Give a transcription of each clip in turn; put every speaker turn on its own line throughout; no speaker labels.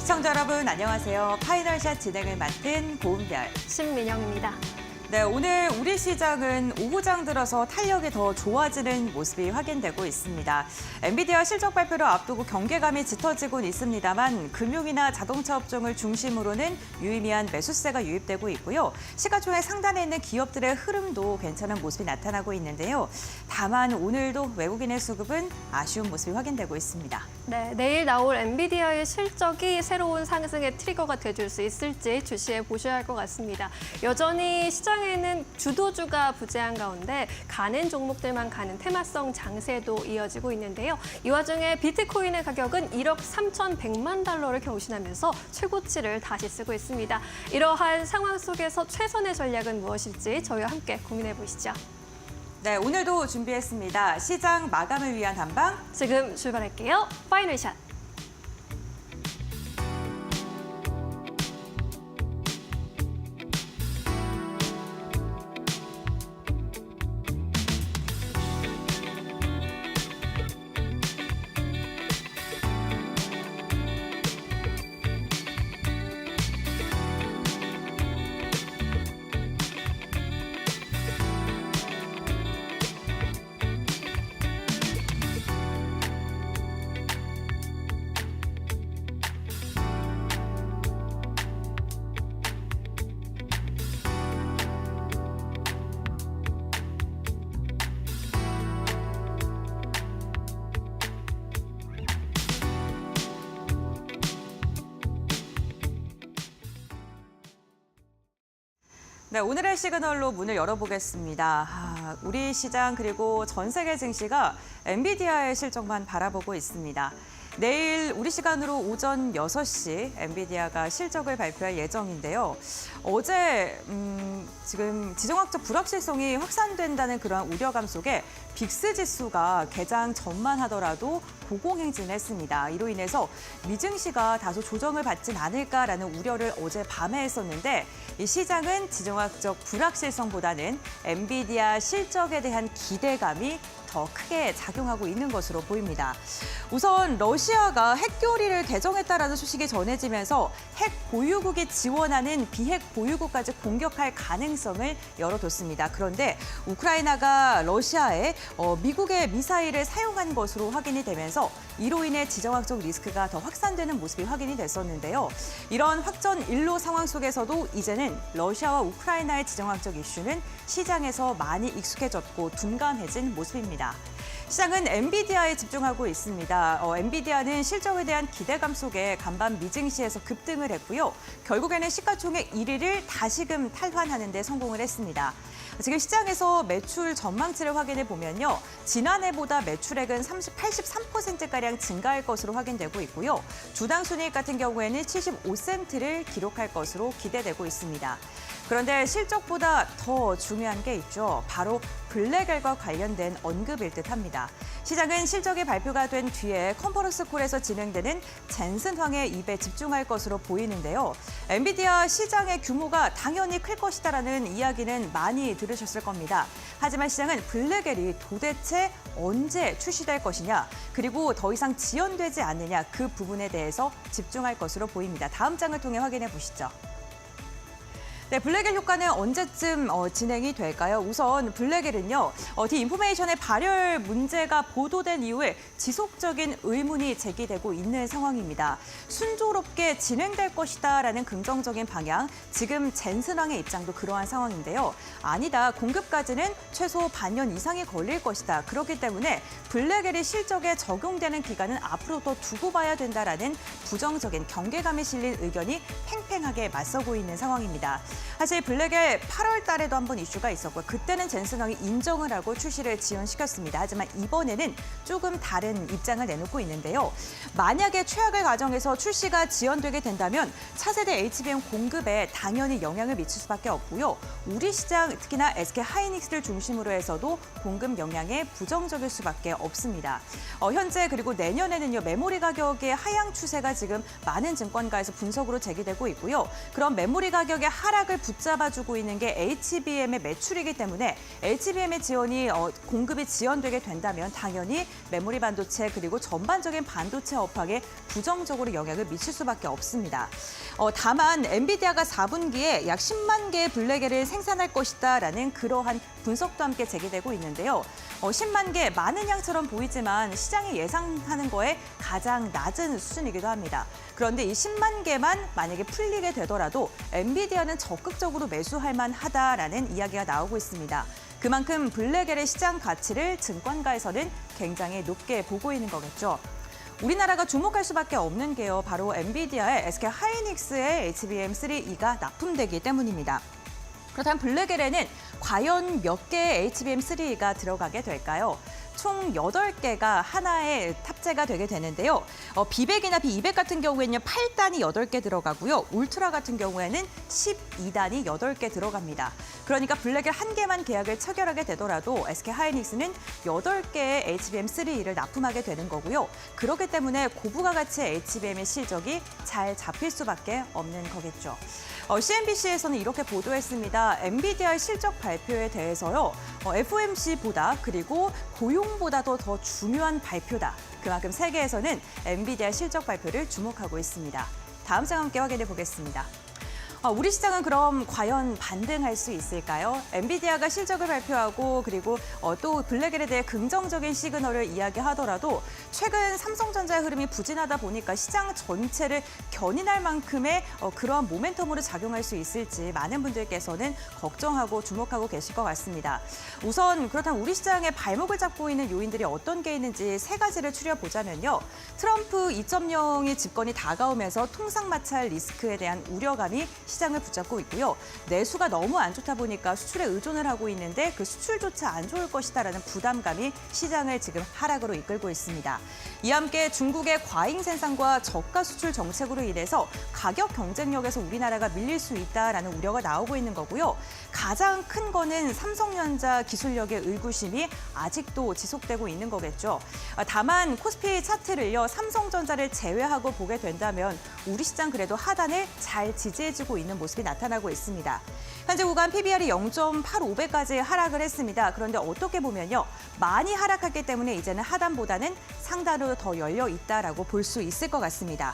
시청자 여러분 안녕하세요. 파이널샷 진행을 맡은 고은별,
신민영입니다.
네, 오늘 우리 시장은 오후장 들어서 탄력이 더 좋아지는 모습이 확인되고 있습니다. 엔비디아 실적 발표를 앞두고 경계감이 짙어지곤 있습니다만 금융이나 자동차 업종을 중심으로는 유의미한 매수세가 유입되고 있고요. 시가총액 상단에 있는 기업들의 흐름도 괜찮은 모습이 나타나고 있는데요. 다만 오늘도 외국인의 수급은 아쉬운 모습이 확인되고 있습니다.
네, 내일 나올 엔비디아의 실적이 새로운 상승의 트리거가 돼줄 수 있을지 주시해 보셔야 할 것 같습니다. 여전히 시장에는 주도주가 부재한 가운데 가는 종목들만 가는 테마성 장세도 이어지고 있는데요. 이 와중에 비트코인의 가격은 1억 3,100만 달러를 경신하면서 최고치를 다시 쓰고 있습니다. 이러한 상황 속에서 최선의 전략은 무엇일지 저희와 함께 고민해 보시죠.
네, 오늘도 준비했습니다. 시장 마감을 위한 한방.
지금 출발할게요. 파이널샷.
네, 오늘의 시그널로 문을 열어보겠습니다. 우리 시장 그리고 전 세계 증시가 엔비디아의 실적만 바라보고 있습니다. 내일 우리 시간으로 오전 6시 엔비디아가 실적을 발표할 예정인데요. 어제 지금 지정학적 불확실성이 확산된다는 그러한 우려감 속에 빅스 지수가 개장 전만 하더라도 고공행진했습니다. 이로 인해서 미증시가 다소 조정을 받진 않을까라는 우려를 어제 밤에 했었는데 이 시장은 지정학적 불확실성보다는 엔비디아 실적에 대한 기대감이 더 크게 작용하고 있는 것으로 보입니다. 우선 러시아가 핵교리를 개정했다라는 소식이 전해지면서 핵 보유국이 지원하는 비핵 보유국까지 공격할 가능성을 열어뒀습니다. 그런데 우크라이나가 러시아에 미국의 미사일을 사용한 것으로 확인이 되면서 이로 인해 지정학적 리스크가 더 확산되는 모습이 확인이 됐었는데요. 이런 확전 일로 상황 속에서도 이제는 러시아와 우크라이나의 지정학적 이슈는 시장에서 많이 익숙해졌고 둔감해진 모습입니다. 시장은 엔비디아에 집중하고 있습니다. 엔비디아는 실적에 대한 기대감 속에 간밤 미증시에서 급등을 했고요. 결국에는 시가총액 1위를 다시금 탈환하는 데 성공을 했습니다. 지금 시장에서 매출 전망치를 확인해 보면요. 지난해보다 매출액은 83%가량 증가할 것으로 확인되고 있고요. 주당 순이익 같은 경우에는 75센트를 기록할 것으로 기대되고 있습니다. 그런데 실적보다 더 중요한 게 있죠. 바로 블랙엘과 관련된 언급일 듯합니다. 시장은 실적이 발표가 된 뒤에 컨퍼런스 콜에서 진행되는 젠슨 황의 입에 집중할 것으로 보이는데요. 엔비디아 시장의 규모가 당연히 클 것이다라는 이야기는 많이 들으셨을 겁니다. 하지만 시장은 블랙엘이 도대체 언제 출시될 것이냐, 그리고 더 이상 지연되지 않느냐 그 부분에 대해서 집중할 것으로 보입니다. 다음 장을 통해 확인해 보시죠. 네, 블랙엘 효과는 언제쯤 진행이 될까요? 우선 블랙엘은요, 디인포메이션의 발열 문제가 보도된 이후에 지속적인 의문이 제기되고 있는 상황입니다. 순조롭게 진행될 것이다라는 긍정적인 방향, 지금 젠슨왕의 입장도 그러한 상황인데요. 아니다, 공급까지는 최소 반년 이상이 걸릴 것이다. 그렇기 때문에 블랙엘이 실적에 적용되는 기간은 앞으로 더 두고 봐야 된다라는 부정적인 경계감이 실린 의견이 팽팽하게 맞서고 있는 상황입니다. 사실 블랙엘 8월 달에도 한번 이슈가 있었고 그때는 젠슨 왕이 인정을 하고 출시를 지연시켰습니다. 하지만 이번에는 조금 다른 입장을 내놓고 있는데요. 만약에 최악의 가정에서 출시가 지연되게 된다면 차세대 HBM 공급에 당연히 영향을 미칠 수밖에 없고요. 우리 시장 특히나 SK하이닉스를 중심으로 해서도 공급 영향에 부정적일 수밖에 없습니다. 현재 그리고 내년에는요 메모리 가격의 하향 추세가 지금 많은 증권가에서 분석으로 제기되고 있고요. 그런 메모리 가격의 하락을 붙잡아주고 있는 게 HBM의 매출이기 때문에 HBM의 지원이 공급이 지연되게 된다면 당연히 메모리 반도체 그리고 전반적인 반도체 업황에 부정적으로 영향을 미칠 수밖에 없습니다. 다만 엔비디아가 4분기에 약 10만 개의 블랙에를 생산할 것이다라는 그러한 분석도 함께 제기되고 있는데요. 10만 개 많은 양처럼 보이지만 시장이 예상하는 거에 가장 낮은 수준이기도 합니다. 그런데 이 10만 개만 만약에 풀리게 되더라도 엔비디아는 적극적으로 매수할 만하다라는 이야기가 나오고 있습니다. 그만큼 블랙엘의 시장 가치를 증권가에서는 굉장히 높게 보고 있는 거겠죠. 우리나라가 주목할 수밖에 없는 게요. 바로 엔비디아의 SK 하이닉스의 HBM3E가 납품되기 때문입니다. 그렇다면 블랙엘에는 과연 몇 개의 HBM3E가 들어가게 될까요? 총 8개가 하나에 탑재가 되게 되는데요. B100이나 B200 같은 경우에는 8단이 8개 들어가고요. 울트라 같은 경우에는 12단이 8개 들어갑니다. 그러니까 블랙엘 한 개만 계약을 체결하게 되더라도 SK 하이닉스는 8개의 HBM3E를 납품하게 되는 거고요. 그렇기 때문에 고부가 가치의 HBM의 실적이 잘 잡힐 수밖에 없는 거겠죠. CNBC에서는 이렇게 보도했습니다. 엔비디아의 실적 발표에 대해서요. FOMC보다 그리고 고용보다도 더 중요한 발표다. 그만큼 세계에서는 엔비디아 실적 발표를 주목하고 있습니다. 다음 장 함께 확인해 보겠습니다. 우리 시장은 그럼 과연 반등할 수 있을까요? 엔비디아가 실적을 발표하고 그리고 또 블랙엘에 대해 긍정적인 시그널을 이야기하더라도 최근 삼성전자의 흐름이 부진하다 보니까 시장 전체를 견인할 만큼의 그러한 모멘텀으로 작용할 수 있을지 많은 분들께서는 걱정하고 주목하고 계실 것 같습니다. 우선 그렇다면 우리 시장의 발목을 잡고 있는 요인들이 어떤 게 있는지 세 가지를 추려보자면요. 트럼프 2.0의 집권이 다가오면서 통상마찰 리스크에 대한 우려감이 시장을 붙잡고 있고요. 내수가 너무 안 좋다 보니까 수출에 의존을 하고 있는데 그 수출조차 안 좋을 것이다라는 부담감이 시장을 지금 하락으로 이끌고 있습니다. 이와 함께 중국의 과잉 생산과 저가 수출 정책으로 인해서 가격 경쟁력에서 우리나라가 밀릴 수 있다라는 우려가 나오고 있는 거고요. 가장 큰 거는 삼성전자 기술력의 의구심이 아직도 지속되고 있는 거겠죠. 다만 코스피 차트를요. 삼성전자를 제외하고 보게 된다면 우리 시장 그래도 하단을 잘 지지해주고 있는 모습이 나타나고 있습니다. 현재 구간 PBR이 0.85배까지 하락을 했습니다. 그런데 어떻게 보면요. 많이 하락했기 때문에 이제는 하단보다는 상단으로 더 열려 있다라고 볼 수 있을 것 같습니다.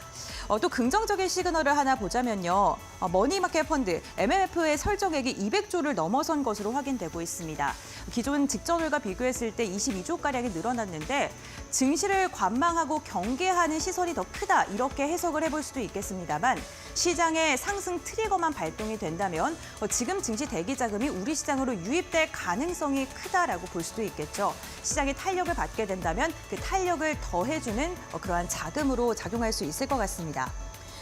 또 긍정적인 시그널을 하나 보자면요. 머니마켓 펀드, MMF의 설정액이 200조를 넘어선 것으로 확인되고 있습니다. 기존 직전월과 비교했을 때 22조가량이 늘어났는데 증시를 관망하고 경계하는 시선이 더 크다 이렇게 해석을 해볼 수도 있겠습니다만 시장의 상승 트리거만 발동이 된다면 지금 증시 대기 자금이 우리 시장으로 유입될 가능성이 크다라고 볼 수도 있겠죠. 시장이 탄력을 받게 된다면 그 탄력을 더해주는 그러한 자금으로 작용할 수 있을 것 같습니다.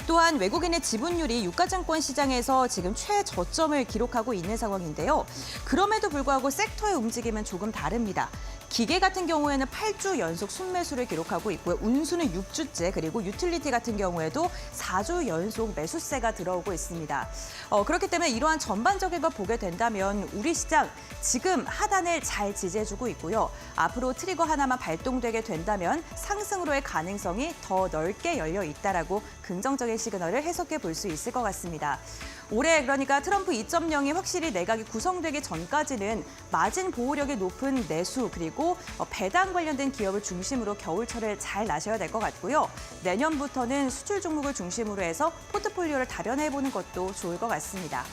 또한 외국인의 지분율이 유가증권 시장에서 지금 최저점을 기록하고 있는 상황인데요. 그럼에도 불구하고 섹터의 움직임은 조금 다릅니다. 기계 같은 경우에는 8주 연속 순매수를 기록하고 있고요. 운수는 6주째, 그리고 유틸리티 같은 경우에도 4주 연속 매수세가 들어오고 있습니다. 그렇기 때문에 이러한 전반적인 걸 보게 된다면 우리 시장 지금 하단을 잘 지지해주고 있고요. 앞으로 트리거 하나만 발동되게 된다면 상승으로의 가능성이 더 넓게 열려 있다라고 긍정적인 시그널을 해석해 볼 수 있을 것 같습니다. 올해 그러니까 트럼프 2.0이 확실히 내각이 구성되기 전까지는 마진 보호력이 높은 내수 그리고 배당 관련된 기업을 중심으로 겨울철을 잘 나셔야 될 것 같고요. 내년부터는 수출 종목을 중심으로 해서 포트폴리오를 다변해보는 것도 좋을 것 같습니다.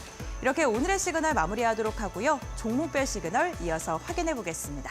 이렇게 오늘의 시그널 마무리하도록 하고요. 종목별 시그널 이어서 확인해 보겠습니다.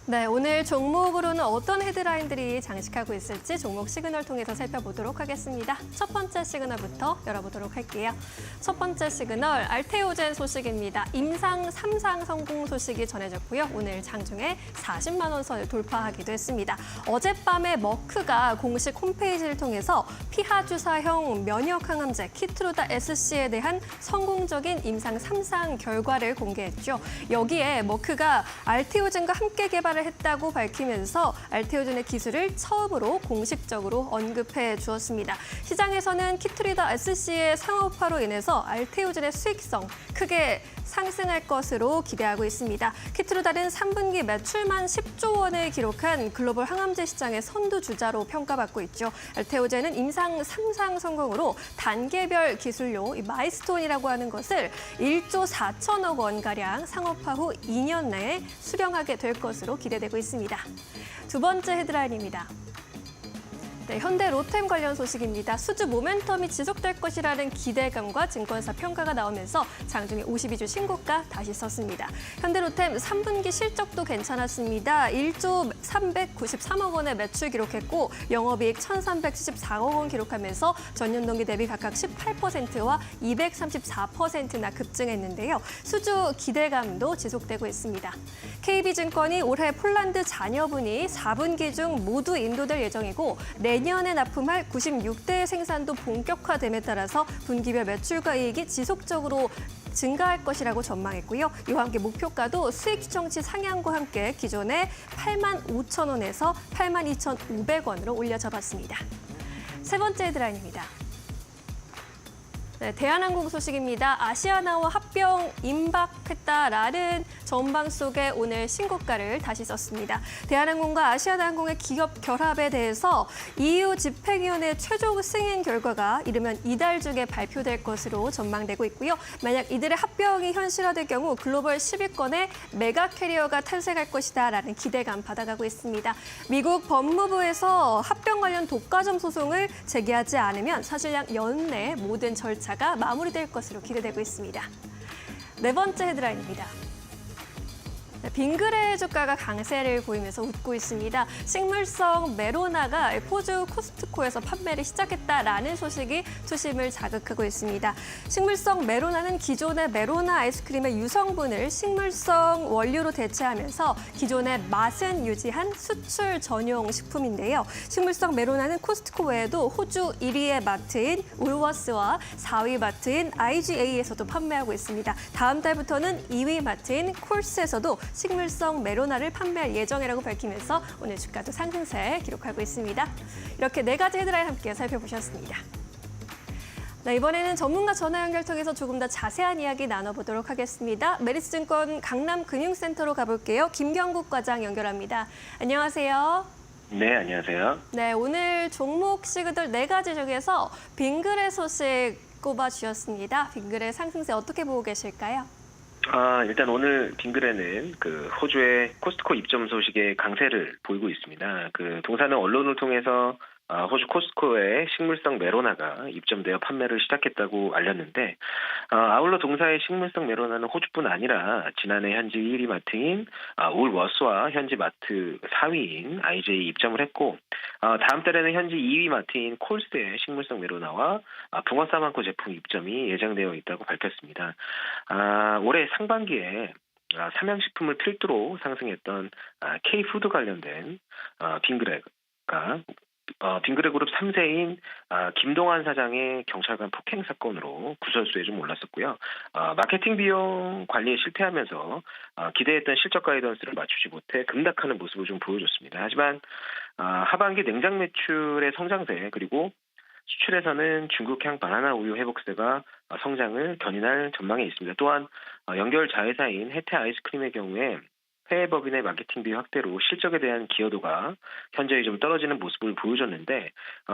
네, 오늘 종목으로는 어떤 헤드라인들이 장식하고 있을지 종목 시그널 통해서 살펴보도록 하겠습니다. 첫 번째 시그널부터 열어보도록 할게요. 첫 번째 시그널, 알테오젠 소식입니다. 임상 3상 성공 소식이 전해졌고요. 오늘 장중에 40만 원 선을 돌파하기도 했습니다. 어젯밤에 머크가 공식 홈페이지를 통해서 피하주사형 면역 항암제 키트루다 SC에 대한 성공적인 임상 3상 결과를 공개했죠. 여기에 머크가 알테오젠과 함께 개발을 했다고 밝히면서 알테오젠의 기술을 처음으로 공식적으로 언급해 주었습니다. 시장에서는 키트루다 SC의 상업화로 인해서 알테오젠의 수익성 크게 상승할 것으로 기대하고 있습니다. 키트로 다른 3분기 매출만 10조 원을 기록한 글로벌 항암제 시장의 선두주자로 평가받고 있죠. 알테오젠은 임상 3상 성공으로 단계별 기술료 마이스톤이라고 하는 것을 1조 4천억 원가량 상업화 후 2년 내에 수령하게 될 것으로 기대되고 있습니다. 두 번째 헤드라인입니다. 네, 현대 로템 관련 소식입니다. 수주 모멘텀이 지속될 것이라는 기대감과 증권사 평가가 나오면서 장중에 52주 신고가 다시 썼습니다. 현대 로템 3분기 실적도 괜찮았습니다. 1조 393억 원의 매출 기록했고 영업이익 1,374억 원 기록하면서 전년 동기 대비 각각 18%와 234%나 급증했는데요. 수주 기대감도 지속되고 있습니다. KB증권이 올해 폴란드 잔여분이 4분기 중 모두 인도될 예정이고 내년에 납품할 96대 생산도 본격화됨에 따라서 분기별 매출과 이익이 지속적으로 증가할 것이라고 전망했고요. 이와 함께 목표가도 수익 추정치 상향과 함께 기존의 85,000원에서 82,500원으로 올려 잡았습니다. 세 번째 헤드라인입니다. 네, 대한항공 소식입니다. 아시아나와 합병 임박했다라는 전망 속에 오늘 신고가를 다시 썼습니다. 대한항공과 아시아나항공의 기업 결합에 대해서 EU 집행위원회 최종 승인 결과가 이르면 이달 중에 발표될 것으로 전망되고 있고요. 만약 이들의 합병이 현실화될 경우 글로벌 10위권의 메가 캐리어가 탄생할 것이다라는 기대감 받아가고 있습니다. 미국 법무부에서 합병 관련 독과점 소송을 제기하지 않으면 사실상 연내 모든 절차가 마무리될 것으로 기대되고 있습니다. 네 번째 헤드라인입니다. 빙그레 주가가 강세를 보이면서 웃고 있습니다. 식물성 메로나가 호주 코스트코에서 판매를 시작했다라는 소식이 투심을 자극하고 있습니다. 식물성 메로나는 기존의 메로나 아이스크림의 유성분을 식물성 원료로 대체하면서 기존의 맛은 유지한 수출 전용 식품인데요. 식물성 메로나는 코스트코 외에도 호주 1위의 마트인 울워스와 4위 마트인 IGA에서도 판매하고 있습니다. 다음 달부터는 2위 마트인 콜스에서도 식물성 메로나를 판매할 예정이라고 밝히면서 오늘 주가도 상승세 기록하고 있습니다. 이렇게 네 가지 헤드라인 함께 살펴보셨습니다. 네, 이번에는 전문가 전화 연결 통해서 조금 더 자세한 이야기 나눠보도록 하겠습니다. 메리츠증권 강남금융센터로 가볼게요. 김경국 과장 연결합니다. 안녕하세요.
네, 안녕하세요.
네, 오늘 종목 시그널 네 가지 중에서 빙그레 소식 꼽아주셨습니다. 빙그레 상승세 어떻게 보고 계실까요?
일단 오늘 빙그레는 호주의 코스트코 입점 소식에 강세를 보이고 있습니다. 동사는 언론을 통해서 호주 코스트코에 식물성 메로나가 입점되어 판매를 시작했다고 알렸는데, 아울러 동사의 식물성 메로나는 호주뿐 아니라 지난해 현지 1위 마트인 울워스와 현지 마트 4위인 IJ 입점을 했고, 다음 달에는 현지 2위 마트인 콜스의 식물성 메로나와 붕어 싸만코 제품 입점이 예정되어 있다고 밝혔습니다. 올해 상반기에 삼양식품을 필두로 상승했던 K푸드 관련된 빙그레가 빙그레 그룹 3세인 김동환 사장의 경찰관 폭행 사건으로 구설수에 좀 올랐었고요. 마케팅 비용 관리에 실패하면서 기대했던 실적 가이던스를 맞추지 못해 급락하는 모습을 좀 보여줬습니다. 하지만 하반기 냉장 매출의 성장세 그리고 수출에서는 중국향 바나나 우유 회복세가 성장을 견인할 전망에 있습니다. 또한 연결 자회사인 혜태 아이스크림의 경우에 해외 법인의 마케팅 비용 확대로 실적에 대한 기여도가 현저히 좀 떨어지는 모습을 보여줬는데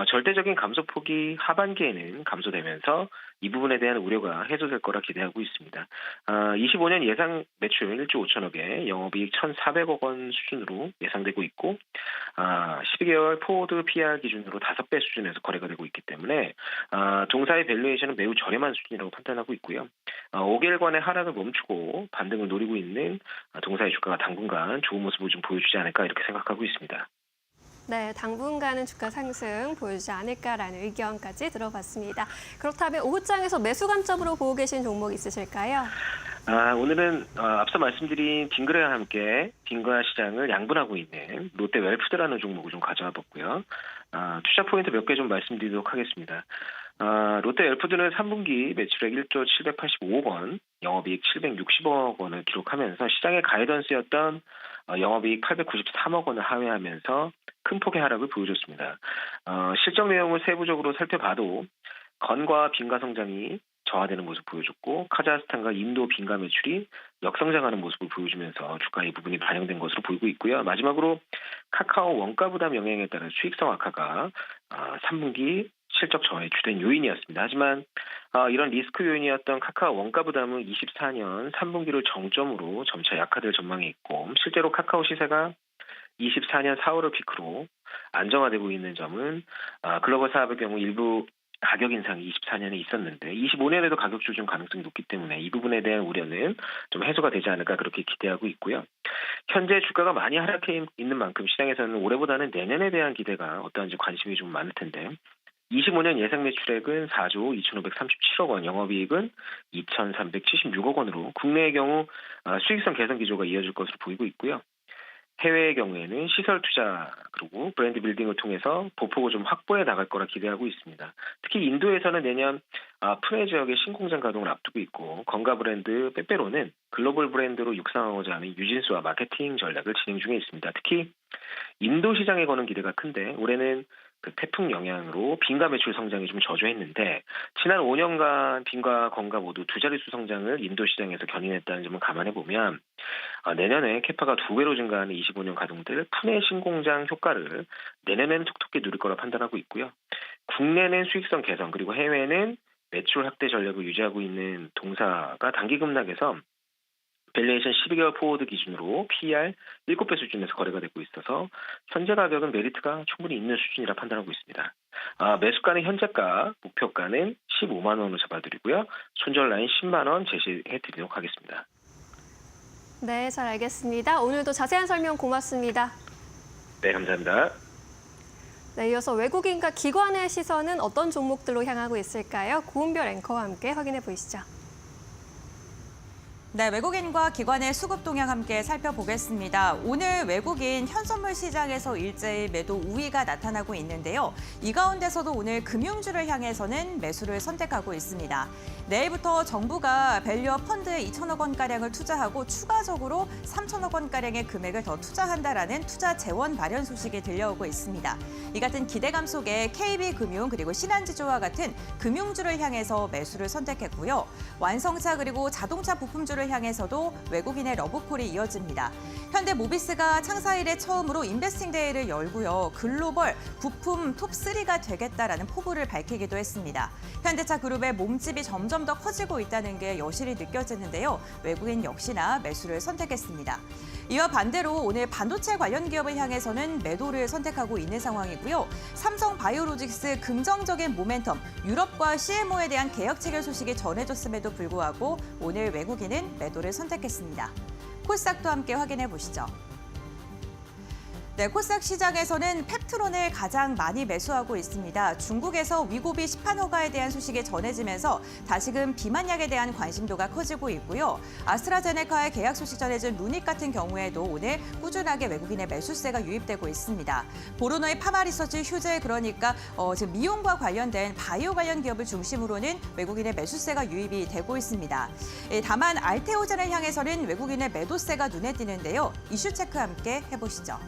절대적인 감소폭이 하반기에는 감소되면서 이 부분에 대한 우려가 해소될 거라 기대하고 있습니다. 25년 예상 매출 1조 5천억에 영업이익 1,400억 원 수준으로 예상되고 있고 12개월 포워드 PR 기준으로 5배 수준에서 거래가 되고 있기 때문에 동사의 밸류에이션은 매우 저렴한 수준이라고 판단하고 있고요. 5개월간의 하락을 멈추고 반등을 노리고 있는 동사의 주가가 당분간 좋은 모습을 좀 보여주지 않을까 이렇게 생각하고 있습니다.
네, 당분간은 주가 상승 보여주지 않을까라는 의견까지 들어봤습니다. 그렇다면 오후장에서 매수 관점으로 보고 계신 종목 있으실까요?
오늘은 앞서 말씀드린 빙그레와 함께 빙과 시장을 양분하고 있는 롯데 웰푸드라는 종목을 좀 가져와 봤고요. 투자 포인트 몇 개 좀 말씀드리도록 하겠습니다. 롯데 웰푸드는 3분기 매출액 1조 785억 원, 영업이익 760억 원을 기록하면서 시장의 가이던스였던 영업이익 893억 원을 하회하면서 큰 폭의 하락을 보여줬습니다. 실적 내용을 세부적으로 살펴봐도 건과 빙가 성장이 저하되는 모습 보여줬고 카자흐스탄과 인도 빈가 매출이 역성장하는 모습을 보여주면서 주가에 이 부분이 반영된 것으로 보이고 있고요. 마지막으로 카카오 원가 부담 영향에 따른 수익성 악화가 3분기 실적 저하의 주된 요인이었습니다. 하지만 이런 리스크 요인이었던 카카오 원가 부담은 24년 3분기를 정점으로 점차 약화될 전망이 있고 실제로 카카오 시세가 24년 4월을 피크로 안정화되고 있는 점은 글로벌 사업의 경우 일부 가격 인상이 24년에 있었는데 25년에도 가격 조정 가능성이 높기 때문에 이 부분에 대한 우려는 좀 해소가 되지 않을까 그렇게 기대하고 있고요. 현재 주가가 많이 하락해 있는 만큼 시장에서는 올해보다는 내년에 대한 기대가 어떠한지 관심이 좀 많을 텐데 25년 예상 매출액은 4조 2,537억 원, 영업이익은 2,376억 원으로 국내의 경우 수익성 개선 기조가 이어질 것으로 보이고 있고요. 해외의 경우에는 시설 투자 그리고 브랜드 빌딩을 통해서 보폭을 좀 확보해 나갈 거라 기대하고 있습니다. 특히 인도에서는 내년 푸네 지역의 신공장 가동을 앞두고 있고 건가 브랜드 빼빼로는 글로벌 브랜드로 육성하고자 하는 유진수와 마케팅 전략을 진행 중에 있습니다. 특히 인도 시장에 거는 기대가 큰데 올해는 그 태풍 영향으로 빈가 매출 성장이 좀 저조했는데 지난 5년간 빈과 건가 모두 두 자릿수 성장을 인도 시장에서 견인했다는 점을 감안해 보면 내년에 캐파가 2배로 증가하는 25년 가동될 푸네 신공장 효과를 내년에는 톡톡히 누릴 거라 판단하고 있고요. 국내는 수익성 개선 그리고 해외는 매출 확대 전략을 유지하고 있는 동사가 단기 급락해서 밸류에이션 12개월 포워드 기준으로 PER 7배 수준에서 거래가 되고 있어서 현재 가격은 메리트가 충분히 있는 수준이라 판단하고 있습니다. 매수가는 현재가, 목표가는 15만 원으로 잡아드리고요. 손절 라인 10만 원 제시해드리도록 하겠습니다.
네, 잘 알겠습니다. 오늘도 자세한 설명 고맙습니다.
네, 감사합니다.
네, 이어서 외국인과 기관의 시선은 어떤 종목들로 향하고 있을까요? 고은별 앵커와 함께 확인해 보시죠.
네, 외국인과 기관의 수급 동향 함께 살펴보겠습니다. 오늘 외국인 현선물 시장에서 일제히 매도 우위가 나타나고 있는데요. 이 가운데서도 오늘 금융주를 향해서는 매수를 선택하고 있습니다. 내일부터 정부가 밸류업 펀드에 2천억 원가량을 투자하고 추가적으로 3천억 원가량의 금액을 더 투자한다라는 투자 재원 마련 소식이 들려오고 있습니다. 이 같은 기대감 속에 KB금융 그리고 신한지주와 같은 금융주를 향해서 매수를 선택했고요. 완성차 그리고 자동차 부품주를 향해서도 외국인의 러브콜이 이어집니다. 현대모비스가 창사 이래 처음으로 인베스팅 데이를 열고요. 글로벌 부품 톱3가 되겠다라는 포부를 밝히기도 했습니다. 현대차 그룹의 몸집이 점점 더 커지고 있다는 게 여실히 느껴지는데요. 외국인 역시나 매수를 선택했습니다. 이와 반대로 오늘 반도체 관련 기업을 향해서는 매도를 선택하고 있는 상황이고요. 삼성바이오로직스 긍정적인 모멘텀, 유럽과 CMO에 대한 계약 체결 소식이 전해졌음에도 불구하고 오늘 외국인은 매도를 선택했습니다. 코스닥도 함께 확인해 보시죠. 네, 코스닥 시장에서는 펩트론을 가장 많이 매수하고 있습니다. 중국에서 위고비 시판 허가에 대한 소식이 전해지면서 다시금 비만약에 대한 관심도가 커지고 있고요. 아스트라제네카의 계약 소식 전해진 루닉 같은 경우에도 오늘 꾸준하게 외국인의 매수세가 유입되고 있습니다. 보로너의 파마리서치 휴제 그러니까 지금 미용과 관련된 바이오 관련 기업을 중심으로는 외국인의 매수세가 유입이 되고 있습니다. 다만 알테오젠을 향해서는 외국인의 매도세가 눈에 띄는데요. 이슈 체크 함께 해보시죠.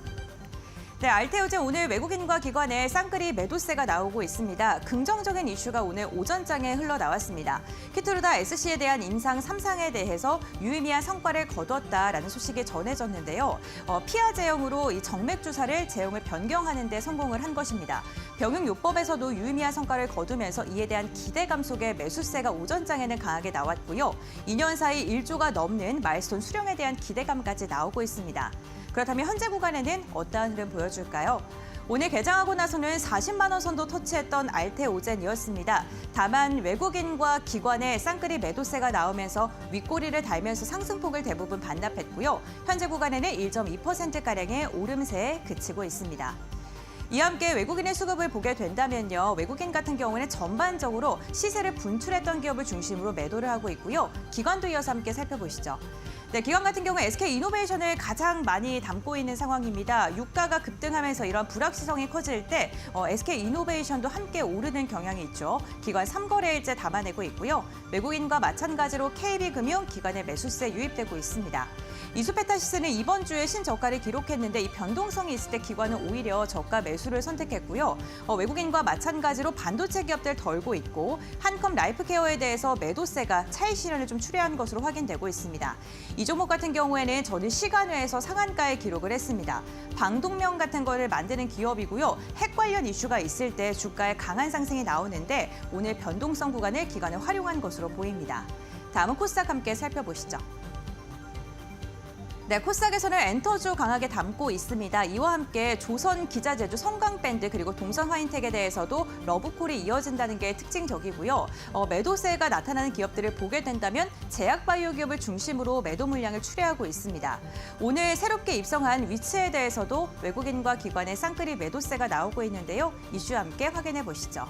네, 알테오젠 오늘 외국인과 기관의 쌍끌이 매도세가 나오고 있습니다. 긍정적인 이슈가 오늘 오전장에 흘러나왔습니다. 키트루다 SC에 대한 임상 3상에 대해서 유의미한 성과를 거뒀다라는 소식이 전해졌는데요. 피하 제형으로 이 정맥 주사를 제형을 변경하는 데 성공을 한 것입니다. 병용요법에서도 유의미한 성과를 거두면서 이에 대한 기대감 속에 매수세가 오전장에는 강하게 나왔고요. 2년 사이 1조가 넘는 마일스톤 수령에 대한 기대감까지 나오고 있습니다. 그렇다면 현재 구간에는 어떠한 흐름 보여줄까요? 오늘 개장하고 나서는 40만 원 선도 터치했던 알테오젠이었습니다. 다만 외국인과 기관의 쌍끌이 매도세가 나오면서 윗꼬리를 달면서 상승폭을 대부분 반납했고요. 현재 구간에는 1.2%가량의 오름세에 그치고 있습니다. 이와 함께 외국인의 수급을 보게 된다면요. 외국인 같은 경우는 전반적으로 시세를 분출했던 기업을 중심으로 매도를 하고 있고요. 기관도 이어서 함께 살펴보시죠. 네, 기관 같은 경우 SK이노베이션을 가장 많이 담고 있는 상황입니다. 유가가 급등하면서 이런 불확실성이 커질 때 SK이노베이션도 함께 오르는 경향이 있죠. 기관 3거래일째 담아내고 있고요. 외국인과 마찬가지로 KB금융 기관의 매수세 유입되고 있습니다. 이수페타시스는 이번 주에 신저가를 기록했는데 이 변동성이 있을 때 기관은 오히려 저가 매수를 선택했고요. 외국인과 마찬가지로 반도체 기업들 덜고 있고 한컴 라이프케어에 대해서 매도세가 차익 실현을 좀 출회한 것으로 확인되고 있습니다. 이 종목 같은 경우에는 전일 시간외에서 상한가에 기록을 했습니다. 방독면 같은 거를 만드는 기업이고요. 핵 관련 이슈가 있을 때 주가에 강한 상승이 나오는데 오늘 변동성 구간을 기관을 활용한 것으로 보입니다. 다음은 코스닥 함께 살펴보시죠. 네, 코스닥에서는 엔터주 강하게 담고 있습니다. 이와 함께 조선 기자재주, 성강밴드 그리고 동선 화인텍에 대해서도 러브콜이 이어진다는 게 특징적이고요. 매도세가 나타나는 기업들을 보게 된다면 제약바이오 기업을 중심으로 매도 물량을 출회하고 있습니다. 오늘 새롭게 입성한 위치에 대해서도 외국인과 기관의 쌍끌이 매도세가 나오고 있는데요. 이슈와 함께 확인해 보시죠.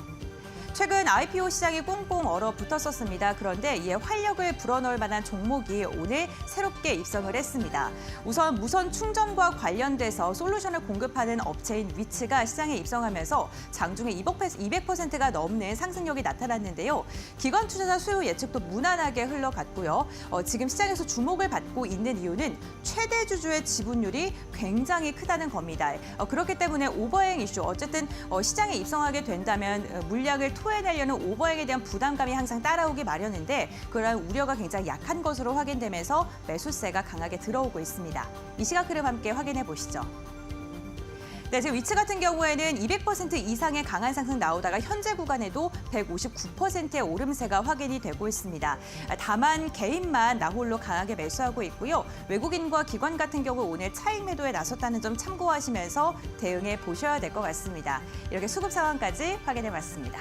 최근 IPO 시장이 꽁꽁 얼어붙었었습니다. 그런데 이에 활력을 불어넣을 만한 종목이 오늘 새롭게 입성을 했습니다. 우선 무선 충전과 관련돼서 솔루션을 공급하는 업체인 위치가 시장에 입성하면서 장중에 200%가 넘는 상승력이 나타났는데요. 기관 투자자 수요 예측도 무난하게 흘러갔고요. 지금 시장에서 주목을 받고 있는 이유는 최대 주주의 지분율이 굉장히 크다는 겁니다. 그렇기 때문에 오버행 이슈, 어쨌든 시장에 입성하게 된다면 물량을 토해내려는 오버행에 대한 부담감이 항상 따라오기 마련인데 그런 우려가 굉장히 약한 것으로 확인되면서 매수세가 강하게 들어오고 있습니다. 이 시각 흐름 함께 확인해 보시죠. 네, 지금 위치 같은 경우에는 200% 이상의 강한 상승 나오다가 현재 구간에도 159%의 오름세가 확인이 되고 있습니다. 다만 개인만 나홀로 강하게 매수하고 있고요. 외국인과 기관 같은 경우 오늘 차익 매도에 나섰다는 점 참고하시면서 대응해 보셔야 될 것 같습니다. 이렇게 수급 상황까지 확인해 봤습니다.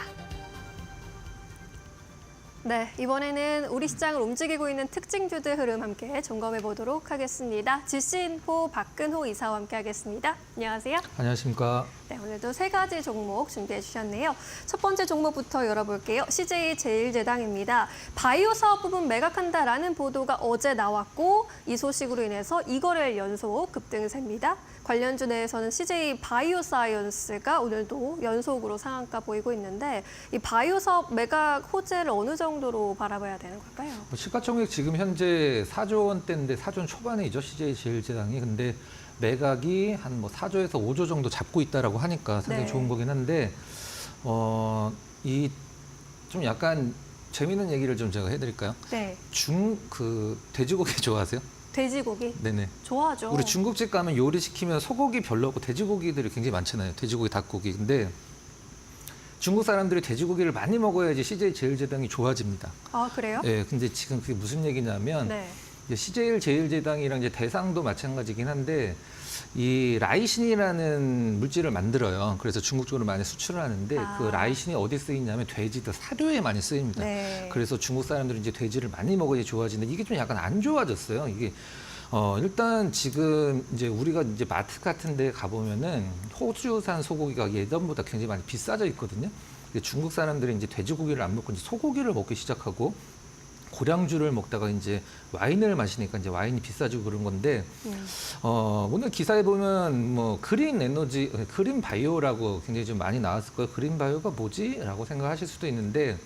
네, 이번에는 우리 시장을 움직이고 있는 특징주들 흐름 함께 점검해 보도록 하겠습니다. GC인포 박근호 이사와 함께 하겠습니다. 안녕하세요.
안녕하십니까.
네, 오늘도 세 가지 종목 준비해 주셨네요. 첫 번째 종목부터 열어볼게요. CJ제일제당입니다. 바이오 사업 부분 매각한다라는 보도가 어제 나왔고 이 소식으로 인해서 2거래일 연속 급등세입니다. 관련주 내에서는 CJ 바이오사이언스가 오늘도 연속으로 상한가 보이고 있는데 이 바이오 사업 매각 호재를 어느 정도로 바라봐야 되는 걸까요?
시가총액 지금 현재 4조 원대인데 4조 원 초반이죠. CJ제일제당이. 근데 매각이 한 4조에서 5조 정도 잡고 있다라고 하니까 상당히
네.
좋은 거긴 한데 이 좀 약간 재미있는 얘기를 좀 제가 해드릴까요?
네.
돼지고기 좋아하세요?
돼지고기
네네.
좋아하죠.
우리 중국집 가면 요리시키면 소고기 별로 없고 돼지고기들이 굉장히 많잖아요. 돼지고기, 닭고기. 근데 중국 사람들이 돼지고기를 많이 먹어야지 CJ제일제당이 좋아집니다.
아, 그래요?
네, 근데 지금 그게 무슨 얘기냐면
네.
이제 CJ제일제당이랑 이제 대상도 마찬가지긴 한데 이 라이신이라는 물질을 만들어요. 그래서 중국 쪽으로 많이 수출을 하는데 그 라이신이 어디 쓰이냐면 돼지들 사료에 많이 쓰입니다.
네.
그래서 중국 사람들이 이제 돼지를 많이 먹어야 좋아지는데 이게 좀 약간 안 좋아졌어요. 이게 일단 지금 이제 우리가 이제 마트 같은 데 가보면은 호주산 소고기가 예전보다 굉장히 많이 비싸져 있거든요. 근데 중국 사람들이 이제 돼지고기를 안 먹고 이제 소고기를 먹기 시작하고 고량주를 먹다가 이제 와인을 마시니까 이제 와인이 비싸지고 그런 건데 오늘 기사에 보면 그린 에너지, 그린 바이오라고 굉장히 좀 많이 나왔을 거예요. 그린 바이오가 뭐지?라고 생각하실 수도 있는데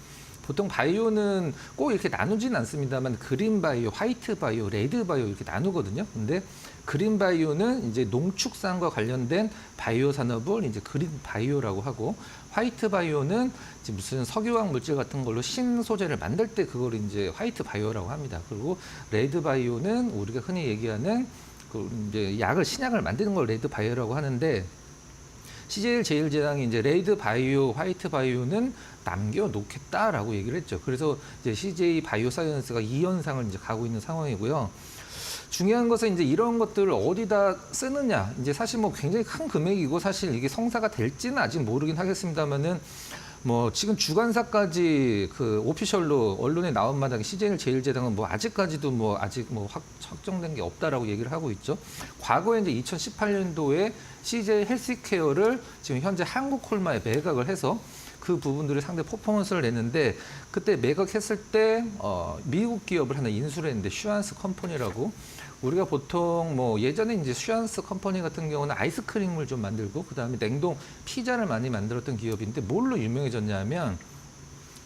보통 바이오는 꼭 이렇게 나누지는 않습니다만 그린 바이오, 화이트 바이오, 레드 바이오 이렇게 나누거든요. 근데 그린 바이오는 이제 농축산과 관련된 바이오 산업을 이제 그린 바이오라고 하고 화이트 바이오는 이제 무슨 석유화학 물질 같은 걸로 신소재를 만들 때 그걸 이제 화이트 바이오라고 합니다. 그리고 레드 바이오는 우리가 흔히 얘기하는 이제 신약을 만드는 걸 레드 바이오라고 하는데 CJ제일제당이 이제 레드 바이오, 화이트 바이오는 남겨놓겠다라고 얘기를 했죠. 그래서 이제 CJ 바이오사이언스가 이 현상을 이제 가고 있는 상황이고요. 중요한 것은 이제 이런 것들을 어디다 쓰느냐. 이제 사실 굉장히 큰 금액이고 사실 이게 성사가 될지는 아직 모르긴 하겠습니다만은 지금 주간사까지 그 오피셜로 언론에 나온 마당에 CJ제일제당은 아직까지도 아직 확정된 게 없다라고 얘기를 하고 있죠. 과거에 이제 2018년도에 CJ 헬스케어를 지금 현재 한국콜마에 매각을 해서 그 부분들이 상당히 퍼포먼스를 냈는데 그때 매각했을 때 미국 기업을 하나 인수를 했는데 슈안스 컴퍼니라고 우리가 보통 뭐 예전에 이제 슈안스 컴퍼니 같은 경우는 아이스크림을 좀 만들고 그다음에 냉동 피자를 많이 만들었던 기업인데 뭘로 유명해졌냐면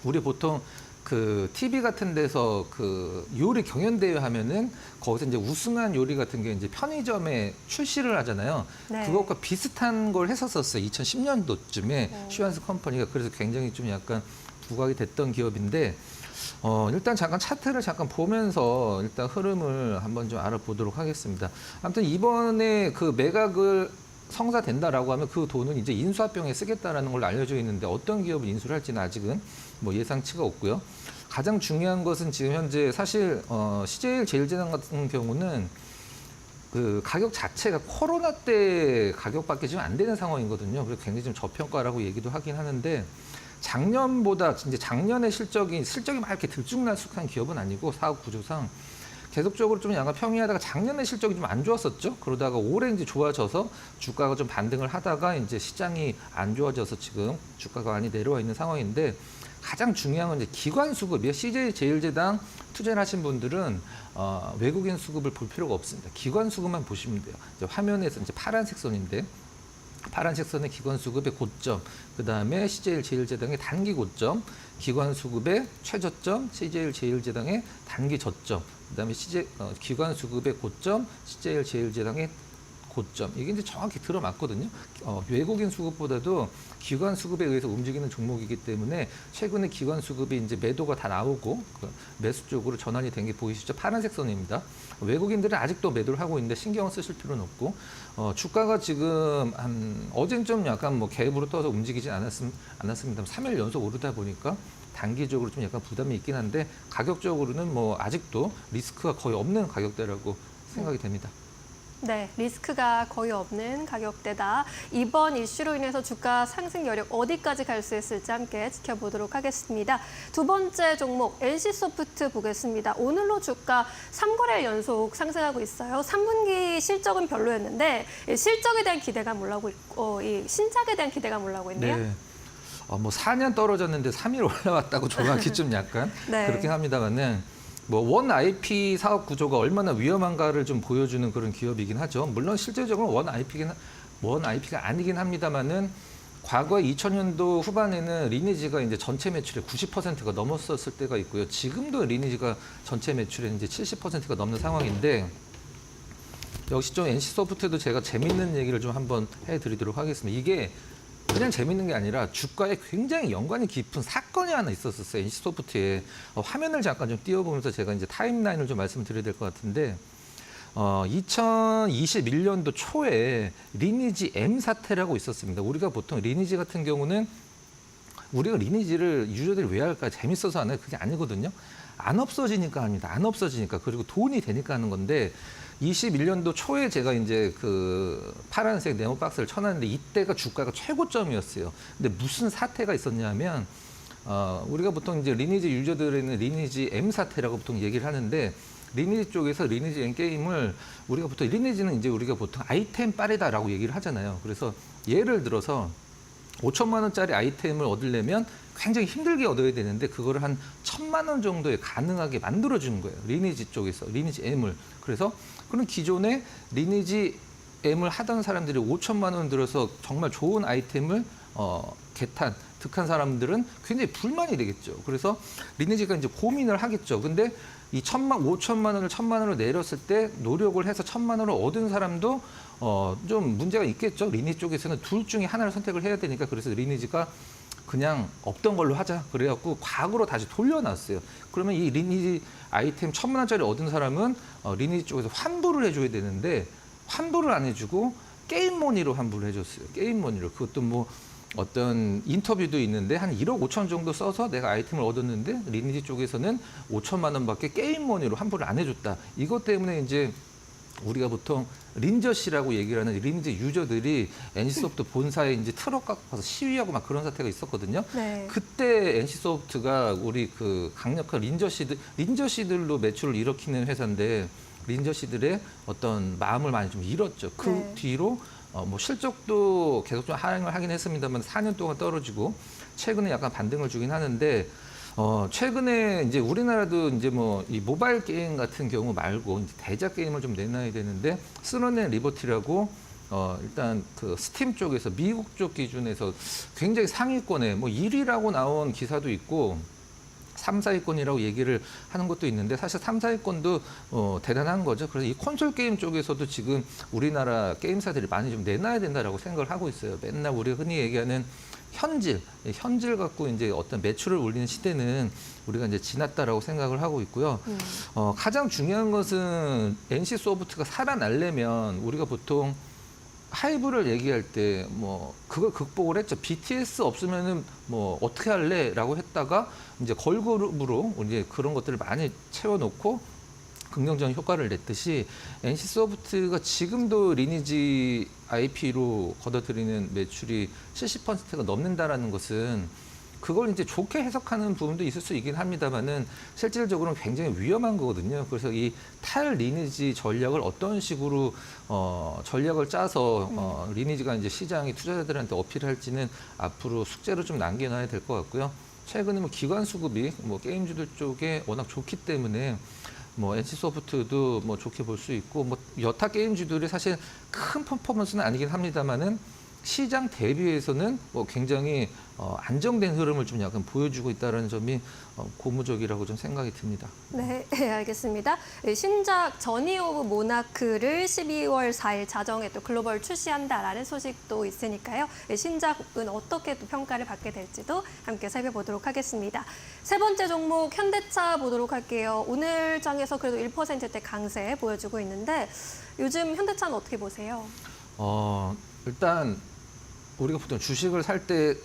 우리 보통 그 TV 같은 데서 그 요리 경연대회 하면은 거기서 이제 우승한 요리 같은 게 이제 편의점에 출시를 하잖아요.
네.
그것과 비슷한 걸 했었어요. 2010년도쯤에 슈안스 컴퍼니가 그래서 굉장히 좀 약간 부각이 됐던 기업인데 일단 잠깐 차트를 잠깐 보면서 일단 흐름을 한번 좀 알아보도록 하겠습니다. 아무튼 이번에 그 매각을 성사된다라고 하면 그 돈은 이제 인수합병에 쓰겠다라는 걸로 알려져 있는데 어떤 기업을 인수를 할지는 아직은 뭐 예상치가 없고요. 가장 중요한 것은 지금 현재 사실 CJ 제일제당 같은 경우는 그 가격 자체가 코로나 때 가격밖에 지금 안 되는 상황이거든요. 그래서 굉장히 좀 저평가라고 얘기도 하긴 하는데 작년보다 이제 작년의 실적이 막 이렇게 들쭉날쭉한 기업은 아니고 사업 구조상 계속적으로 좀 약간 평이하다가 작년에 실적이 좀 안 좋았었죠. 그러다가 올해 이제 좋아져서 주가가 좀 반등을 하다가 이제 시장이 안 좋아져서 지금 주가가 많이 내려와 있는 상황인데 가장 중요한 건 이제 기관 수급이에요. CJ 제일제당 투자를 하신 분들은 외국인 수급을 볼 필요가 없습니다. 기관 수급만 보시면 돼요. 이제 화면에서 이제 파란색 선인데 파란색 선의 기관 수급의 고점, 그 다음에 CJ 제일제당의 단기 고점, 기관 수급의 최저점, CJ 제일제당의 단기 저점, 그 다음에 기관 수급의 고점, CJ 제일제당의 고점. 이게 이제 정확히 들어맞거든요. 외국인 수급보다도 기관 수급에 의해서 움직이는 종목이기 때문에 최근에 기관 수급이 이제 매도가 다 나오고 매수 쪽으로 전환이 된 게 보이시죠? 파란색 선입니다. 외국인들은 아직도 매도를 하고 있는데 신경을 쓰실 필요는 없고 주가가 지금 어젠 좀 약간 뭐 갭으로 떠서 움직이진 않았습니다. 3일 연속 오르다 보니까 단기적으로 좀 약간 부담이 있긴 한데 가격적으로는 뭐 아직도 리스크가 거의 없는 가격대라고 생각이 됩니다.
네, 리스크가 거의 없는 가격대다. 이번 이슈로 인해서 주가 상승 여력 어디까지 갈 수 있을지 함께 지켜보도록 하겠습니다. 두 번째 종목 NC소프트 보겠습니다. 오늘로 주가 3거래일 연속 상승하고 있어요. 3분기 실적은 별로였는데 실적에 대한 기대감 올라오고 있고 이 신작에 대한 기대감 올라오고 있네요.
네. 뭐 4년 떨어졌는데 3일 올라왔다고 조각이 좀 약간
네.
그렇긴 합니다만은 뭐 원 IP 사업 구조가 얼마나 위험한가를 좀 보여주는 그런 기업이긴 하죠. 물론 실제적으로 원 IP가 아니긴 합니다만은 과거 2000년도 후반에는 리니지가 이제 전체 매출의 90%가 넘었었을 때가 있고요. 지금도 리니지가 전체 매출의 이제 70%가 넘는 상황인데 역시 좀 NC소프트도 제가 재밌는 얘기를 좀 한번 해드리도록 하겠습니다. 이게 그냥 재밌는 게 아니라 주가에 굉장히 연관이 깊은 사건이 하나 있었어요. NC소프트에. 화면을 잠깐 좀 띄워보면서 제가 이제 타임라인을 좀 말씀드려야 될 것 같은데 2021년도 초에 리니지 M 사태라고 있었습니다. 우리가 보통 리니지 같은 경우는 우리가 리니지를 유저들이 왜 할까? 재밌어서 하나요? 그게 아니거든요. 안 없어지니까 합니다. 안 없어지니까. 그리고 돈이 되니까 하는 건데 21년도 초에 제가 이제 그 파란색 네모 박스를 쳐놨는데 이때가 주가가 최고점이었어요. 근데 무슨 사태가 있었냐면 우리가 보통 이제 리니지 유저들에는 리니지 M 사태라고 보통 얘기를 하는데 리니지 쪽에서 리니지 M 게임을 우리가 보통 리니지는 이제 우리가 보통 아이템 빠르다라고 얘기를 하잖아요. 그래서 예를 들어서 5천만 원짜리 아이템을 얻으려면 굉장히 힘들게 얻어야 되는데 그거를 한 1,000만 원 정도에 가능하게 만들어주는 거예요. 리니지 쪽에서 리니지 M을. 그래서 그런 기존에 리니지 M을 하던 사람들이 5천만 원 들어서 정말 좋은 아이템을 득한 사람들은 굉장히 불만이 되겠죠. 그래서 리니지가 이제 고민을 하겠죠. 근데 이 5천만 원을 1,000만 원으로 내렸을 때 노력을 해서 1,000만 원을 얻은 사람도 좀 문제가 있겠죠. 리니지 쪽에서는 둘 중에 하나를 선택을 해야 되니까 그래서 리니지가 그냥 없던 걸로 하자. 그래갖고 과거로 다시 돌려놨어요. 그러면 이 리니지 아이템 1,000만 원짜리 얻은 사람은 리니지 쪽에서 환불을 해줘야 되는데 환불을 안 해주고 게임머니로 환불을 해줬어요. 게임머니로. 그것도 뭐 어떤 인터뷰도 있는데 한 1억 5천 정도 써서 내가 아이템을 얻었는데 리니지 쪽에서는 5천만 원밖에 게임머니로 환불을 안 해줬다. 이것 때문에 이제 우리가 보통 린저씨라고 얘기를 하는 리니지 유저들이 NC소프트 본사에 이제 트럭 갖고 가서 시위하고 막 그런 사태가 있었거든요.
네.
그때 NC소프트가 우리 그 강력한 린저씨들로 매출을 일으키는 회사인데 린저씨들의 어떤 마음을 많이 좀 잃었죠. 그
네.
뒤로 뭐 실적도 계속 좀 하향을 하긴 했습니다만 4년 동안 떨어지고 최근에 약간 반등을 주긴 하는데 최근에 이제 우리나라도 이제 뭐 이 모바일 게임 같은 경우 말고 이제 대작 게임을 좀 내놔야 되는데 스런앤 리버티라고 일단 그 스팀 쪽에서 미국 쪽 기준에서 굉장히 상위권에 뭐 1위라고 나온 기사도 있고 3, 4위권이라고 얘기를 하는 것도 있는데 사실 3, 4위권도 대단한 거죠. 그래서 이 콘솔 게임 쪽에서도 지금 우리나라 게임사들이 많이 좀 내놔야 된다라고 생각을 하고 있어요. 맨날 우리가 흔히 얘기하는 현질 갖고 이제 어떤 매출을 올리는 시대는 우리가 이제 지났다라고 생각을 하고 있고요. 가장 중요한 것은 NC 소프트가 살아나려면 우리가 보통 하이브를 얘기할 때 뭐 그걸 극복을 했죠. BTS 없으면은 뭐 어떻게 할래라고 했다가 이제 걸그룹으로 이제 그런 것들을 많이 채워놓고 긍정적인 효과를 냈듯이 NC 소프트가 지금도 리니지 IP로 걷어들이는 매출이 70%가 넘는다라는 것은 그걸 이제 좋게 해석하는 부분도 있을 수 있긴 합니다만은 실질적으로는 굉장히 위험한 거거든요. 그래서 이 탈 리니지 전략을 어떤 식으로 전략을 짜서 리니지가 이제 시장이 투자자들한테 어필할지는 앞으로 숙제로 좀 남겨놔야 될 것 같고요. 최근에 뭐 기관 수급이 뭐 게임주들 쪽에 워낙 좋기 때문에 뭐 NC 소프트도 뭐 좋게 볼 수 있고 뭐 여타 게임주들이 사실 큰 퍼포먼스는 아니긴 합니다만은 시장 대비해서는 뭐 굉장히 안정된 흐름을 좀 약간 보여주고 있다는 점이 고무적이라고 좀 생각이 듭니다.
네, 알겠습니다. 신작 저니 오브 모나크를 12월 4일 자정에 또 글로벌 출시한다라는 소식도 있으니까요. 신작은 어떻게 또 평가를 받게 될지도 함께 살펴보도록 하겠습니다. 세 번째 종목 현대차 보도록 할게요. 오늘 장에서 그래도 1%대 강세 보여주고 있는데 요즘 현대차는 어떻게 보세요?
일단 우리가 보통 주식을 살 때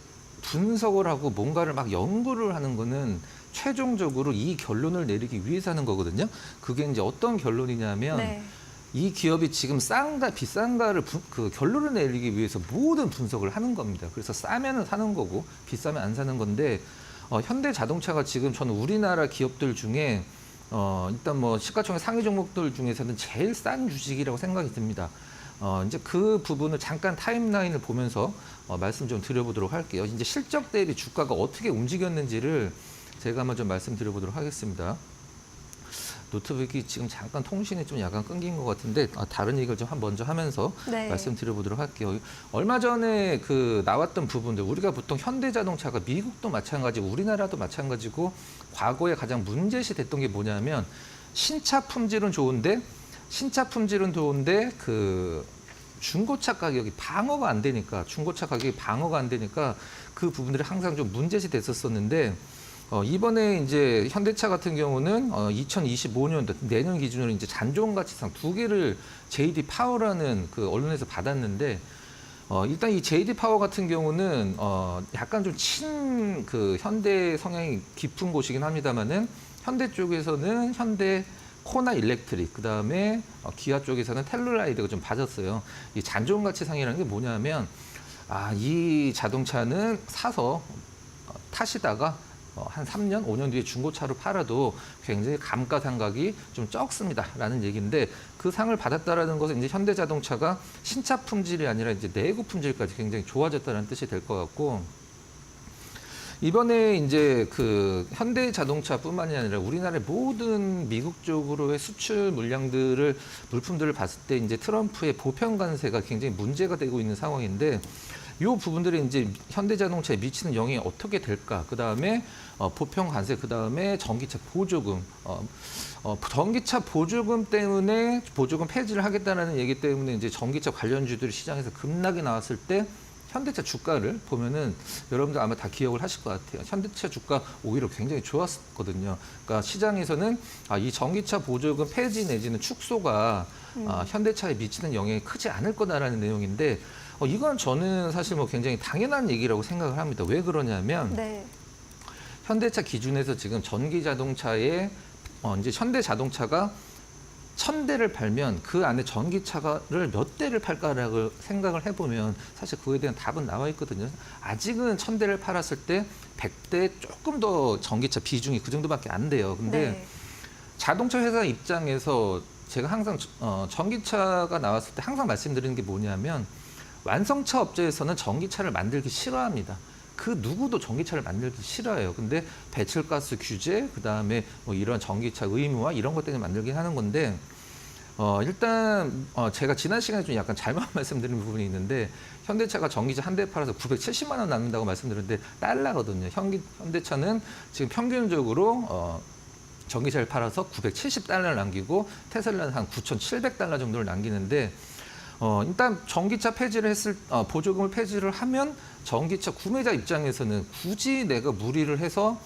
분석을 하고 뭔가를 막 연구를 하는 거는 최종적으로 이 결론을 내리기 위해서 하는 거거든요. 그게 이제 어떤 결론이냐면
네.
이 기업이 지금 싼가 비싼가를 그 결론을 내리기 위해서 모든 분석을 하는 겁니다. 그래서 싸면은 사는 거고 비싸면 안 사는 건데 현대자동차가 지금 저는 우리나라 기업들 중에 일단 뭐 시가총액 상위 종목들 중에서는 제일 싼 주식이라고 생각이 듭니다. 이제 그 부분을 잠깐 타임라인을 보면서 말씀 좀 드려보도록 할게요. 이제 실적 대비 주가가 어떻게 움직였는지를 제가 한번 좀 말씀드려보도록 하겠습니다. 노트북이 지금 잠깐 통신이 좀 약간 끊긴 것 같은데 다른 얘기를 좀 먼저 하면서
네.
말씀드려보도록 할게요. 얼마 전에 그 나왔던 부분들 우리가 보통 현대자동차가 미국도 마찬가지고 우리나라도 마찬가지고 과거에 가장 문제시 됐던 게 뭐냐면 신차 품질은 좋은데 그 중고차 가격이 방어가 안 되니까 중고차 가격이 방어가 안 되니까 그 부분들이 항상 좀 문제시 됐었었는데 이번에 이제 현대차 같은 경우는 2025년도 내년 기준으로 이제 잔존가치상 2개를 JD 파워라는 그 언론에서 받았는데 일단 이 JD 파워 같은 경우는 약간 좀 그 현대 성향이 깊은 곳이긴 합니다만은 현대 쪽에서는 현대 코나 일렉트릭, 그 다음에 기아 쪽에서는 텔루라이드가 좀 받았어요. 이 잔존가치상이라는 게 뭐냐면, 이 자동차는 사서 타시다가 한 3년, 5년 뒤에 중고차로 팔아도 굉장히 감가상각이 좀 적습니다. 라는 얘기인데 그 상을 받았다라는 것은 이제 현대자동차가 신차 품질이 아니라 이제 내구 품질까지 굉장히 좋아졌다는 뜻이 될 것 같고 이번에 이제 그 현대자동차뿐만이 아니라 우리나라의 모든 미국 쪽으로의 수출 물품들을 봤을 때 이제 트럼프의 보편 관세가 굉장히 문제가 되고 있는 상황인데 이 부분들이 이제 현대자동차에 미치는 영향이 어떻게 될까? 그 다음에 보편 관세, 그 다음에 전기차 보조금, 전기차 보조금 때문에 보조금 폐지를 하겠다는 얘기 때문에 이제 전기차 관련주들이 시장에서 급락이 나왔을 때. 현대차 주가를 보면은 여러분들 아마 다 기억을 하실 것 같아요. 현대차 주가 오히려 굉장히 좋았거든요. 그러니까 시장에서는 이 전기차 보조금 폐지 내지는 축소가 현대차에 미치는 영향이 크지 않을 거다라는 내용인데 이건 저는 사실 뭐 굉장히 당연한 얘기라고 생각을 합니다. 왜 그러냐면
네.
현대차 기준에서 지금 전기 자동차에 이제 현대자동차가 1000대를 팔면 그 안에 전기차를 몇 대를 팔까라고 생각을 해보면 사실 그거에 대한 답은 나와 있거든요. 아직은 1000대를 팔았을 때 100대 조금 더 전기차 비중이 그 정도밖에 안 돼요. 근데
네.
자동차 회사 입장에서 제가 항상 전기차가 나왔을 때 항상 말씀드리는 게 뭐냐면 완성차 업체에서는 전기차를 만들기 싫어합니다. 그 누구도 전기차를 만들기 싫어해요. 근데 배출가스 규제, 그다음에 뭐 이런 전기차 의무화 이런 것 때문에 만들긴 하는 건데 일단 제가 지난 시간에 좀 약간 잘못 말씀드린 부분이 있는데 현대차가 전기차 한 대 팔아서 970만 원 남는다고 말씀드렸는데 달러거든요. 현대차는 지금 평균적으로 전기차를 팔아서 970달러를 남기고 테슬라는 한 9,700달러 정도를 남기는데 일단 전기차 폐지를 보조금을 폐지를 하면 전기차 구매자 입장에서는 굳이 내가 무리를 해서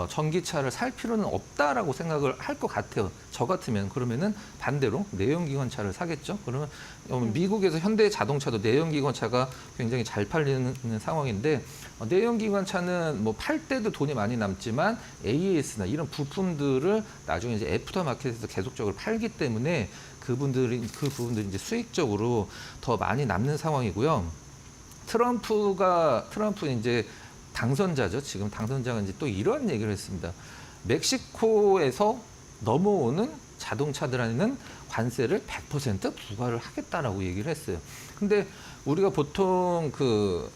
전기차를 살 필요는 없다라고 생각을 할 것 같아요. 저 같으면 그러면은 반대로 내연기관차를 사겠죠. 그러면 미국에서 현대 자동차도 내연기관차가 굉장히 잘 팔리는 상황인데 내연기관차는 뭐 팔 때도 돈이 많이 남지만 AS나 이런 부품들을 나중에 이제 애프터 마켓에서 계속적으로 팔기 때문에 그 부분들이 이제 수익적으로 더 많이 남는 상황이고요. 트럼프는 이제 당선자죠. 지금 당선자가 이제 또 이런 얘기를 했습니다. 멕시코에서 넘어오는 자동차들한테는 관세를 100% 부과를 하겠다라고 얘기를 했어요. 근데 우리가 보통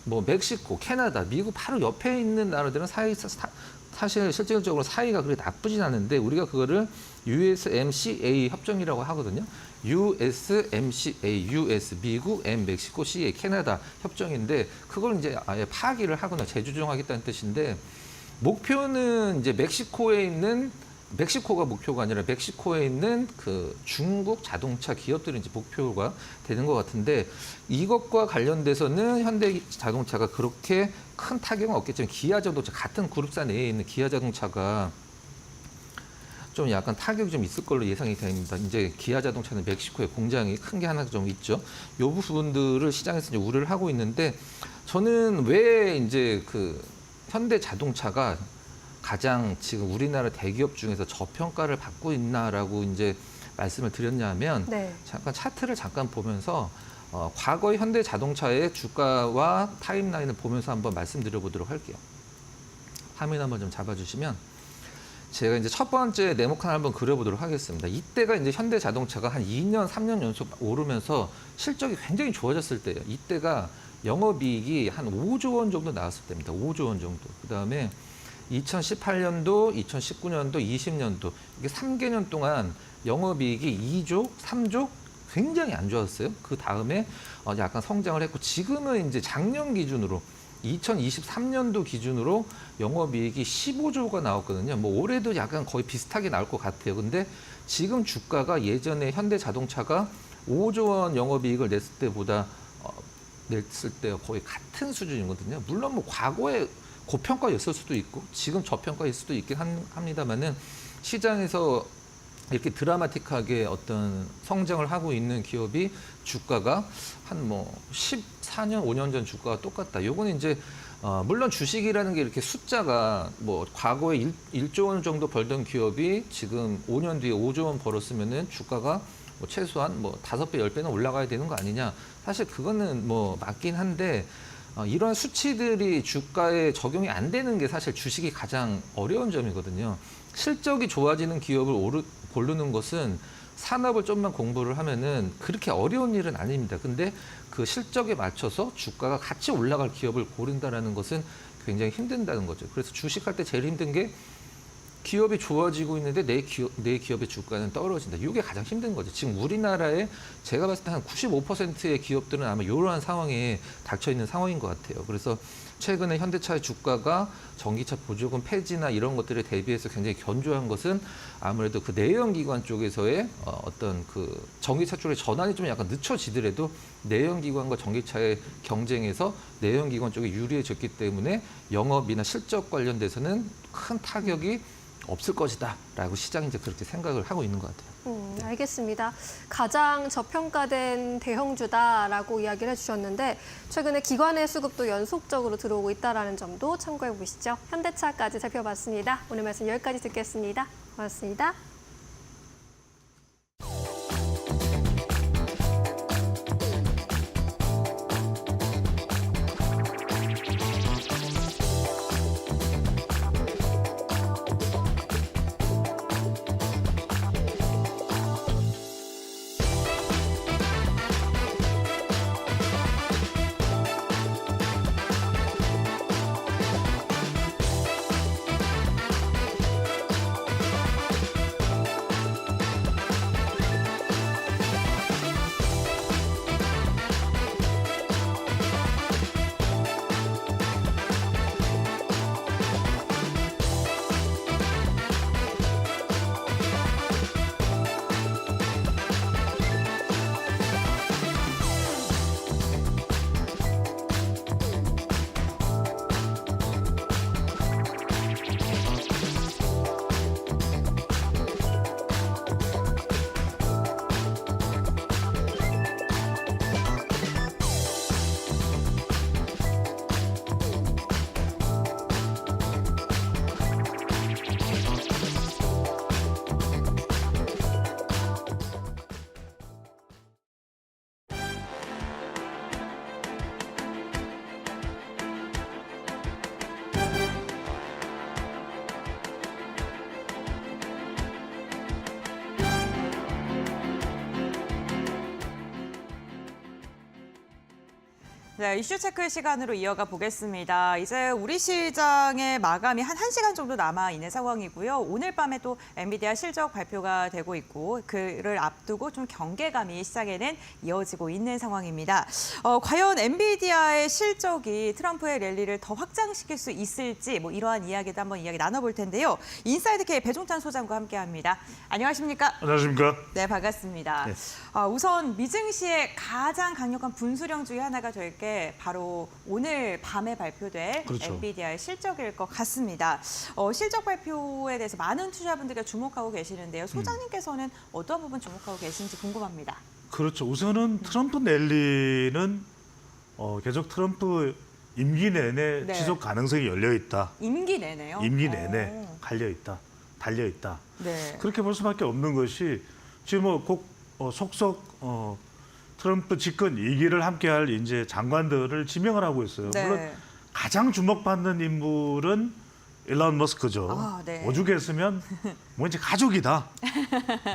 뭐 멕시코, 캐나다, 미국 바로 옆에 있는 나라들은 사실 실질적으로 사이가 그렇게 나쁘진 않은데 우리가 그거를 USMCA 협정이라고 하거든요. USMCA, US, 미국, M, 멕시코, CA, 캐나다 협정인데 그걸 이제 아예 파기를 하거나 재조정하겠다는 뜻인데 목표는 이제 멕시코가 목표가 아니라 멕시코에 있는 그 중국 자동차 기업들이 이제 목표가 되는 것 같은데 이것과 관련돼서는 현대 자동차가 그렇게 큰 타격은 없겠지만 기아 자동차 같은 그룹사 내에 있는 기아 자동차가 좀 약간 타격이 좀 있을 걸로 예상이 됩니다. 이제 기아 자동차는 멕시코에 공장이 큰 게 하나 좀 있죠. 이 부분들을 시장에서 이제 우려를 하고 있는데 저는 왜 이제 그 현대 자동차가 가장 지금 우리나라 대기업 중에서 저평가를 받고 있나라고 이제 말씀을 드렸냐면
네.
잠깐 차트를 잠깐 보면서 과거의 현대 자동차의 주가와 타임라인을 보면서 한번 말씀드려보도록 할게요. 화면 한번 좀 잡아주시면 제가 이제 첫 번째 네모칸을 한번 그려보도록 하겠습니다. 이때가 이제 현대 자동차가 한 2년, 3년 연속 오르면서 실적이 굉장히 좋아졌을 때예요. 이때가 영업이익이 한 5조 원 정도 나왔을 때입니다. 5조 원 정도. 그다음에 2018년도, 2019년도, 20년도 이게 3개년 동안 영업이익이 2조, 3조 굉장히 안 좋았어요. 그 다음에 약간 성장을 했고 지금은 이제 작년 기준으로 2023년도 기준으로 영업이익이 15조가 나왔거든요. 뭐 올해도 약간 거의 비슷하게 나올 것 같아요. 근데 지금 주가가 예전에 현대자동차가 5조 원 영업이익을 냈을 때보다 냈을 때 거의 같은 수준이거든요. 물론 뭐 과거에 고평가였을 수도 있고 지금 저평가일 수도 있긴 합니다만은 시장에서 이렇게 드라마틱하게 어떤 성장을 하고 있는 기업이 주가가 한 뭐 14년, 5년 전 주가가 똑같다. 요거는 이제 물론 주식이라는 게 이렇게 숫자가 뭐 과거에 1조 원 정도 벌던 기업이 지금 5년 뒤에 5조 원 벌었으면은 주가가 뭐 최소한 뭐 5배, 10배는 올라가야 되는 거 아니냐. 사실 그거는 뭐 맞긴 한데 이런 수치들이 주가에 적용이 안 되는 게 사실 주식이 가장 어려운 점이거든요. 실적이 좋아지는 기업을 고르는 것은 산업을 좀만 공부를 하면은 그렇게 어려운 일은 아닙니다. 근데 그 실적에 맞춰서 주가가 같이 올라갈 기업을 고른다라는 것은 굉장히 힘든다는 거죠. 그래서 주식할 때 제일 힘든 게 기업이 좋아지고 있는데 내 기업의 주가는 떨어진다. 이게 가장 힘든 거죠. 지금 우리나라에 제가 봤을 때 한 95%의 기업들은 아마 이러한 상황에 닥쳐 있는 상황인 것 같아요. 그래서 최근에 현대차의 주가가 전기차 보조금 폐지나 이런 것들에 대비해서 굉장히 견조한 것은 아무래도 그 내연기관 쪽에서의 어떤 그 전기차 쪽의 전환이 좀 약간 늦춰지더라도 내연기관과 전기차의 경쟁에서 내연기관 쪽이 유리해졌기 때문에 영업이나 실적 관련돼서는 큰 타격이 없을 것이다라고 시장이 이제 그렇게 생각을 하고 있는 것 같아요.
알겠습니다. 가장 저평가된 대형주다라고 이야기를 해주셨는데 최근에 기관의 수급도 연속적으로 들어오고 있다는 점도 참고해 보시죠. 현대차까지 살펴봤습니다. 오늘 말씀 여기까지 듣겠습니다. 고맙습니다.
네, 이슈 체크 시간으로 이어가 보겠습니다. 이제 우리 시장의 마감이 한 1시간 정도 남아 있는 상황이고요. 오늘 밤에 또 엔비디아 실적 발표가 되고 있고 그를 앞두고 좀 경계감이 시장에는 이어지고 있는 상황입니다. 과연 엔비디아의 실적이 트럼프의 랠리를 더 확장시킬 수 있을지 뭐 이러한 이야기도 한번 이야기 나눠볼 텐데요. 인사이드K 배종찬 소장과 함께합니다. 안녕하십니까?
안녕하십니까?
네, 반갑습니다.
네.
우선 미증시의 가장 강력한 분수령 중에 하나가 될 게 바로 오늘 밤에 발표될
그렇죠.
엔비디아의 실적일 것 같습니다. 실적 발표에 대해서 많은 투자분들과 주목하고 계시는데요. 소장님께서는 어떤 부분 주목하고 계신지 궁금합니다.
그렇죠. 우선은 트럼프 랠리는 계속 트럼프 임기 내내
네.
지속 가능성이 열려 있다.
임기 내내요?
임기 내내 갈려 있다. 달려 있다.
네.
그렇게 볼 수밖에 없는 것이 지금 속속 트럼프 집권 2기를 함께할 이제 장관들을 지명을 하고 있어요.
네.
물론 가장 주목받는 인물은 일론 머스크죠.
아, 네.
오죽했으면 뭐 이제 가족이다.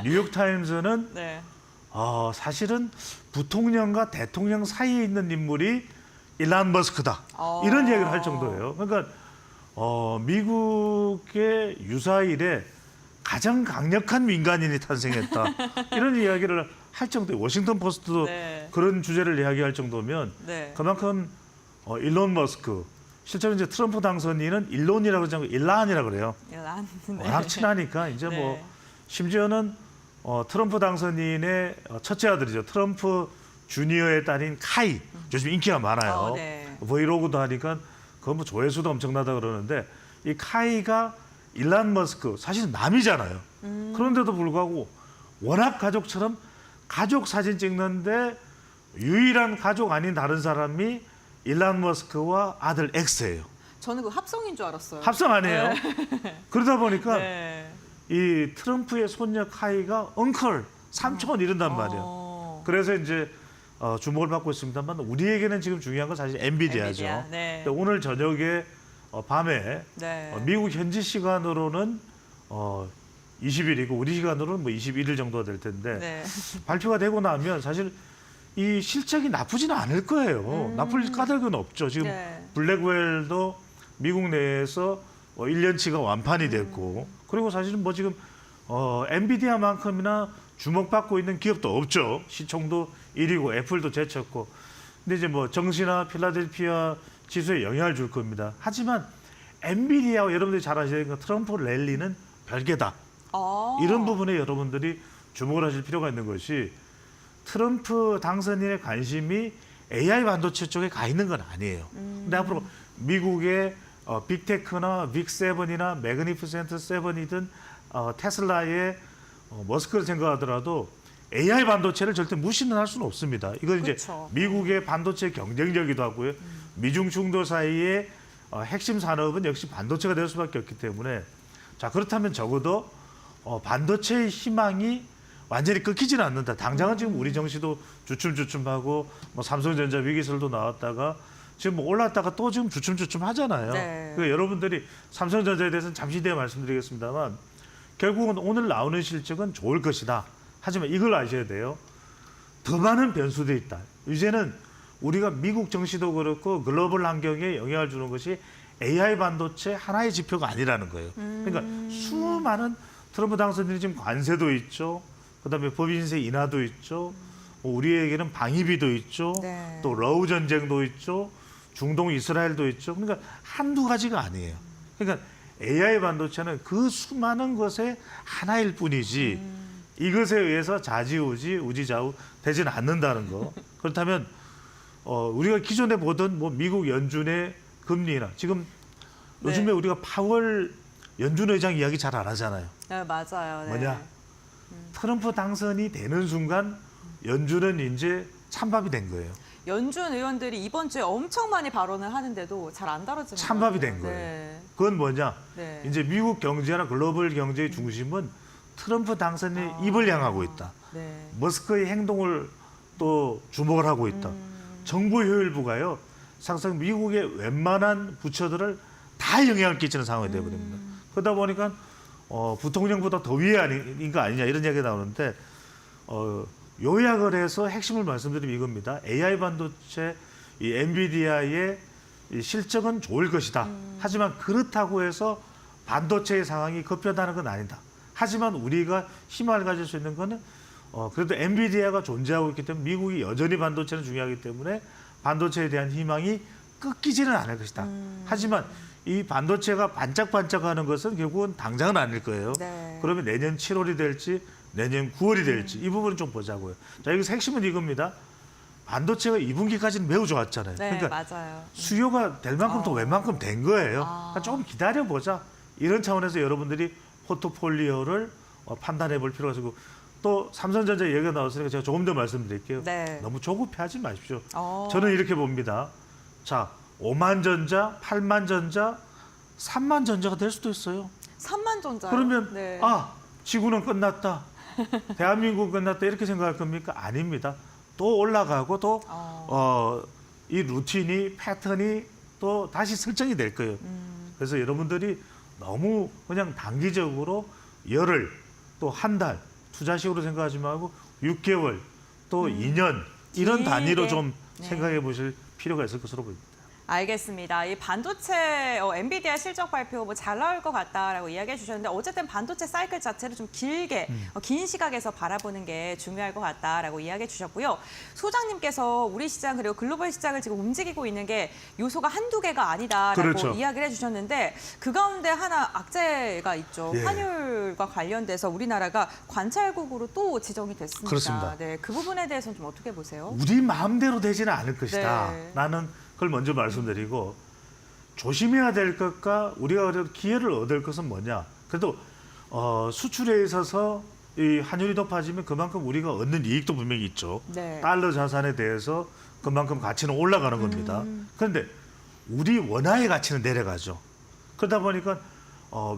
뉴욕 타임즈는
네.
사실은 부통령과 대통령 사이에 있는 인물이 일론 머스크다. 이런 얘기를 할 정도예요. 그러니까 미국의 유사 이래 가장 강력한 민간인이 탄생했다. 이런 이야기를 할 정도예요. 워싱턴 포스트도
네.
그런 주제를 이야기할 정도면
네.
그만큼 일론 머스크, 실제로 이제 트럼프 당선인은 일론이라고 그러지 않고 일란이라고 그래요.
일란. 네.
워낙 친하니까 이제
네.
뭐 심지어는 트럼프 당선인의 첫째 아들이죠. 트럼프 주니어의 딸인 카이. 요즘 인기가 많아요.
네.
브이로그도 하니까 그건 뭐 조회수도 엄청나다 그러는데 이 카이가 일론 머스크 사실은 남이잖아요. 그런데도 불구하고 워낙 가족처럼 가족 사진 찍는데 유일한 가족 아닌 다른 사람이 일론 머스크와 아들 엑스예요.
저는 그 합성인 줄 알았어요.
합성 아니에요? 그러다 보니까
네.
이 트럼프의 손녀 카이가 엉클, 삼촌 이런단 말이에요. 그래서 이제 주목을 받고 있습니다만 우리에게는 지금 중요한 건 사실 엔비디아죠.
엔비디아, 네.
근데 오늘 저녁에 밤에
네.
미국 현지 시간으로는 20일이고 우리 시간으로는 뭐 21일 정도가 될 텐데
네.
발표가 되고 나면 사실 이 실적이 나쁘지는 않을 거예요. 나쁠 까닭은 없죠. 지금
네.
블랙웰도 미국 내에서 1년치가 완판이 됐고 그리고 사실은 뭐 지금 엔비디아만큼이나 주목받고 있는 기업도 없죠. 시총도 1위고 애플도 제쳤고 근데 이제 뭐 정시나 필라델피아 지수에 영향을 줄 겁니다. 하지만 엔비디아와 여러분들이 잘 아시는 것 트럼프 랠리는 별개다. 이런 부분에 여러분들이 주목을 하실 필요가 있는 것이 트럼프 당선인의 관심이 AI 반도체 쪽에 가 있는 건 아니에요. 근데 앞으로 미국의 빅테크나 빅7이나 매그니피센트 7이든 테슬라의 머스크를 생각하더라도 AI 반도체를 절대 무시는 할 수는 없습니다. 이건 이제
그렇죠.
미국의 반도체 경쟁력이기도 하고요. 미중 충돌 사이의 핵심 산업은 역시 반도체가 될 수밖에 없기 때문에 자 그렇다면 적어도 반도체의 희망이 완전히 끊기지는 않는다. 당장은 지금 우리 정시도 주춤주춤하고 뭐 삼성전자 위기설도 나왔다가 지금 뭐 올랐다가 또 지금 주춤주춤 하잖아요.
네.
그러니까 여러분들이 삼성전자에 대해서는 잠시 뒤에 말씀드리겠습니다만 결국은 오늘 나오는 실적은 좋을 것이다. 하지만 이걸 아셔야 돼요. 더 많은 변수들이 있다. 이제는 우리가 미국 정시도 그렇고 글로벌 환경에 영향을 주는 것이 AI 반도체 하나의 지표가 아니라는 거예요. 그러니까 수많은 트럼프 당선인이 지금 관세도 있죠. 그다음에 법인세 인하도 있죠. 우리에게는 방위비도 있죠.
네.
또 러우 전쟁도 있죠. 중동 이스라엘도 있죠. 그러니까 한두 가지가 아니에요. 그러니까 AI 반도체는 그 수많은 것의 하나일 뿐이지 이것에 의해서 좌지우지 우지좌우 되지는 않는다는 거. 그렇다면 우리가 기존에 보던 뭐 미국 연준의 금리나 지금
네.
요즘에 우리가 파월 연준 의장 이야기 잘 안 하잖아요.
네, 맞아요. 네.
뭐냐? 트럼프 당선이 되는 순간 연준은 이제 찬밥이 된 거예요.
연준 의원들이 이번 주에 엄청 많이 발언을 하는데도 잘 안 다뤄지는
찬밥이
것 같아요.
된 거예요.
네.
그건 뭐냐?
네.
이제 미국 경제나 글로벌 경제의 중심은 트럼프 당선인의 입을 향하고 있다.
네.
머스크의 행동을 또 주목을 하고 있다. 정부 효율부가요. 상상 미국의 웬만한 부처들을 다 영향을 끼치는 상황이 되어버립니다. 그러다 보니까 부통령보다 더 위에 아닌 거 아니냐 이런 이야기가 나오는데 요약을 해서 핵심을 말씀드리면 이겁니다. AI 반도체 이 엔비디아의 이 실적은 좋을 것이다. 하지만 그렇다고 해서 반도체의 상황이 급변하는 건 아니다. 하지만 우리가 희망을 가질 수 있는 거는 그래도 엔비디아가 존재하고 있기 때문에 미국이 여전히 반도체는 중요하기 때문에 반도체에 대한 희망이 끊기지는 않을 것이다. 하지만 이 반도체가 반짝반짝하는 것은 결국은 당장은 아닐 거예요.
네.
그러면 내년 7월이 될지 내년 9월이 될지 이 부분을 좀 보자고요. 자, 여기서 핵심은 이겁니다. 반도체가 2분기까지는 매우 좋았잖아요.
네,
그러니까
맞아요.
수요가 될 만큼 또 웬만큼 된 거예요. 그러니까 조금 기다려보자. 이런 차원에서 여러분들이 포트폴리오를 판단해 볼 필요가 있고 또 삼성전자 얘기가 나왔으니까 제가 조금 더 말씀드릴게요.
네.
너무 조급해하지 마십시오.
어.
저는 이렇게 봅니다. 자, 5만 전자, 8만 전자, 3만 전자가 될 수도 있어요.
3만 전자요?
그러면
네.
아, 지구는 끝났다. 대한민국은 끝났다. 이렇게 생각할 겁니까? 아닙니다. 또 올라가고 또 이 루틴이 패턴이 또 다시 설정이 될 거예요. 그래서 여러분들이 너무 그냥 단기적으로 열흘 또 한 달 투자식으로 생각하지 말고 6개월 또 2년 이런
길게.
단위로 좀
네.
생각해 보실 필요가 있을 것으로 보입니다.
알겠습니다. 이 반도체 엔비디아 실적 발표 뭐 잘 나올 것 같다라고 이야기해 주셨는데 어쨌든 반도체 사이클 자체를 좀 길게 긴 시각에서 바라보는 게 중요할 것 같다라고 이야기해 주셨고요. 소장님께서 우리 시장 그리고 글로벌 시장을 지금 움직이고 있는 게 요소가 한두 개가 아니다라고
그렇죠.
이야기를 해주셨는데 그 가운데 하나 악재가 있죠.
예.
환율과 관련돼서 우리나라가 관찰국으로 또 지정이 됐습니다.
그렇습니다.
네, 그 부분에 대해서는 좀 어떻게 보세요?
우리 마음대로 되지는 않을 것이다.
네.
나는 그걸 먼저 말씀드리고 조심해야 될 것과 우리가 그래도 기회를 얻을 것은 뭐냐. 그래도 수출에 있어서 이 환율이 높아지면 그만큼 우리가 얻는 이익도 분명히 있죠.
네.
달러 자산에 대해서 그만큼 가치는 올라가는 겁니다. 그런데 우리 원화의 가치는 내려가죠. 그러다 보니까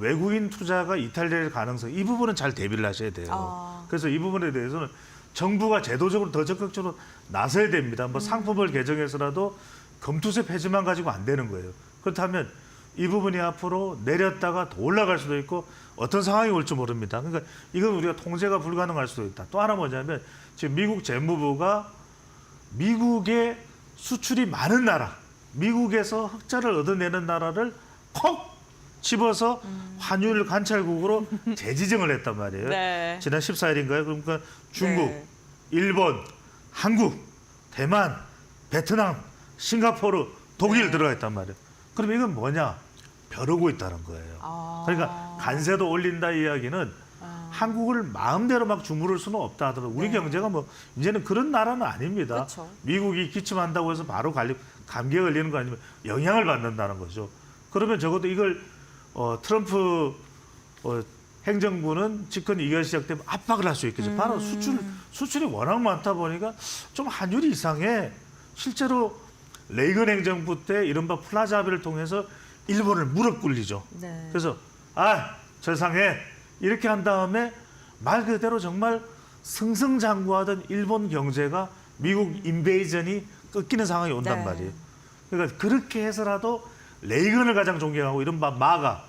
외국인 투자가 이탈될 가능성 이 부분은 잘 대비를 하셔야 돼요.
아.
그래서 이 부분에 대해서는 정부가 제도적으로 더 적극적으로 나서야 됩니다. 뭐 상품을 개정해서라도 검투세 폐지만 가지고 안 되는 거예요. 그렇다면 이 부분이 앞으로 내렸다가 더 올라갈 수도 있고 어떤 상황이 올지 모릅니다. 그러니까 이건 우리가 통제가 불가능할 수도 있다. 또 하나 뭐냐면 지금 미국 재무부가 미국의 수출이 많은 나라, 미국에서 흑자를 얻어내는 나라를 콕 집어서 환율 관찰국으로 재지정을 했단 말이에요.
네.
지난 14일인가요? 그러니까 중국,
네.
일본, 한국, 대만, 베트남, 싱가포르, 독일 들어가 있단 말이에요. 그럼 이건 뭐냐? 벼르고 있다는 거예요.
아.
그러니까 관세도 올린다 이야기는 한국을 마음대로 막 주무를 수는 없다 하더라도 우리
네.
경제가 뭐 이제는 그런 나라는 아닙니다.
그쵸.
미국이 기침한다고 해서 바로 감기에 걸리는 거 아니면 영향을 받는다는 거죠. 그러면 적어도 이걸 트럼프 행정부는 집권 2개월 시작되면 압박을 할 수 있겠죠. 바로 수출이 워낙 많다 보니까 좀 환율이 이상해. 실제로 레이건 행정부 때 이른바 플라자 합의를 통해서 일본을 무릎 꿇리죠.
네.
그래서 절상해 이렇게 한 다음에 말 그대로 정말 승승장구하던 일본 경제가 미국 인베이전이 꺾이는 상황이 온단
네.
말이에요. 그러니까 그렇게 해서라도 레이건을 가장 존경하고 이른바 마가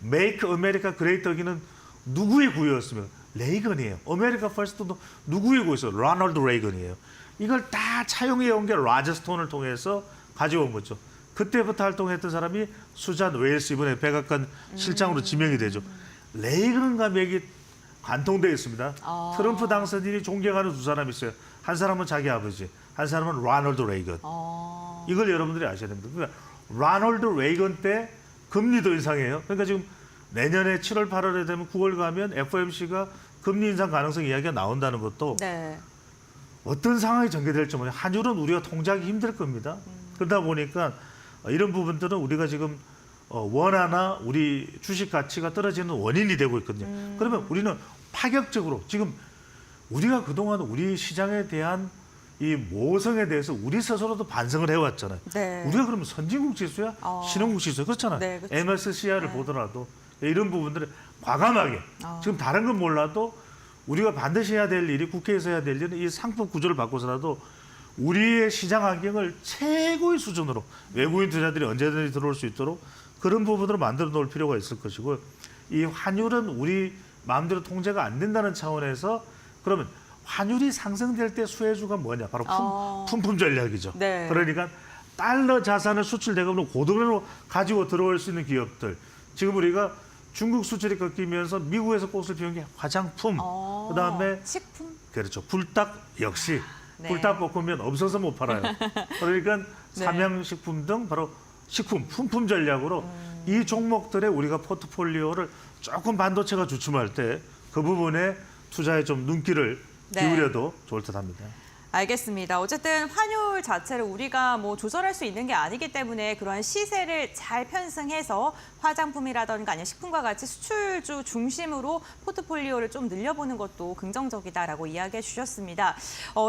메이크 아메리카 그레이트 어기는 누구의 구호였습니까? 레이건이에요. 아메리카 퍼스트도 누구의 구호였어요? 로널드 레이건이에요. 이걸 다 차용해 온 게 라저스톤을 통해서 가지고 온 거죠. 그때부터 활동했던 사람이 수잔 웨일스 이번에 백악관 실장으로 지명이 되죠. 레이건과 맥이 관통되어 있습니다.
아.
트럼프 당선인이 존경하는 두 사람이 있어요. 한 사람은 자기 아버지, 한 사람은 로널드 레이건. 이걸 여러분들이 아셔야 됩니다. 그러니까 로널드 레이건 때 금리도 인상해요. 그러니까 지금 내년에 7월, 8월에 되면 9월 가면 FOMC가 금리 인상 가능성 이야기가 나온다는 것도
네.
어떤 상황이 전개될지 모르겠어요. 환율은 우리가 통제하기 힘들 겁니다. 그러다 보니까 이런 부분들은 우리가 지금 원화나 우리 주식 가치가 떨어지는 원인이 되고 있거든요. 그러면 우리는 파격적으로 지금 우리가 그동안 우리 시장에 대한 이 모성에 대해서 우리 스스로도 반성을 해왔잖아요.
네.
우리가 그러면 선진국 지수야? 신흥국 지수야? 그렇잖아요.
네, 그렇죠.
MSCI를 보더라도 이런 부분들을 과감하게 지금 다른 건 몰라도 우리가 반드시 해야 될 일이 국회에서 해야 될 일은 이 상품 구조를 바꿔서라도 우리의 시장 환경을 최고의 수준으로 외국인 투자들이 언제든지 들어올 수 있도록 그런 부분으로 만들어 놓을 필요가 있을 것이고 이 환율은 우리 마음대로 통제가 안 된다는 차원에서 그러면 환율이 상승될 때 수혜주가 뭐냐? 바로 품품 전략이죠.
네.
그러니까 달러 자산을 수출 대금으로 고도로 가지고 들어올 수 있는 기업들. 지금 우리가 중국 수출이 꺾이면서 미국에서 꽃을 피운 게 화장품, 그다음에
식품.
그렇죠. 불닭 역시
네.
불닭볶음면 없어서 못 팔아요. 그러니까
네.
삼양식품 등 바로 식품, 품품 전략으로 이 종목들의 우리가 포트폴리오를 조금 반도체가 주춤할 때 그 부분에 투자에 좀 눈길을
네.
기울여도 좋을 듯합니다.
알겠습니다. 어쨌든 환율 자체를 우리가 뭐 조절할 수 있는 게 아니기 때문에 그러한 시세를 잘 편승해서 화장품이라든가 아니면 식품과 같이 수출주 중심으로 포트폴리오를 좀 늘려보는 것도 긍정적이다라고 이야기해 주셨습니다.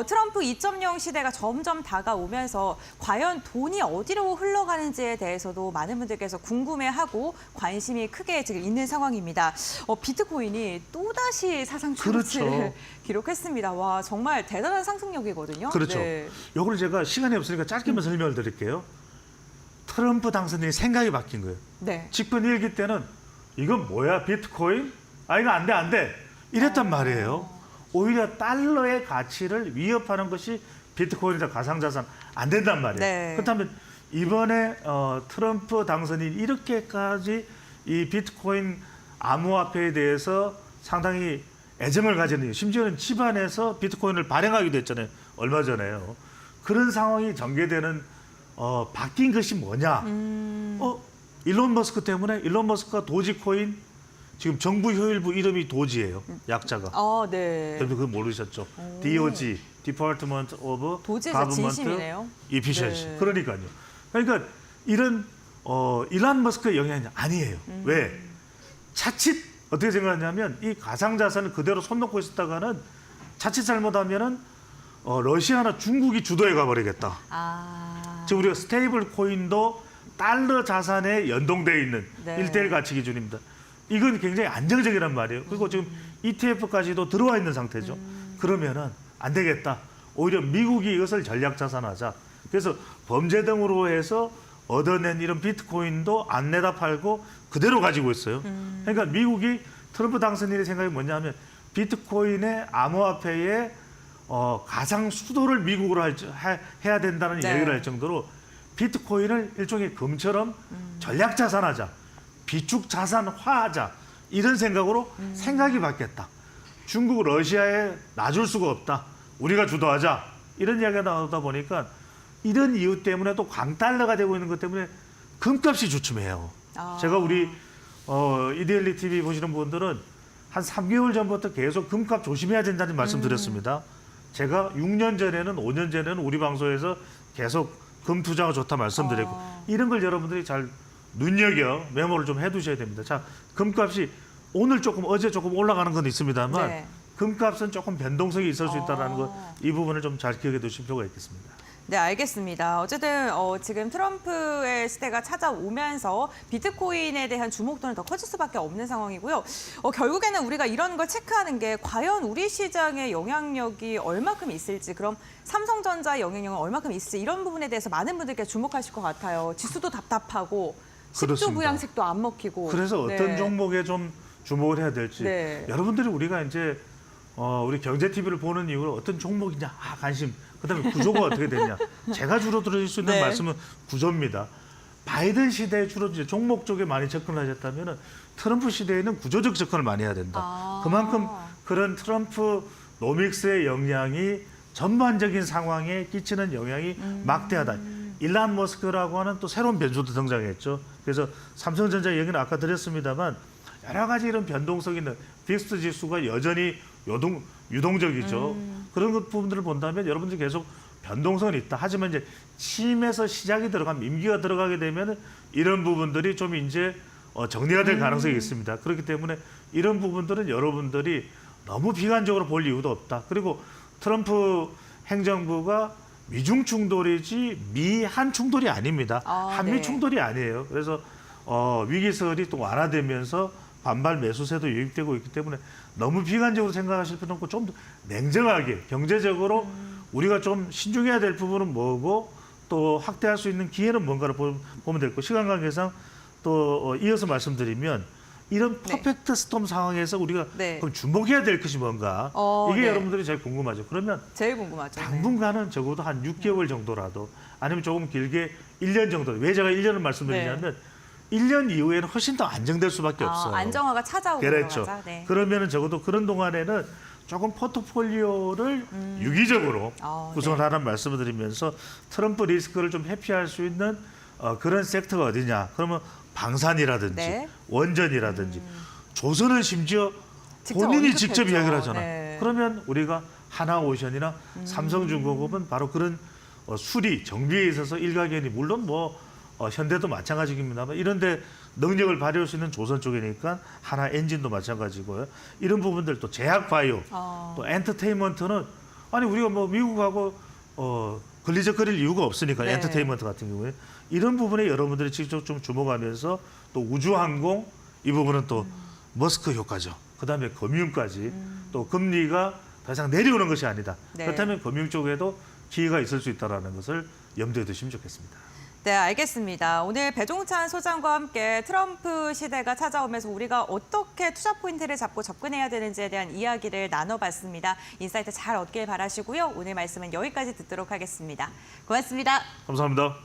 트럼프 2.0 시대가 점점 다가오면서 과연 돈이 어디로 흘러가는지에 대해서도 많은 분들께서 궁금해하고 관심이 크게 지금 있는 상황입니다. 비트코인이 또다시 사상 최고치를
그렇죠.
기록했습니다. 와, 정말 대단한 상승력이거든요.
그렇죠.
네.
요걸 제가 시간이 없으니까 짧게만 설명을 드릴게요. 트럼프 당선인이 생각이 바뀐 거예요.
네.
집권 1기 때는 이건 뭐야 비트코인? 아 이거 안 돼 안 돼 이랬단 말이에요. 오히려 달러의 가치를 위협하는 것이 비트코인이다 가상자산 안 된단 말이에요.
네.
그렇다면 이번에 트럼프 당선인이 이렇게까지 이 비트코인 암호화폐에 대해서 상당히 애정을 가지는 심지어는 집안에서 비트코인을 발행하기도 했잖아요. 얼마 전에요. 그런 상황이 전개되는 바뀐 것이 뭐냐? 일론 머스크 때문에 일론 머스크가 도지코인 지금 정부 효율부 이름이 도지예요. 약자가.
네.
여러분 그거 모르셨죠? DOG, Department of
도지에서
Government
진심이네요.
Efficiency.
네.
그러니까요. 그러니까 이런 일론 머스크의 영향이 아니에요. 왜? 자칫 어떻게 생각하냐면 이 가상자산을 그대로 손 놓고 있었다가는 자칫 잘못하면은 러시아나 중국이 주도해 가버리겠다. 지금 우리가 스테이블 코인도 달러 자산에 연동되어 있는
네.
1대1 가치 기준입니다. 이건 굉장히 안정적이란 말이에요. 그리고 지금 ETF까지도 들어와 있는 상태죠. 그러면은 안 되겠다. 오히려 미국이 이것을 전략 자산하자. 그래서 범죄 등으로 해서 얻어낸 이런 비트코인도 안 내다 팔고 그대로 가지고 있어요. 그러니까 미국이 트럼프 당선인의 생각이 뭐냐면 비트코인의 암호화폐의 가상 수도를 미국으로 해야 된다는
네.
얘기를 할 정도로 비트코인을 일종의 금처럼 전략 자산하자, 비축 자산화하자 이런 생각으로 생각이 바뀌었다. 중국, 러시아에 놔줄 수가 없다. 우리가 주도하자 이런 이야기가 나오다 보니까 이런 이유 때문에 또 강달러가 되고 있는 것 때문에 금값이 주춤해요. 제가 우리 이데일리 TV 보시는 분들은 한 3개월 전부터 계속 금값 조심해야 된다는 말씀 드렸습니다. 제가 6년 전에는 5년 전에는 우리 방송에서 계속 금 투자가 좋다 말씀드렸고 이런 걸 여러분들이 잘 눈여겨 메모를 좀 해두셔야 됩니다. 자, 금값이 오늘 조금 어제 조금 올라가는 건 있습니다만
네.
금값은 조금 변동성이 있을 수 있다는 것 이 부분을 좀 잘 기억해 두실 필요가 있겠습니다.
네, 알겠습니다. 어쨌든 지금 트럼프의 시대가 찾아오면서 비트코인에 대한 주목도는 더 커질 수밖에 없는 상황이고요. 결국에는 우리가 이런 걸 체크하는 게 과연 우리 시장의 영향력이 얼마큼 있을지, 그럼 삼성전자의 영향력은 얼마큼 있을지 이런 부분에 대해서 많은 분들께 주목하실 것 같아요. 지수도 답답하고 식주
그렇습니다.
부양식도 안 먹히고.
그래서 어떤
네.
종목에 좀 주목을 해야 될지
네.
여러분들이 우리가 이제 우리 경제 TV를 보는 이유로 어떤 종목이냐 관심 그다음에 구조가 어떻게 되냐 제가 주로 드릴 수 있는
네.
말씀은 구조입니다. 바이든 시대에 주로 이제 종목 쪽에 많이 접근하셨다면은 트럼프 시대에는 구조적 접근을 많이 해야 된다. 그만큼 그런 트럼프 노믹스의 영향이 전반적인 상황에 끼치는 영향이 막대하다. 일론 머스크라고 하는 또 새로운 변수도 등장했죠. 그래서 삼성전자 얘기는 아까 드렸습니다만 여러 가지 이런 변동성 있는 빅스트 지수가 여전히 유동적이죠. 그런 것 부분들을 본다면 여러분들이 계속 변동성은 있다. 하지만 이제 침에서 시작이 들어가면 임기가 들어가게 되면 이런 부분들이 좀 이제 정리가 될 가능성이 있습니다. 그렇기 때문에 이런 부분들은 여러분들이 너무 비관적으로 볼 이유도 없다. 그리고 트럼프 행정부가 미중 충돌이지 미한 충돌이 아닙니다. 한미
네.
충돌이 아니에요. 그래서 위기설이 또 완화되면서 반발 매수세도 유입되고 있기 때문에 너무 비관적으로 생각하실 필요는 없고 좀 더 냉정하게 경제적으로 우리가 좀 신중해야 될 부분은 뭐고 또 확대할 수 있는 기회는 뭔가를 보면 될 거고 시간 관계상 또 이어서 말씀드리면 이런 퍼펙트 스톰 상황에서 우리가
네.
그럼 주목해야 될 것이 뭔가 이게
네.
여러분들이 제일 궁금하죠. 그러면
제일 궁금하죠. 네.
당분간은 적어도 한 6개월 정도라도 아니면 조금 길게 1년 정도. 왜 제가 1년을 말씀드리냐면 1년 이후에는 훨씬 더 안정될 수밖에 없어요.
안정화가 찾아오는
그렇죠.
거죠. 네.
그러면은 적어도 그런 동안에는 조금 포트폴리오를 유기적으로 구성을
네.
하라는 말씀을 드리면서 트럼프 리스크를 좀 회피할 수 있는 그런 섹터가 어디냐. 그러면 방산이라든지
네.
원전이라든지 조선은 심지어
직접
본인이
언급했죠.
직접 이야기를 하잖아요.
네.
그러면 우리가 하나오션이나 삼성중공업은 바로 그런 수리, 정비에 있어서 일가견이 물론 현대도 마찬가지입니다만 이런데 능력을 발휘할 수 있는 조선 쪽이니까 하나 엔진도 마찬가지고요. 이런 부분들 또 제약 바이오, 또 엔터테인먼트는 아니 우리가 미국하고 걸리적거릴 이유가 없으니까
네.
엔터테인먼트 같은 경우에 이런 부분에 여러분들이 직접 좀 주목하면서 또 우주항공 이 부분은 또 머스크 효과죠. 그다음에 금융까지 또 금리가 더 이상 내려오는 것이 아니다.
네.
그렇다면 금융 쪽에도 기회가 있을 수 있다는 것을 염두에 두시면 좋겠습니다.
네, 알겠습니다. 오늘 배종찬 소장과 함께 트럼프 시대가 찾아오면서 우리가 어떻게 투자 포인트를 잡고 접근해야 되는지에 대한 이야기를 나눠봤습니다. 인사이트 잘 얻길 바라시고요. 오늘 말씀은 여기까지 듣도록 하겠습니다. 고맙습니다.
감사합니다.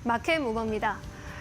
마켓 무버입니다.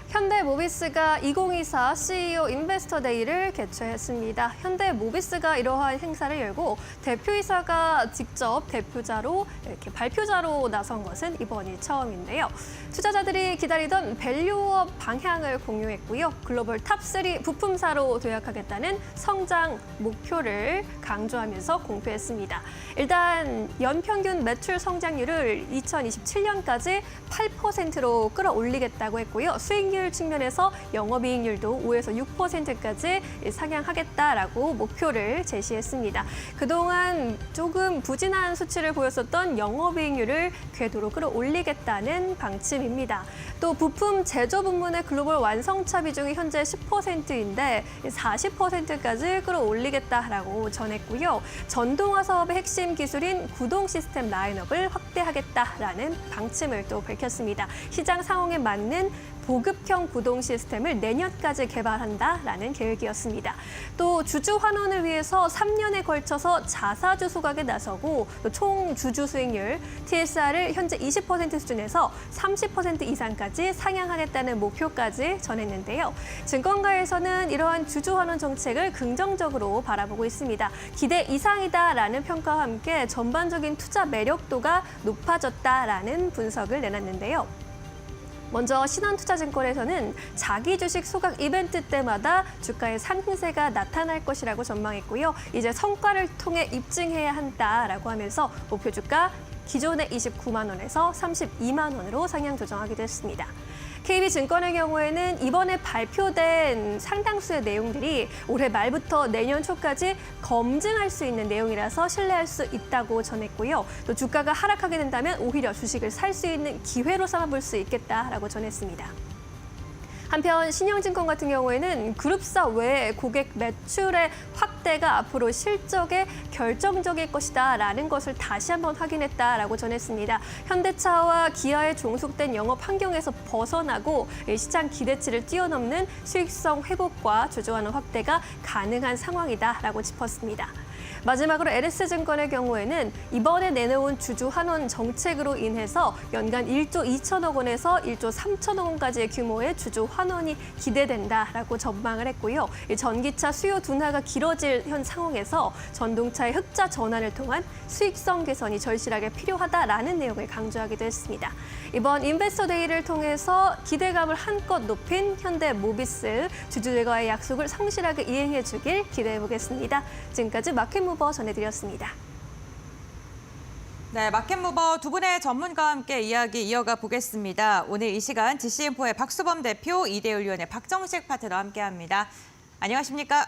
현대모비스가 2024 CEO 인베스터 데이를 개최했습니다. 현대모비스가 이러한 행사를 열고 대표이사가 직접 대표자로 이렇게 발표자로 나선 것은 이번이 처음인데요. 투자자들이 기다리던 밸류업 방향을 공유했고요. 글로벌 탑3 부품사로 도약하겠다는 성장 목표를 강조하면서 공표했습니다. 일단 연평균 매출 성장률을 2027년까지 8%로 끌어올리겠다고 했고요. 수익률 측면에서 영업이익률도 5에서 6%까지 상향하겠다라고 목표를 제시했습니다. 그동안 조금 부진한 수치를 보였었던 영업이익률을 궤도로 끌어올리겠다는 방침입니다. 또 부품 제조 부문의 글로벌 완성차 비중이 현재 10%인데 40%까지 끌어올리겠다라고 전했고요. 전동화 사업의 핵심 기술인 구동 시스템 라인업을 확대하겠다라는 방침을 또 밝혔습니다. 시장 상황에 맞는 보급형 구동 시스템을 내년까지 개발한다라는 계획이었습니다. 또 주주 환원을 위해서 3년에 걸쳐서 자사주 소각에 나서고 또 총 주주 수익률 TSR을 현재 20% 수준에서 30% 이상까지 상향하겠다는 목표까지 전했는데요. 증권가에서는 이러한 주주 환원 정책을 긍정적으로 바라보고 있습니다. 기대 이상이다라는 평가와 함께 전반적인 투자 매력도가 높아졌다라는 분석을 내놨는데요. 먼저 신한투자증권에서는 자기 주식 소각 이벤트 때마다 주가의 상승세가 나타날 것이라고 전망했고요. 이제 성과를 통해 입증해야 한다라고 하면서 목표 주가 기존의 29만 원에서 32만 원으로 상향 조정하기도 했습니다. KB증권의 경우에는 이번에 발표된 상당수의 내용들이 올해 말부터 내년 초까지 검증할 수 있는 내용이라서 신뢰할 수 있다고 전했고요. 또 주가가 하락하게 된다면 오히려 주식을 살 수 있는 기회로 삼아볼 수 있겠다라고 전했습니다. 한편 신영증권 같은 경우에는 그룹사 외 고객 매출의 확대가 앞으로 실적에 결정적일 것이다라는 것을 다시 한번 확인했다라고 전했습니다. 현대차와 기아의 종속된 영업 환경에서 벗어나고 시장 기대치를 뛰어넘는 수익성 회복과 주주환원 확대가 가능한 상황이다라고 짚었습니다. 마지막으로 LS증권의 경우에는 이번에 내놓은 주주환원 정책으로 인해서 연간 1조 2천억 원에서 1조 3천억 원까지의 규모의 주주환원이 기대된다라고 전망을 했고요. 이 전기차 수요 둔화가 길어질 현 상황에서 전동차의 흑자 전환을 통한 수익성 개선이 절실하게 필요하다라는 내용을 강조하기도 했습니다. 이번 인베스터 데이를 통해서 기대감을 한껏 높인 현대모비스 주주들과의 약속을 성실하게 이행해 주길 기대해 보겠습니다. 지금까지 마켓무버 전해드렸습니다.
네, 마켓무버 두 분의 전문가와 함께 이야기 이어가 보겠습니다. 오늘 이 시간 GCM4의 박수범 대표, 이대율 위원의 박정식 파트너와 함께합니다. 안녕하십니까?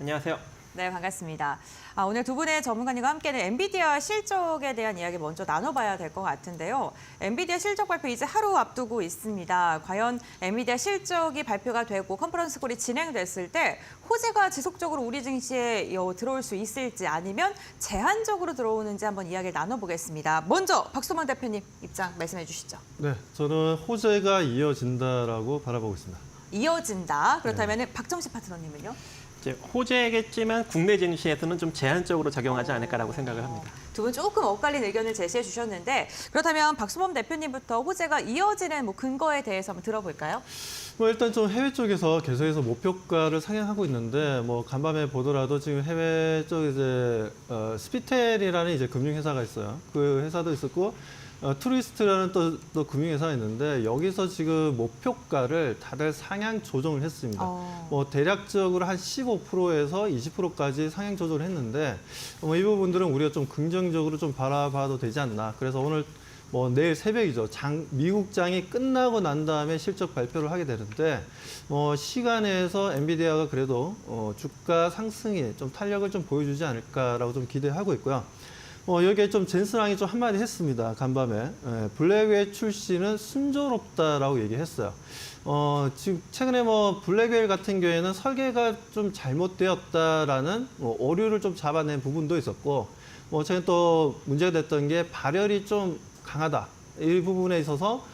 안녕하세요.
네, 반갑습니다. 오늘 두 분의 전문가님과 함께는 엔비디아 실적에 대한 이야기 먼저 나눠봐야 될 것 같은데요. 엔비디아 실적 발표 이제 하루 앞두고 있습니다. 과연 엔비디아 실적이 발표가 되고 컨퍼런스 콜이 진행됐을 때 호재가 지속적으로 우리 증시에 들어올 수 있을지 아니면 제한적으로 들어오는지 한번 이야기를 나눠보겠습니다. 먼저 박수범 대표님 입장 말씀해 주시죠.
네, 저는 호재가 이어진다라고 바라보고 있습니다.
이어진다. 그렇다면 박정식 파트너님은요?
이제 호재겠지만 국내 증시에서는 좀 제한적으로 작용하지 않을까라고 생각을 합니다.
두 분 조금 엇갈린 의견을 제시해 주셨는데 그렇다면 박수범 대표님부터 호재가 이어지는 근거에 대해서 한번 들어볼까요?
일단 좀 해외 쪽에서 계속해서 목표가를 상향하고 있는데 간밤에 보더라도 지금 해외 쪽 이제 스피텔이라는 이제 금융회사가 있어요. 그 회사도 있었고 투리스트라는 또 금융회사가 있는데 여기서 지금 목표가를 다들 상향 조정을 했습니다. 대략적으로 한 15%에서 20%까지 상향 조정을 했는데 이 부분들은 우리가 좀 긍정적으로 좀 바라봐도 되지 않나. 그래서 오늘 내일 새벽이죠. 미국장이 끝나고 난 다음에 실적 발표를 하게 되는데 시간에서 엔비디아가 그래도 주가 상승에 좀 탄력을 좀 보여주지 않을까라고 좀 기대하고 있고요. 여기에 좀 젠스랑이 좀 한마디 했습니다. 간밤에. 블랙웰 출시는 순조롭다라고 얘기했어요. 지금 최근에 블랙웰 같은 경우에는 설계가 좀 잘못되었다라는 오류를 좀 잡아낸 부분도 있었고, 최근 또 문제가 됐던 게 발열이 좀 강하다. 이 부분에 있어서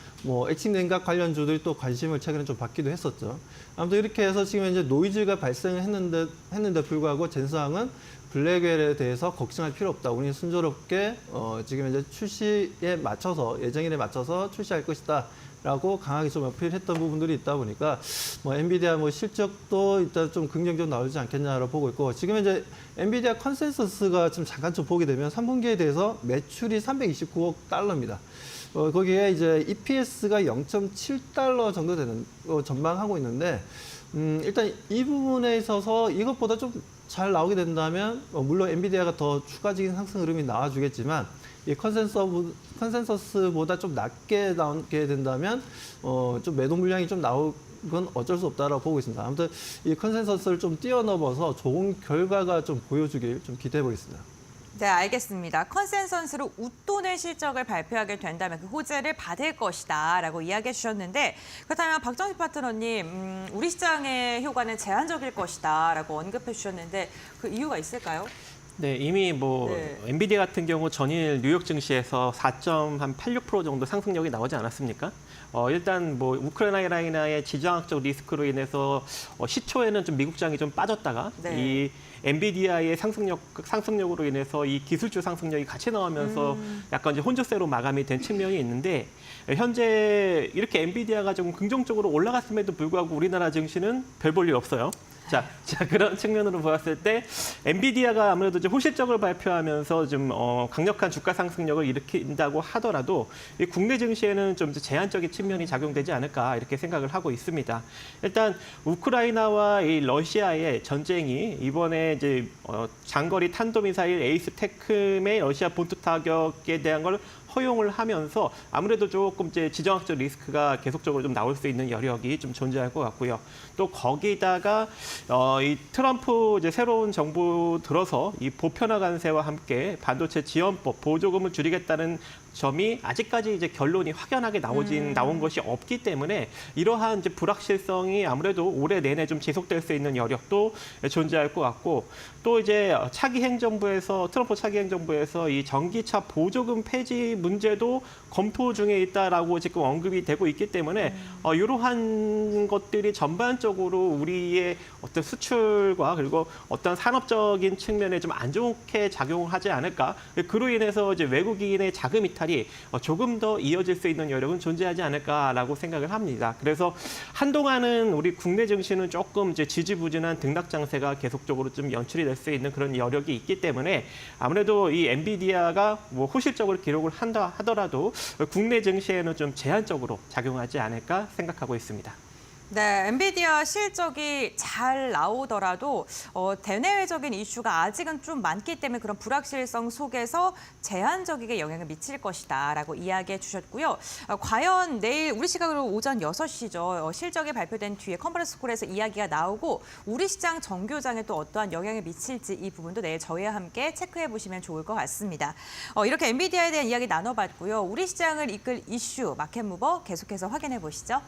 액침 냉각 관련주들이 또 관심을 최근에 좀 받기도 했었죠. 아무튼 이렇게 해서 지금 이제 노이즈가 발생을 했는데 불구하고 젠스항은 블랙웰에 대해서 걱정할 필요 없다. 우리는 순조롭게 지금 이제 출시에 맞춰서 예정일에 맞춰서 출시할 것이다라고 강하게 좀 어필했던 부분들이 있다 보니까 엔비디아 실적도 일단 좀 긍정적으로 나오지 않겠냐라고 보고 있고 지금 이제 엔비디아 컨센서스가 좀 잠깐 좀 보게 되면 3분기에 대해서 매출이 329억 달러입니다. 거기에 이제 EPS가 0.7달러 정도 되는 전망하고 있는데 일단 이 부분에 있어서 이것보다 좀 잘 나오게 된다면 물론 엔비디아가 더 추가적인 상승 흐름이 나와주겠지만 이 컨센서스보다 좀 낮게 나오게 된다면 좀 매도 물량이 좀 나올 건 어쩔 수 없다라고 보고 있습니다. 아무튼 이 컨센서스를 좀 뛰어넘어서 좋은 결과가 좀 보여주길 좀 기대해 보겠습니다.
네, 알겠습니다. 컨센서스로 웃돈의 실적을 발표하게 된다면 그 호재를 받을 것이다라고 이야기해 주셨는데 그렇다면 박정식 파트너님, 우리 시장의 효과는 제한적일 것이다라고 언급해 주셨는데 그 이유가 있을까요?
네, 이미 엔비디아 같은 경우 전일 뉴욕 증시에서 4.86% 정도 상승력이 나오지 않았습니까? 일단 우크라이나의 지정학적 리스크로 인해서 시초에는 좀 미국장이 좀 빠졌다가 이 엔비디아의 상승력으로 인해서 이 기술주 상승력이 같이 나오면서 약간 이제 혼조세로 마감이 된 측면이 있는데 현재 이렇게 엔비디아가 좀 긍정적으로 올라갔음에도 불구하고 우리나라 증시는 별 볼 일 없어요. 자, 그런 측면으로 보았을 때 엔비디아가 아무래도 이제 호실적을 발표하면서 좀 강력한 주가 상승력을 일으킨다고 하더라도 이 국내 증시에는 좀 제한적인 측면이 작용되지 않을까 이렇게 생각을 하고 있습니다. 일단 우크라이나와 이 러시아의 전쟁이 이번에 이제 장거리 탄도미사일 에이스 테크의 러시아 본토 타격에 대한 걸 허용을 하면서 아무래도 조금 이제 지정학적 리스크가 계속적으로 좀 나올 수 있는 여력이 좀 존재할 것 같고요. 또 거기다가 이 트럼프 이제 새로운 정부 들어서 이 보편화 관세와 함께 반도체 지원법 보조금을 줄이겠다는 점이 아직까지 이제 결론이 확연하게 나온 것이 없기 때문에 이러한 이제 불확실성이 아무래도 올해 내내 좀 지속될 수 있는 여력도 존재할 것 같고 또 이제 트럼프 차기 행정부에서 이 전기차 보조금 폐지 문제도 검토 중에 있다라고 지금 언급이 되고 있기 때문에 이러한 것들이 전반적으로 우리의 어떤 수출과 그리고 어떤 산업적인 측면에 좀 안 좋게 작용하지 않을까. 그로 인해서 이제 외국인의 자금 이탈이 조금 더 이어질 수 있는 여력은 존재하지 않을까라고 생각을 합니다. 그래서 한동안은 우리 국내 증시는 조금 이제 지지부진한 등락 장세가 계속적으로 좀 연출이 될 수 있는 그런 여력이 있기 때문에 아무래도 이 엔비디아가 뭐 호실적으로 기록을 한다 하더라도 국내 증시에는 좀 제한적으로 작용하지 않을까 생각하고 있습니다.
네, 엔비디아 실적이 잘 나오더라도 대내외적인 이슈가 아직은 좀 많기 때문에 그런 불확실성 속에서 제한적이게 영향을 미칠 것이다라고 이야기해 주셨고요. 과연 내일 우리 시각으로 오전 6시죠. 실적이 발표된 뒤에 컨퍼런스 콜에서 이야기가 나오고 우리 시장 정교장에 또 어떠한 영향을 미칠지 이 부분도 내일 저희와 함께 체크해 보시면 좋을 것 같습니다. 이렇게 엔비디아에 대한 이야기 나눠봤고요. 우리 시장을 이끌 이슈 마켓무버 계속해서 확인해 보시죠.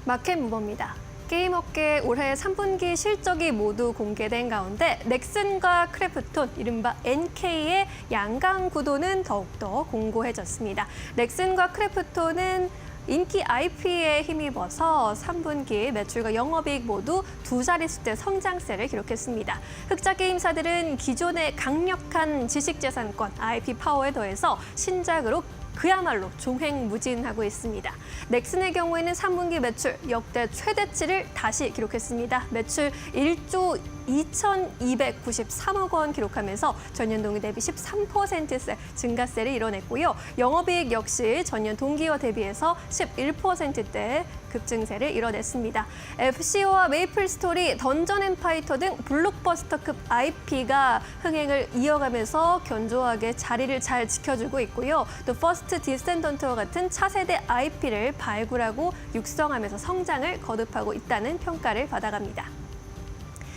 마켓무버입니다. 게임 업계 올해 3분기 실적이 모두 공개된 가운데 넥슨과 크래프톤, 이른바 NK의 양강 구도는 더욱더 공고해졌습니다. 넥슨과 크래프톤은 인기 IP에 힘입어서 3분기 매출과 영업이익 모두 두 자릿수대 성장세를 기록했습니다. 흑자 게임사들은 기존의 강력한 지식재산권 IP 파워에 더해서 신작으로 그야말로 종횡무진하고 있습니다. 넥슨의 경우에는 3분기 매출 역대 최대치를 다시 기록했습니다. 매출 1조 2,293억 원 기록하면서 전년 동기 대비 13%세 증가세를 이뤄냈고요. 영업이익 역시 전년 동기와 대비해서 11%대 급증세를 이뤄냈습니다. FCO와 메이플 스토리, 던전 앤 파이터 등 블록버스터급 IP가 흥행을 이어가면서 견조하게 자리를 잘 지켜주고 있고요. 또 퍼스트 디센던트와 같은 차세대 IP를 발굴하고 육성하면서 성장을 거듭하고 있다는 평가를 받아갑니다.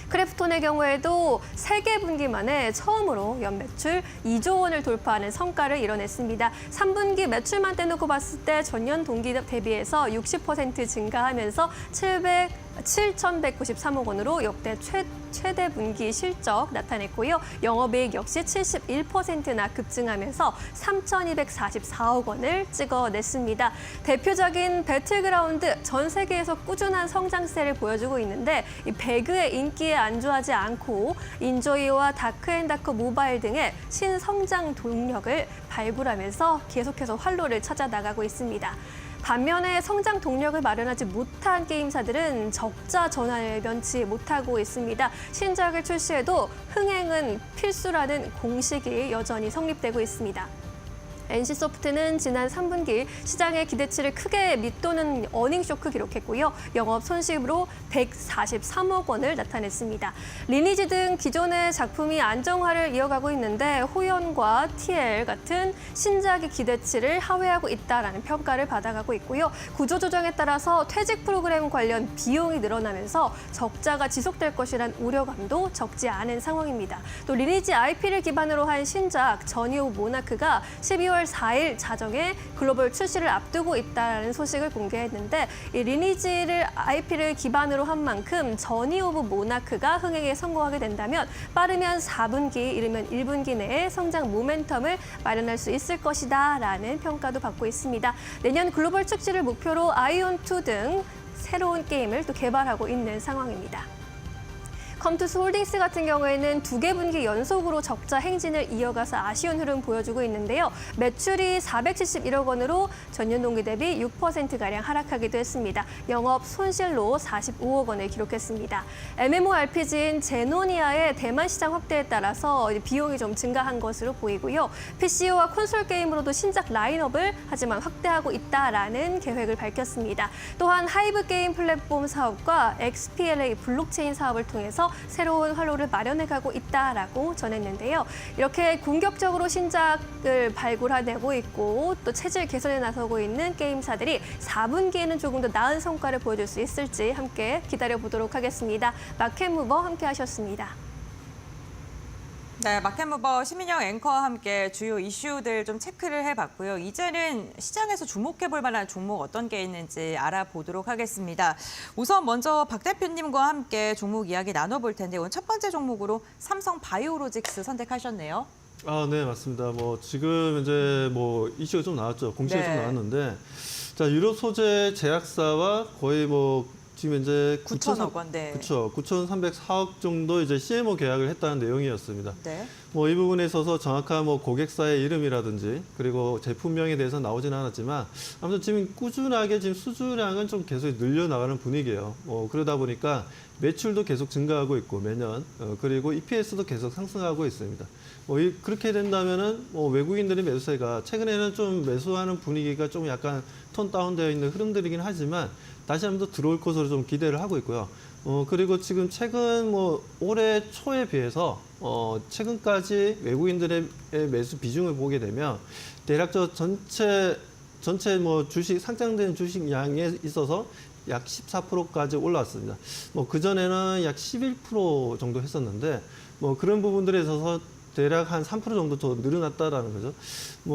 크래프톤의 경우에도 3개 분기 만에 처음으로 연매출 2조 원을 돌파하는 성과를 이뤄냈습니다. 3분기 매출만 떼놓고 봤을 때 전년 동기 대비해서 60% 증가하면서 7,193억 원으로 역대 최대 분기 실적 나타냈고요. 영업이익 역시 71%나 급증하면서 3,244억 원을 찍어냈습니다. 대표적인 배틀그라운드, 전 세계에서 꾸준한 성장세를 보여주고 있는데 이 배그의 인기에 안주하지 않고 인조이와 다크앤다크 모바일 등의 신성장 동력을 발굴하면서 계속해서 활로를 찾아 나가고 있습니다. 반면에 성장 동력을 마련하지 못한 게임사들은 적자 전환을 면치 못하고 있습니다. 신작을 출시해도 흥행은 필수라는 공식이 여전히 성립되고 있습니다. NC소프트는 지난 3분기 시장의 기대치를 크게 밑도는 어닝 쇼크 기록했고요. 영업 손실으로 143억 원을 나타냈습니다. 리니지 등 기존의 작품이 안정화를 이어가고 있는데 호연과 TL 같은 신작의 기대치를 하회하고 있다라는 평가를 받아가고 있고요. 구조조정에 따라서 퇴직 프로그램 관련 비용이 늘어나면서 적자가 지속될 것이란 우려감도 적지 않은 상황입니다. 또 리니지 IP를 기반으로 한 신작 저니 오브 모나크가 12월 4일 자정에 글로벌 출시를 앞두고 있다는 소식을 공개했는데 이 리니지를 IP를 기반으로 한 만큼 저니 오브 모나크가 흥행에 성공하게 된다면 빠르면 4분기, 이르면 1분기 내에 성장 모멘텀을 마련할 수 있을 것이다라는 평가도 받고 있습니다. 내년 글로벌 출시를 목표로 아이온2 등 새로운 게임을 또 개발하고 있는 상황입니다. 컴투스 홀딩스 같은 경우에는 2개 분기 연속으로 적자 행진을 이어가서 아쉬운 흐름 보여주고 있는데요. 매출이 471억 원으로 전년 동기 대비 6%가량 하락하기도 했습니다. 영업 손실로 45억 원을 기록했습니다. MMORPG인 제노니아의 대만 시장 확대에 따라서 비용이 좀 증가한 것으로 보이고요. PC와 콘솔 게임으로도 신작 라인업을 하지만 확대하고 있다라는 계획을 밝혔습니다. 또한 하이브 게임 플랫폼 사업과 XPLA 블록체인 사업을 통해서 통해서 새로운 활로를 마련해가고 있다라고 전했는데요. 이렇게 공격적으로 신작을 발굴해내고 있고 또 체질 개선에 나서고 있는 게임사들이 4분기에는 조금 더 나은 성과를 보여줄 수 있을지 함께 기다려보도록 하겠습니다. 마켓무버 함께 하셨습니다.
네, 마켓무버 시민영 앵커와 함께 주요 이슈들 좀 체크를 해봤고요. 이제는 시장에서 주목해볼 만한 종목 어떤 게 있는지 알아보도록 하겠습니다. 우선 먼저 박 대표님과 함께 종목 이야기 나눠볼 텐데 오늘 첫 번째 종목으로 삼성 바이오로직스 선택하셨네요.
아, 네, 맞습니다. 뭐 지금 이제 뭐 이슈가 좀 나왔죠. 공시가
네.
좀 나왔는데, 자 유럽 소재 제약사와 거의 뭐 지금 이제
9천억 원, 네.
그렇죠. 9,304억 정도 이제 CMO 계약을 했다는 내용이었습니다.
네.
뭐 이 부분에 있어서 정확한 뭐 고객사의 이름이라든지 그리고 제품명에 대해서 나오지는 않았지만 아무튼 지금 꾸준하게 지금 수주량은 좀 계속 늘려나가는 분위기예요. 그러다 보니까 매출도 계속 증가하고 있고 매년 그리고 EPS도 계속 상승하고 있습니다. 그렇게 된다면은 외국인들의 매수세가 최근에는 좀 매수하는 분위기가 좀 약간 톤 다운되어 있는 흐름들이긴 하지만 다시 한번 더 들어올 것으로 좀 기대를 하고 있고요. 그리고 지금 최근 뭐 올해 초에 비해서 최근까지 외국인들의 매수 비중을 보게 되면 대략적으로 전체 뭐 주식 상장된 주식 양에 있어서 약 14%까지 올라왔습니다. 그 전에는 약 11% 정도 했었는데 그런 부분들에 있어서 대략 한 3% 정도 더 늘어났다라는 거죠.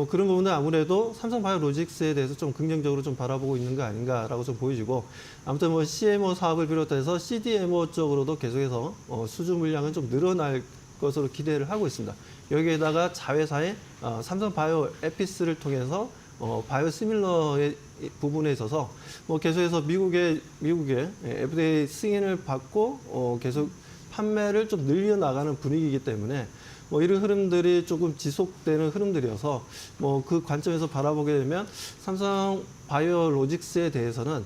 그런 부분은 아무래도 삼성바이오로직스에 대해서 좀 긍정적으로 좀 바라보고 있는 거 아닌가라고 좀 보여지고 아무튼 CMO 사업을 비롯해서 CDMO 쪽으로도 계속해서 수주 물량은 좀 늘어날 것으로 기대를 하고 있습니다. 여기에다가 자회사의 삼성바이오 에피스를 통해서 바이오시밀러의 부분에 있어서 계속해서 미국의 FDA 승인을 받고 계속 판매를 좀 늘려나가는 분위기이기 때문에 이런 흐름들이 조금 지속되는 흐름들이어서 그 관점에서 바라보게 되면 삼성 바이오로직스에 대해서는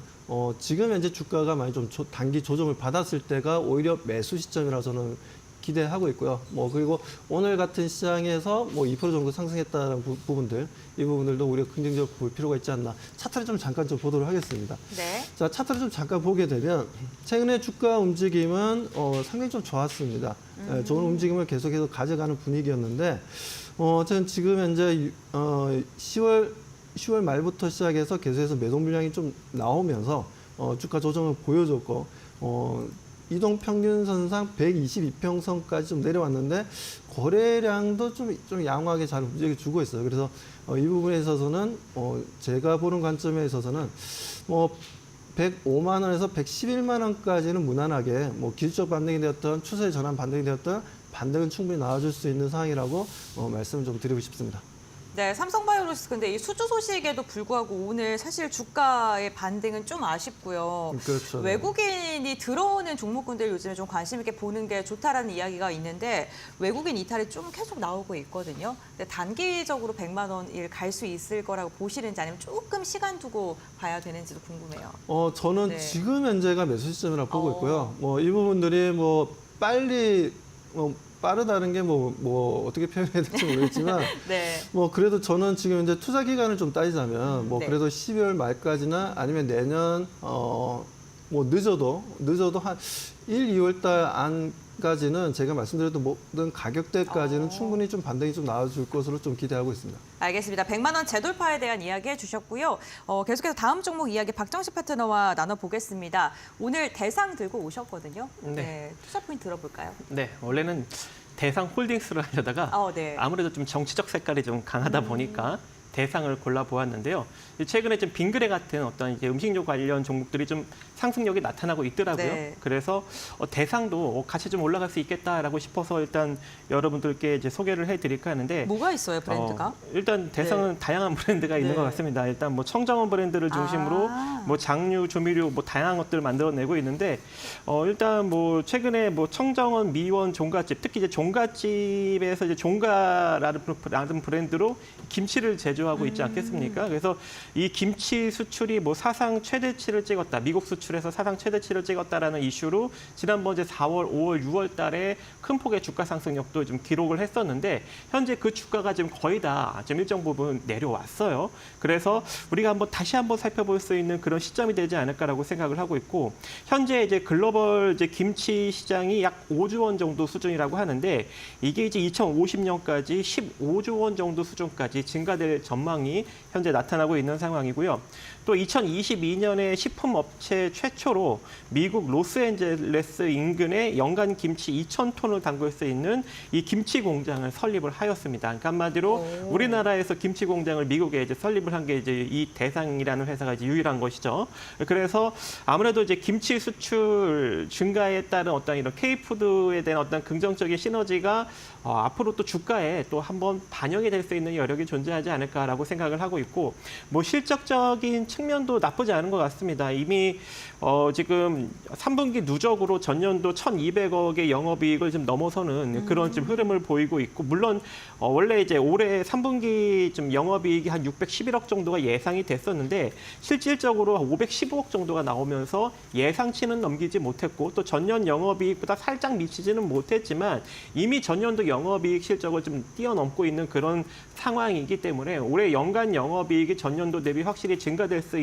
지금 현재 주가가 많이 좀 단기 조정을 받았을 때가 오히려 매수 시점이라고 저는 기대하고 있고요. 그리고 오늘 같은 시장에서 2% 정도 상승했다는 부분들, 이 부분들도 우리가 긍정적으로 볼 필요가 있지 않나. 차트를 좀 잠깐 좀 보도록 하겠습니다.
네.
자, 차트를 좀 잠깐 보게 되면 최근에 주가 움직임은 상당히 좀 좋았습니다. 좋은 움직임을 계속해서 가져가는 분위기였는데, 저는 지금 현재 10월 말부터 시작해서 계속해서 매도 물량이 좀 나오면서 주가 조정을 보여줬고, 이동 평균선상 122평선까지 좀 내려왔는데 거래량도 좀 양호하게 잘 움직여주고 있어요. 그래서 이 부분에 있어서는 제가 보는 관점에 있어서는 105만 원에서 111만 원까지는 무난하게 기술적 반등이 되었던 추세 전환 반등이 되었던 반등은 충분히 나와줄 수 있는 상황이라고 말씀을 좀 드리고 싶습니다.
네, 삼성바이오로직스 근데 이 수주 소식에도 불구하고 오늘 사실 주가의 반등은 좀 아쉽고요.
그렇죠.
외국인이 들어오는 종목군들 요즘에 좀 관심 있게 보는 게 좋다라는 이야기가 있는데 외국인 이탈이 좀 계속 나오고 있거든요. 근데 단기적으로 100만 원일 갈 수 있을 거라고 보시는지 아니면 조금 시간 두고 봐야 되는지도 궁금해요.
저는
네.
지금 현재가 매수 시점이라고 보고 있고요. 이 부분들이 빨리 빠르다는 게 어떻게 표현해야 될지 모르겠지만
네.
그래도 저는 지금 이제 투자 기간을 좀 따지자면
네.
그래도 12월 말까지나 아니면 내년 늦어도 한 1, 2월 달 안까지는 제가 말씀드렸던 모든 가격대까지는 충분히 좀 반등이 좀 나와줄 것으로 좀 기대하고 있습니다.
알겠습니다. 100만 원 재돌파에 대한 이야기 해주셨고요. 계속해서 다음 종목 이야기 박정식 파트너와 나눠보겠습니다. 오늘 대상 들고 오셨거든요.
네.
투자 포인트 들어볼까요?
네, 원래는 대상 홀딩스를 하려다가
네.
아무래도 좀 정치적 색깔이 좀 강하다 보니까 대상을 골라보았는데요. 최근에 좀 빙그레 같은 어떤 이제 음식료 관련 종목들이 좀 상승력이 나타나고 있더라고요.
네.
그래서 대상도 같이 좀 올라갈 수 있겠다라고 싶어서 일단 여러분들께 이제 소개를 해드릴까 하는데
뭐가 있어요, 브랜드가?
일단 대상은 다양한 브랜드가 있는
네.
것 같습니다. 일단 청정원 브랜드를 중심으로 장류, 조미료 조미료 다양한 것들을 만들어내고 있는데 일단 최근에 청정원, 미원, 종갓집 특히 이제 종갓집에서 이제 종가라는 브랜드로 김치를 제조하는 발표하고 있지 않겠습니까? 그래서 이 김치 수출이 뭐 사상 최대치를 찍었다. 미국 수출에서 사상 최대치를 찍었다라는 이슈로 지난번 이제 4월, 5월, 6월 달에 큰 폭의 주가 상승력도 좀 기록을 했었는데 현재 그 주가가 지금 거의 다 지금 일정 부분 내려왔어요. 그래서 우리가 다시 한번 살펴볼 수 있는 그런 시점이 되지 않을까라고 생각을 하고 있고 현재 이제 글로벌 이제 김치 시장이 약 5조 원 정도 수준이라고 하는데 이게 이제 2050년까지 15조 원 정도 수준까지 증가될 전망이 현재 나타나고 있는 상황이고요. 또 2022년에 식품업체 최초로 미국 로스앤젤레스 인근에 연간 김치 2,000톤을 담글 수 있는 이 김치 공장을 설립을 하였습니다. 그러니까 한마디로 우리나라에서 김치 공장을 미국에 이제 설립을 한 게 이제 이 대상이라는 회사가 이제 유일한 것이죠. 그래서 아무래도 이제 김치 수출 증가에 따른 어떤 이런 K푸드에 대한 어떤 긍정적인 시너지가 앞으로 또 주가에 또 한번 반영이 될 수 있는 여력이 존재하지 않을까라고 생각을 하고 있고 뭐 실적적인 측면도 나쁘지 않은 것 같습니다. 이미 지금 3분기 누적으로 전년도 1,200억의 영업이익을 좀 넘어서는 그런 좀 흐름을 보이고 있고 물론 원래 이제 올해 3분기 좀 영업이익이 한 611억 정도가 예상이 됐었는데 실질적으로 515억 정도가 나오면서 예상치는 넘기지 못했고 또 전년 영업이익보다 살짝 미치지는 못했지만 이미 전년도 영업이익 실적을 좀 뛰어넘고 있는 그런 상황이기 때문에 올해 연간 영업이익이 전년도 대비 확실히 증가될 수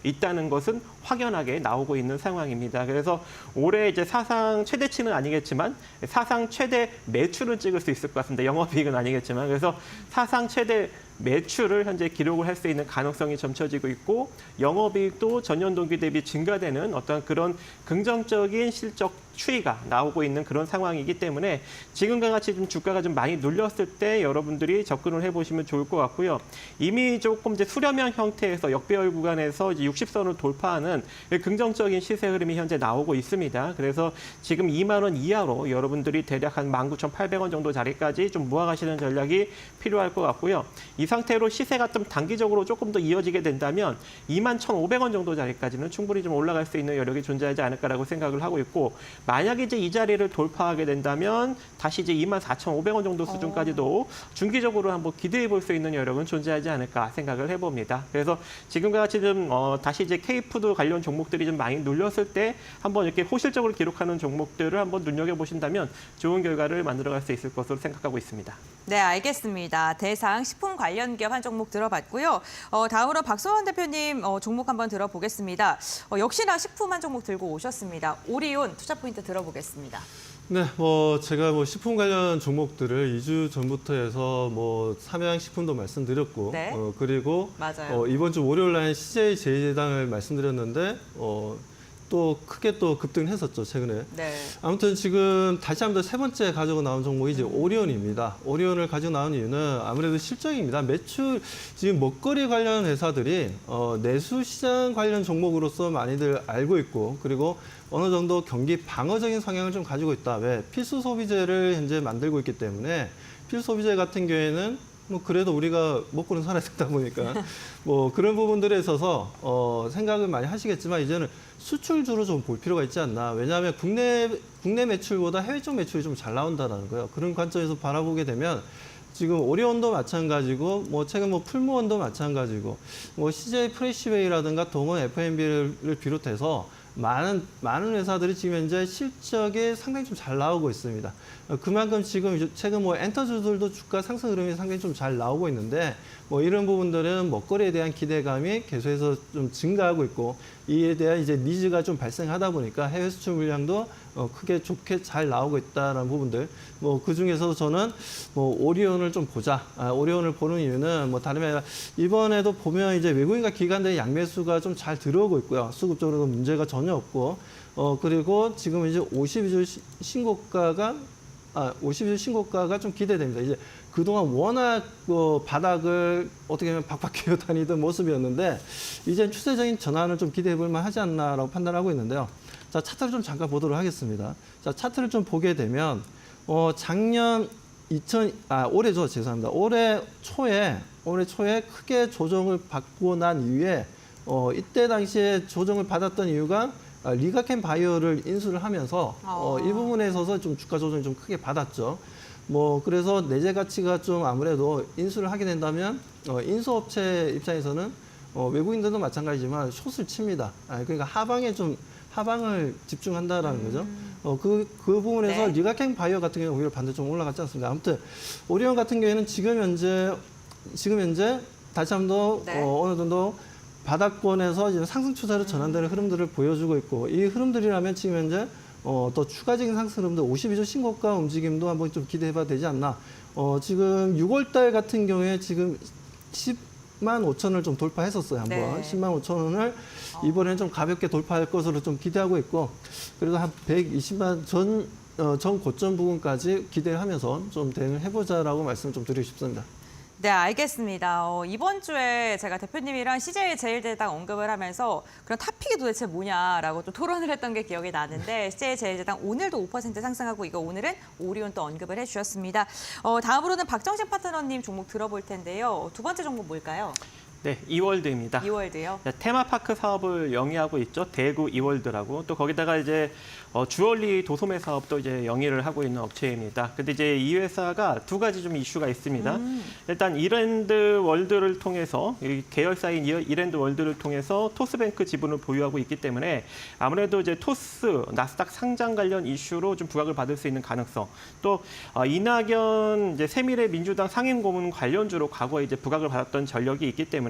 있다는 것은 확연하게 나오고 있는 상황입니다. 그래서 올해 이제 사상 최대치는 아니겠지만 사상 최대 매출은 찍을 수 있을 것 같습니다. 영업이익은 아니겠지만 그래서 사상 최대 매출을 현재 기록을 할 수 있는 가능성이 점쳐지고 있고 영업이익도 전년 동기 대비 증가되는 어떤 그런 긍정적인 실적 추이가 나오고 있는 그런 상황이기 때문에 지금과 같이 좀 주가가 좀 많이 눌렸을 때 여러분들이 접근을 해보시면 좋을 것 같고요. 이미 조금 이제 수렴형 형태에서 역배열 구간에서 이제 60선을 돌파하는 긍정적인 시세 흐름이 현재 나오고 있습니다. 그래서 지금 2만 원 이하로 여러분들이 대략 한 19,800원 정도 자리까지 좀 모아가시는 전략이 필요할 것 같고요. 이 상태로 시세가 좀 단기적으로 조금 더 이어지게 된다면 21,500원 정도 자리까지는 충분히 좀 올라갈 수 있는 여력이 존재하지 않을까라고 생각을 하고 있고 만약에 이제 이 자리를 돌파하게 된다면 다시 이제 24,500원 정도 수준까지도 중기적으로 한번 기대해 볼 수 있는 여력은 존재하지 않을까 생각을 해봅니다. 그래서 지금과 같이 좀 다시 이제 K푸드 관련 종목들이 좀 많이 눌렸을 때 한번 이렇게 호실적으로 기록하는 종목들을 한번 눈여겨보신다면 좋은 결과를 만들어갈 수 있을 것으로 생각하고 있습니다.
네, 알겠습니다. 대상 식품 관련 기업 한 종목 들어봤고요. 다음으로 박소원 대표님 종목 한번 들어보겠습니다. 역시나 식품 한 종목 들고 오셨습니다. 오리온 투자 포인트 들어보겠습니다.
네, 제가 식품 관련 종목들을 2주 전부터 해서 삼양식품도 말씀드렸고,
네.
그리고
맞아요.
이번 주 월요일 날 CJ 제일제당을 말씀드렸는데 또 크게 또 급등했었죠 최근에.
네.
아무튼 지금 다시 한번 세 번째 가지고 나온 종목이 이제 오리온입니다. 오리온을 가지고 나온 이유는 아무래도 실적입니다. 매출 지금 먹거리 관련 회사들이 내수 시장 관련 종목으로서 많이들 알고 있고 그리고 어느 정도 경기 방어적인 성향을 좀 가지고 있다. 왜? 필수 소비재를 현재 만들고 있기 때문에 필수 소비재 같은 경우에는 그래도 우리가 먹고는 살아야 되다 보니까 그런 부분들에 있어서 생각을 많이 하시겠지만 이제는 수출주로 좀 볼 필요가 있지 않나. 왜냐하면 국내 매출보다 해외 쪽 매출이 좀 잘 나온다는 거예요. 그런 관점에서 바라보게 되면 지금 오리온도 마찬가지고 최근 풀무원도 마찬가지고 CJ 프레시웨이라든가 동원 F&B를 비롯해서 많은 회사들이 지금 현재 실적이 상당히 좀 잘 나오고 있습니다. 그만큼 지금 최근 엔터주들도 주가 상승 흐름이 상당히 좀 잘 나오고 있는데 이런 부분들은 먹거리에 대한 기대감이 계속해서 좀 증가하고 있고 이에 대한 이제 니즈가 좀 발생하다 보니까 해외 수출 물량도 크게 좋게 잘 나오고 있다는 부분들. 그 중에서도 저는 오리온을 좀 보자. 오리온을 보는 이유는 다름이 아니라 이번에도 보면 이제 외국인과 기관들의 양매수가 좀 잘 들어오고 있고요. 수급적으로도 문제가 전혀 없고 그리고 지금 이제 52주 신고가가 좀 기대됩니다. 이제 그동안 워낙 바닥을 어떻게 보면 박박 기어 다니던 모습이었는데 이제 추세적인 전환을 좀 기대해 볼 만하지 않나라고 판단하고 있는데요. 자, 차트를 좀 잠깐 보도록 하겠습니다. 자, 차트를 좀 보게 되면 올해죠. 죄송합니다. 올해 초에 크게 조정을 받고 난 이후에 이때 당시에 조정을 받았던 이유가 리가켄 바이오를 인수를 하면서 이 부분에 있어서 좀 주가 조정이 좀 크게 받았죠. 뭐 그래서 내재 가치가 좀 아무래도 인수를 하게 된다면 인수업체 입장에서는 외국인들도 마찬가지지만 숏을 칩니다. 그러니까 하방을 집중한다라는 거죠. 그 부분에서
네.
리가캥 바이오 같은 경우는 오히려 반대 좀 올라갔지 않습니다. 아무튼 오리온 같은 경우에는 지금 현재 다시 한번 더
네.
어느 정도 바닥권에서 이제 상승 추세로 전환되는 흐름들을 보여주고 있고, 이 흐름들이라면 지금 현재 더 추가적인 상승 흐름들 52주 신고가 움직임도 한번 좀 기대해봐도 되지 않나. 지금 6월달 같은 경우에 지금 10만 5천을 좀 돌파했었어요. 한번
네.
10만 5천 원을 이번에는 좀 가볍게 돌파할 것으로 좀 기대하고 있고, 그래도 한 120만 전 고점 부분까지 기대를 하면서 좀 대응을 해보자라고 말씀을 좀 드리고 싶습니다.
네, 알겠습니다. 이번 주에 제가 대표님이랑 CJ 제일제당 언급을 하면서 그런 탑픽이 도대체 뭐냐라고 또 토론을 했던 게 기억이 나는데 CJ 제일제당 오늘도 5% 상승하고 이거 오늘은 오리온 또 언급을 해주셨습니다. 다음으로는 박정신 파트너님 종목 들어볼 텐데요. 두 번째 종목 뭘까요?
네, 이월드입니다.
이월드요.
테마파크 사업을 영위하고 있죠. 대구 이월드라고. 또 거기다가 이제 주얼리 도소매 사업도 이제 영위를 하고 있는 업체입니다. 근데 이제 이 회사가 두 가지 좀 이슈가 있습니다. 일단 이랜드 월드를 통해서 이 계열사인 이랜드 월드를 통해서 토스뱅크 지분을 보유하고 있기 때문에 아무래도 이제 토스 나스닥 상장 관련 이슈로 좀 부각을 받을 수 있는 가능성. 또 이낙연 이제 새미래 민주당 상임 고문 관련주로 과거에 이제 부각을 받았던 전력이 있기 때문에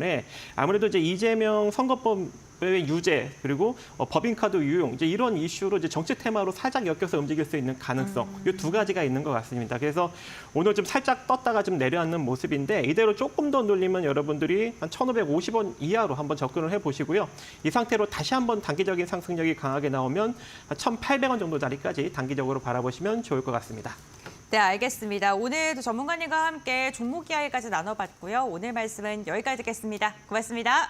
아무래도 이제 이재명 선거법의 유죄 그리고 법인카드 유용 이제 이런 이슈로 이제 정치 테마로 살짝 엮여서 움직일 수 있는 가능성 이 두 가지가 있는 것 같습니다. 그래서 오늘 좀 살짝 떴다가 좀 내려앉는 모습인데 이대로 조금 더 눌리면 여러분들이 한 1,550원 이하로 한번 접근을 해보시고요. 이 상태로 다시 한번 단기적인 상승력이 강하게 나오면 한 1,800원 정도 자리까지 단기적으로 바라보시면 좋을 것 같습니다.
네, 알겠습니다. 오늘도 전문가님과 함께 종목 이야기까지 나눠봤고요. 오늘 말씀은 여기까지 듣겠습니다. 고맙습니다.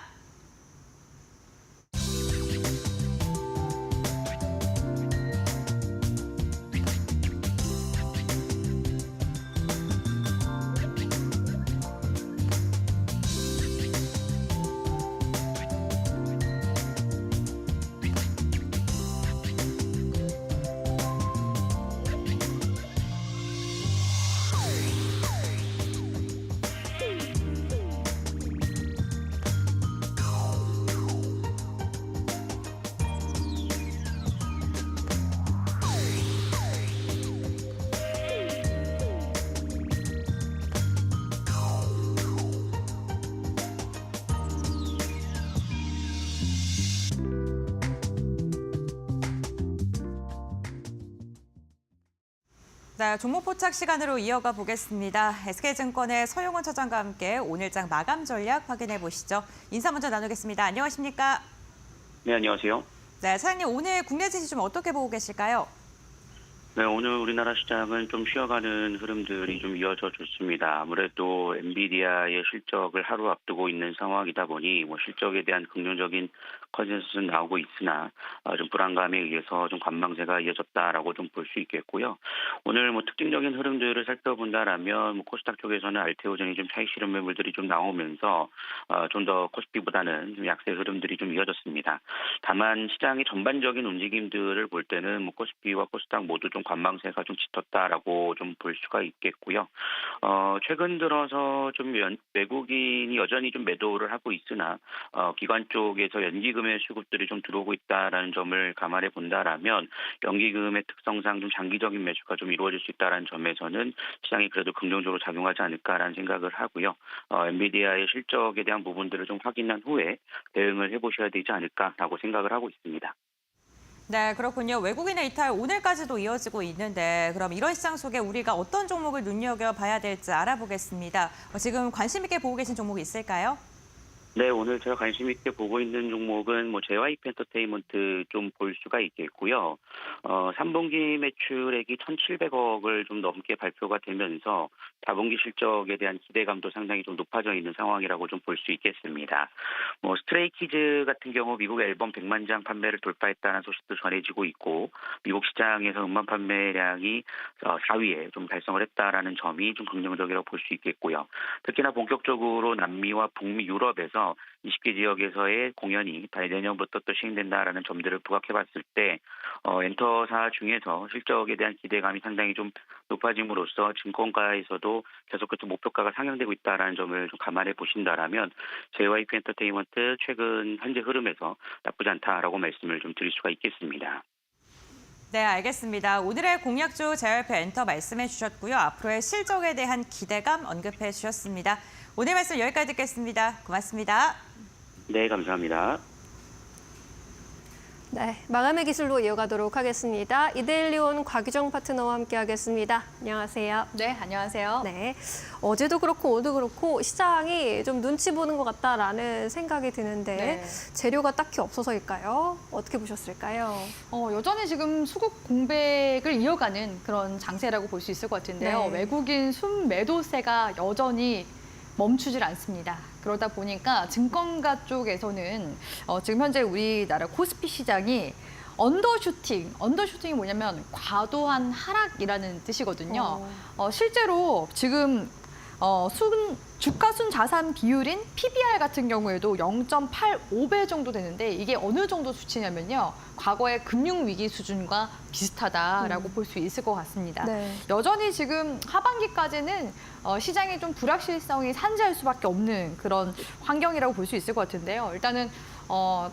네, 종목 포착 시간으로 이어가 보겠습니다. SK증권의 서용원 차장과 함께 오늘장 마감 전략 확인해 보시죠. 인사 먼저 나누겠습니다. 안녕하십니까?
네, 안녕하세요.
네, 차장님 오늘 국내 지시 좀 어떻게 보고 계실까요?
네, 오늘 우리나라 시장은 좀 쉬어가는 흐름들이 좀 이어져 줬습니다. 아무래도 엔비디아의 실적을 하루 앞두고 있는 상황이다 보니 실적에 대한 긍정적인 컨센서스는 나오고 있으나 좀 불안감에 의해서 좀 관망세가 이어졌다라고 좀 볼 수 있겠고요. 오늘 특징적인 흐름들을 살펴본다라면 코스닥 쪽에서는 알테오전이 좀 차익 실현 매물들이 좀 나오면서 좀 더 코스피보다는 좀 약세 흐름들이 좀 이어졌습니다. 다만 시장의 전반적인 움직임들을 볼 때는 코스피와 코스닥 모두 좀 관망세가 좀 짙었다라고 좀 볼 수가 있겠고요. 최근 들어서 좀 외국인이 여전히 좀 매도를 하고 있으나 기관 쪽에서 연기금의 수급들이 좀 들어오고 있다라는 점을 감안해 본다라면 연기금의 특성상 좀 장기적인 매수가 좀 이루어질 수 있다라는 점에서는 시장이 그래도 긍정적으로 작용하지 않을까라는 생각을 하고요. 엔비디아의 실적에 대한 부분들을 좀 확인한 후에 대응을 해보셔야 되지 않을까라고 생각을 하고 있습니다.
네, 그렇군요. 외국인의 이탈 오늘까지도 이어지고 있는데 그럼 이런 시장 속에 우리가 어떤 종목을 눈여겨봐야 될지 알아보겠습니다. 지금 관심 있게 보고 계신 종목이 있을까요?
네, 오늘 제가 관심 있게 보고 있는 종목은 JYP 엔터테인먼트 좀 볼 수가 있겠고요. 3분기 매출액이 1,700억을 좀 넘게 발표가 되면서 4분기 실적에 대한 기대감도 상당히 좀 높아져 있는 상황이라고 좀 볼 수 있겠습니다. 스트레이키즈 같은 경우 미국 앨범 100만 장 판매를 돌파했다는 소식도 전해지고 있고 미국 시장에서 음반 판매량이 4위에 좀 달성을 했다라는 점이 좀 긍정적이라고 볼 수 있겠고요. 특히나 본격적으로 남미와 북미, 유럽에서 있는데요. 20개 지역에서의 공연이 내년부터 또 시행된다라는 점들을 부각해봤을 때 엔터사 중에서 실적에 대한 기대감이 상당히 좀 높아짐으로써 증권가에서도 계속해서 목표가가 상향되고 있다라는 점을 좀 감안해 보신다라면 JYP 엔터테인먼트 최근 현재 흐름에서 나쁘지 않다라고 말씀을 좀 드릴 수가 있겠습니다.
네, 알겠습니다. 오늘의 공약주 JYP 엔터 말씀해 주셨고요. 앞으로의 실적에 대한 기대감 언급해 주셨습니다. 오늘 말씀 여기까지 듣겠습니다. 고맙습니다.
네, 감사합니다.
네, 마감의 기술로 이어가도록 하겠습니다. 이데일리온 곽유정 파트너와 함께하겠습니다. 안녕하세요.
네, 안녕하세요.
네, 어제도 그렇고 오늘도 그렇고 시장이 좀 눈치 보는 것 같다라는 생각이 드는데
네.
재료가 딱히 없어서일까요? 어떻게 보셨을까요?
여전히 지금 수급 공백을 이어가는 그런 장세라고 볼 수 있을 것 같은데요.
네.
외국인 순매도세가 여전히 멈추질 않습니다. 그러다 보니까 증권가 쪽에서는 지금 현재 우리나라 코스피 시장이 언더슈팅이 뭐냐면 과도한 하락이라는 뜻이거든요. 실제로 지금 주가 순 자산 비율인 PBR 같은 경우에도 0.85배 정도 되는데 이게 어느 정도 수치냐면요. 과거의 금융위기 수준과 비슷하다라고 볼 수 있을 것 같습니다.
네.
여전히 지금 하반기까지는 시장이 좀 불확실성이 산재할 수밖에 없는 그런 환경이라고 볼 수 있을 것 같은데요. 일단은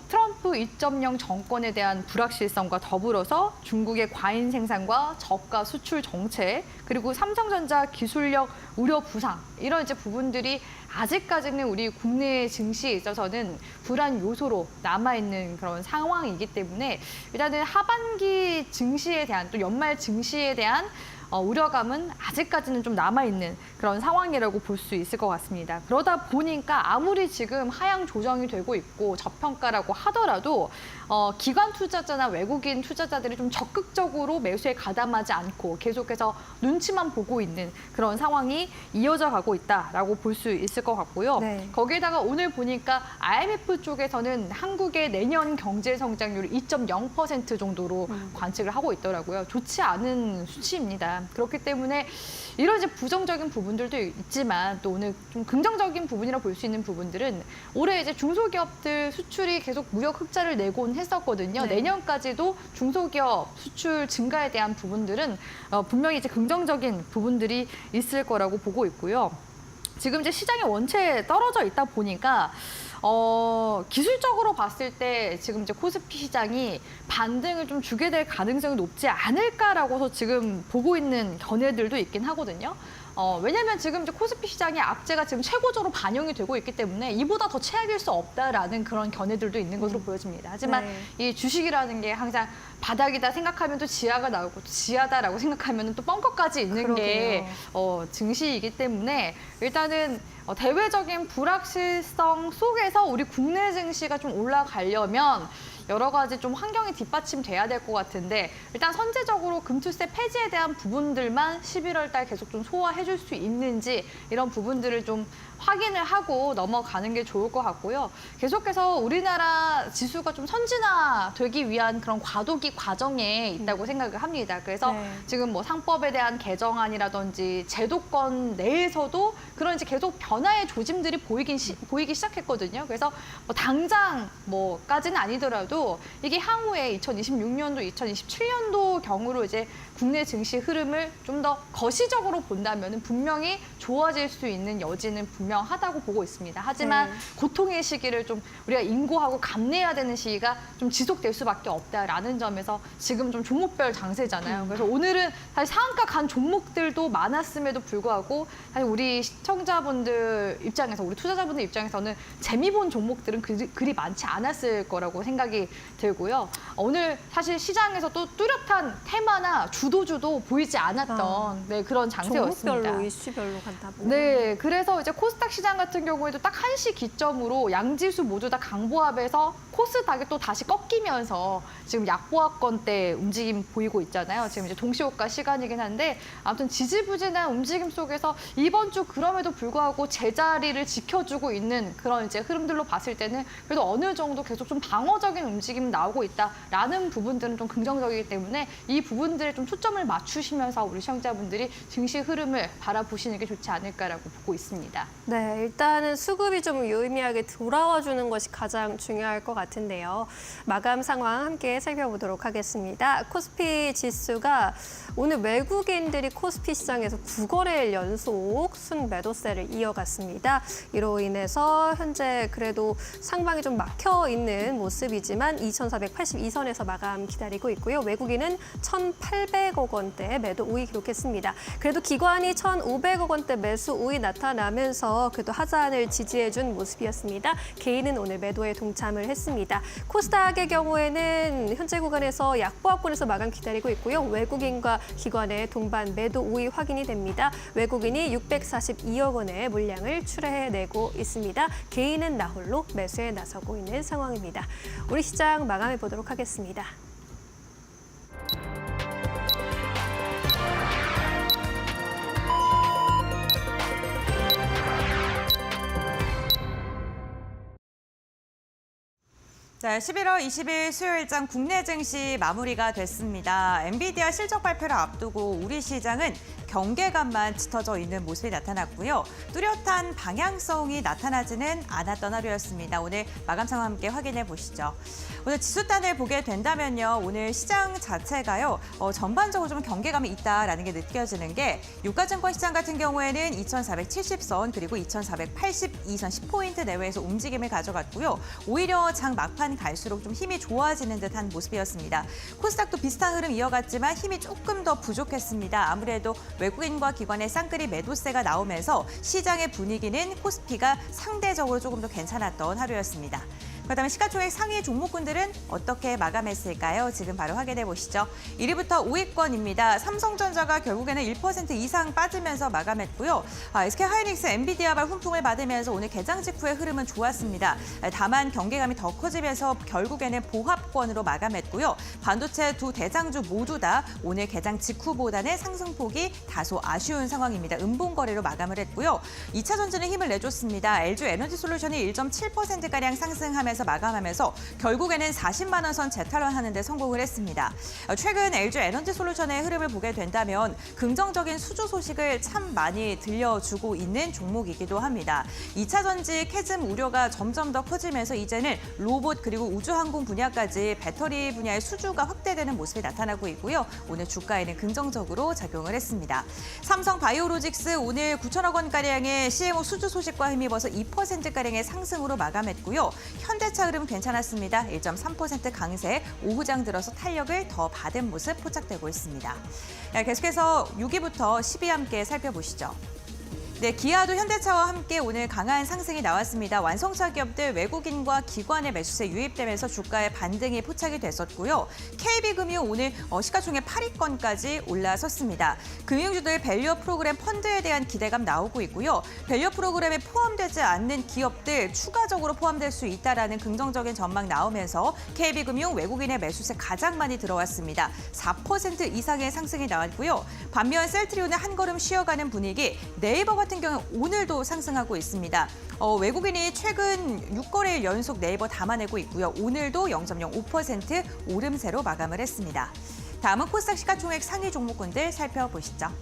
트럼프 2.0 정권에 대한 불확실성과 더불어서 중국의 과잉 생산과 저가 수출 정책, 그리고 삼성전자 기술력 우려 부상 이런 이제 부분들이 아직까지는 우리 국내 증시에 있어서는 불안 요소로 남아있는 그런 상황이기 때문에 일단은 하반기 증시에 대한 또 연말 증시에 대한 우려감은 아직까지는 좀 남아있는 그런 상황이라고 볼 수 있을 것 같습니다. 그러다 보니까 아무리 지금 하향 조정이 되고 있고 저평가라고 하더라도 기관 투자자나 외국인 투자자들이 좀 적극적으로 매수에 가담하지 않고 계속해서 눈치만 보고 있는 그런 상황이 이어져 가고 있다라고 볼 수 있을 것 같고요.
네.
거기에다가 오늘 보니까 IMF 쪽에서는 한국의 내년 경제 성장률 2.0% 정도로 관측을 하고 있더라고요. 좋지 않은 수치입니다. 그렇기 때문에 이런 이제 부정적인 부분들도 있지만 또 오늘 좀 긍정적인 부분이라 볼 수 있는 부분들은 올해 이제 중소기업들 수출이 계속 무역 흑자를 내곤 했었거든요.
네.
내년까지도 중소기업 수출 증가에 대한 부분들은 분명히 이제 긍정적인 부분들이 있을 거라고 보고 있고요. 지금 이제 시장의 원체에 떨어져 있다 보니까 기술적으로 봤을 때 지금 이제 코스피 시장이 반등을 좀 주게 될 가능성이 높지 않을까라고서 지금 보고 있는 견해들도 있긴 하거든요. 왜냐하면 지금 이제 코스피 시장의 악재가 지금 최고조로 반영이 되고 있기 때문에 이보다 더 최악일 수 없다라는 그런 견해들도 있는 것으로 보여집니다. 하지만
네.
이 주식이라는 게 항상 바닥이다 생각하면 또 지하가 나오고 지하다라고 생각하면 또 벙커까지 있는 게 증시이기 때문에 일단은 대외적인 불확실성 속에서 우리 국내 증시가 좀 올라가려면 여러 가지 좀 환경이 뒷받침돼야 될 것 같은데 일단 선제적으로 금투세 폐지에 대한 부분들만 11월 달 계속 좀 소화해 줄 수 있는지 이런 부분들을 좀 확인을 하고 넘어가는 게 좋을 것 같고요. 계속해서 우리나라 지수가 좀 선진화되기 위한 그런 과도기 과정에 있다고 생각을 합니다. 그래서
네.
지금 뭐 상법에 대한 개정안이라든지 제도권 내에서도 그런 이제 계속 변화의 조짐들이 보이기 시작했거든요. 그래서 뭐 당장 뭐까지는 아니더라도 이게 향후에 2026년도, 2027년도 경우로 이제 국내 증시 흐름을 좀 더 거시적으로 본다면 분명히 좋아질 수 있는 여지는 분명하다고 보고 있습니다. 하지만
네.
고통의 시기를 좀 우리가 인고하고 감내해야 되는 시기가 좀 지속될 수밖에 없다라는 점에서 지금 좀 종목별 장세잖아요. 그래서 오늘은 사실 상한가 간 종목들도 많았음에도 불구하고 사실 우리 시청자분들 입장에서 우리 투자자분들 입장에서는 재미 본 종목들은 그리 많지 않았을 거라고 생각이 들고요. 오늘 사실 시장에서 또 뚜렷한 테마나 주도주도 보이지 않았던 그런 장세였습니다.
종목별로, 이슈별로 간다 보면.
네, 그래서 이제 코스닥 시장 같은 경우에도 딱 1시 기점으로 양지수 모두 다 강보합에서 코스닥이 또 다시 꺾이면서 지금 약보합권대 움직임 보이고 있잖아요. 지금 이제 동시호가 시간이긴 한데 아무튼 지지부진한 움직임 속에서 이번 주 그럼에도 불구하고 제자리를 지켜주고 있는 그런 이제 흐름들로 봤을 때는 그래도 어느 정도 계속 좀 방어적인 움직임 나오고 있다라는 부분들은 좀 긍정적이기 때문에 이 부분들에 좀 초점을 맞추시면서 우리 시청자분들이 증시 흐름을 바라보시는 게 좋지 않을까라고 보고 있습니다.
네, 일단은 수급이 좀 유의미하게 돌아와주는 것이 가장 중요할 것 같은데요. 마감 상황 함께 살펴보도록 하겠습니다. 코스피 지수가 오늘 외국인들이 코스피 시장에서 9거래일 연속 순매도세를 이어갔습니다. 이로 인해서 현재 그래도 상방이 좀 막혀 있는 모습이지만 2,482선에서 마감 기다리고 있고요. 외국인은 1,800억 원대 매도 우위 기록했습니다. 그래도 기관이 1,500억 원대 매수 우위 나타나면서 그래도 하단을 지지해준 모습이었습니다. 개인은 오늘 매도에 동참을 했습니다. 코스닥의 경우에는 현재 구간에서 약보합권에서 마감 기다리고 있고요. 외국인과 기관의 동반 매도 우위 확인이 됩니다. 외국인이 642억 원의 물량을 출하해내고 있습니다. 개인은 나홀로 매수에 나서고 있는 상황입니다. 우리 시장 마감해 보도록 하겠습니다.
자, 11월 20일 수요일장 국내 증시 마무리가 됐습니다. 엔비디아 실적 발표를 앞두고 우리 시장은 경계감만 짙어져 있는 모습이 나타났고요. 뚜렷한 방향성이 나타나지는 않았던 하루였습니다. 오늘 마감 상황 함께 확인해 보시죠. 오늘 지수단을 보게 된다면요. 오늘 시장 자체가요. 전반적으로 좀 경계감이 있다라는 게 느껴지는 게 유가증권 시장 같은 경우에는 2,470선 그리고 2,482선 10포인트 내외에서 움직임을 가져갔고요. 오히려 장 막판 갈수록 좀 힘이 좋아지는 듯한 모습이었습니다. 코스닥도 비슷한 흐름 이어갔지만 힘이 조금 더 부족했습니다. 아무래도 외국인과 기관의 쌍끌이 매도세가 나오면서 시장의 분위기는 코스피가 상대적으로 조금 더 괜찮았던 하루였습니다. 그렇다면 시가총액 상위 종목군들은 어떻게 마감했을까요? 지금 바로 확인해 보시죠. 1위부터 5위권입니다. 삼성전자가 결국에는 1% 이상 빠지면서 마감했고요. SK하이닉스, 엔비디아발 훈풍을 받으면서 오늘 개장 직후의 흐름은 좋았습니다. 다만 경계감이 더 커지면서 결국에는 보합권으로 마감했고요. 반도체 두 대장주 모두 다 오늘 개장 직후보다는 상승폭이 다소 아쉬운 상황입니다. 음봉거래로 마감을 했고요. 2차 전지는 힘을 내줬습니다. LG에너지솔루션이 1.7%가량 상승하면서 마감하면서 결국에는 40만 원 선 재탈환하는 데 성공을 했습니다. 최근 LG에너지솔루션의 흐름을 보게 된다면 긍정적인 수주 소식을 참 많이 들려주고 있는 종목이기도 합니다. 2차 전지 캐즘 우려가 점점 더 커지면서 이제는 로봇 그리고 우주항공 분야까지 배터리 분야의 수주가 확대되는 모습이 나타나고 있고요. 오늘 주가에는 긍정적으로 작용을 했습니다. 삼성 바이오로직스 오늘 9천억 원가량의 CMO 수주 소식과 힘입어서 2%가량의 상승으로 마감했고요. 현대차 흐름 괜찮았습니다. 1.3% 강세, 오후장 들어서 탄력을 더 받은 모습 포착되고 있습니다. 계속해서 6위부터 10위 함께 살펴보시죠. 네, 기아도 현대차와 함께 오늘 강한 상승이 나왔습니다. 완성차 기업들 외국인과 기관의 매수세 유입되면서 주가의 반등이 포착이 됐었고요. KB금융 오늘 시가총액 8위권까지 올라섰습니다. 금융주들 밸류업 프로그램 펀드에 대한 기대감 나오고 있고요. 밸류업 프로그램에 포함되지 않는 기업들 추가적으로 포함될 수 있다라는 긍정적인 전망 나오면서 KB금융 외국인의 매수세 가장 많이 들어왔습니다. 4% 이상의 상승이 나왔고요. 반면 셀트리온은 한 걸음 쉬어가는 분위기, 네이버 같은 경우 오늘도 상승하고 있습니다. 외국인이 최근 6거래일 연속 네이버 담아내고 있고요. 오늘도 0.05% 오름세로 마감을 했습니다. 다음은 코스닥 시가총액 상위 종목군들 살펴보시죠.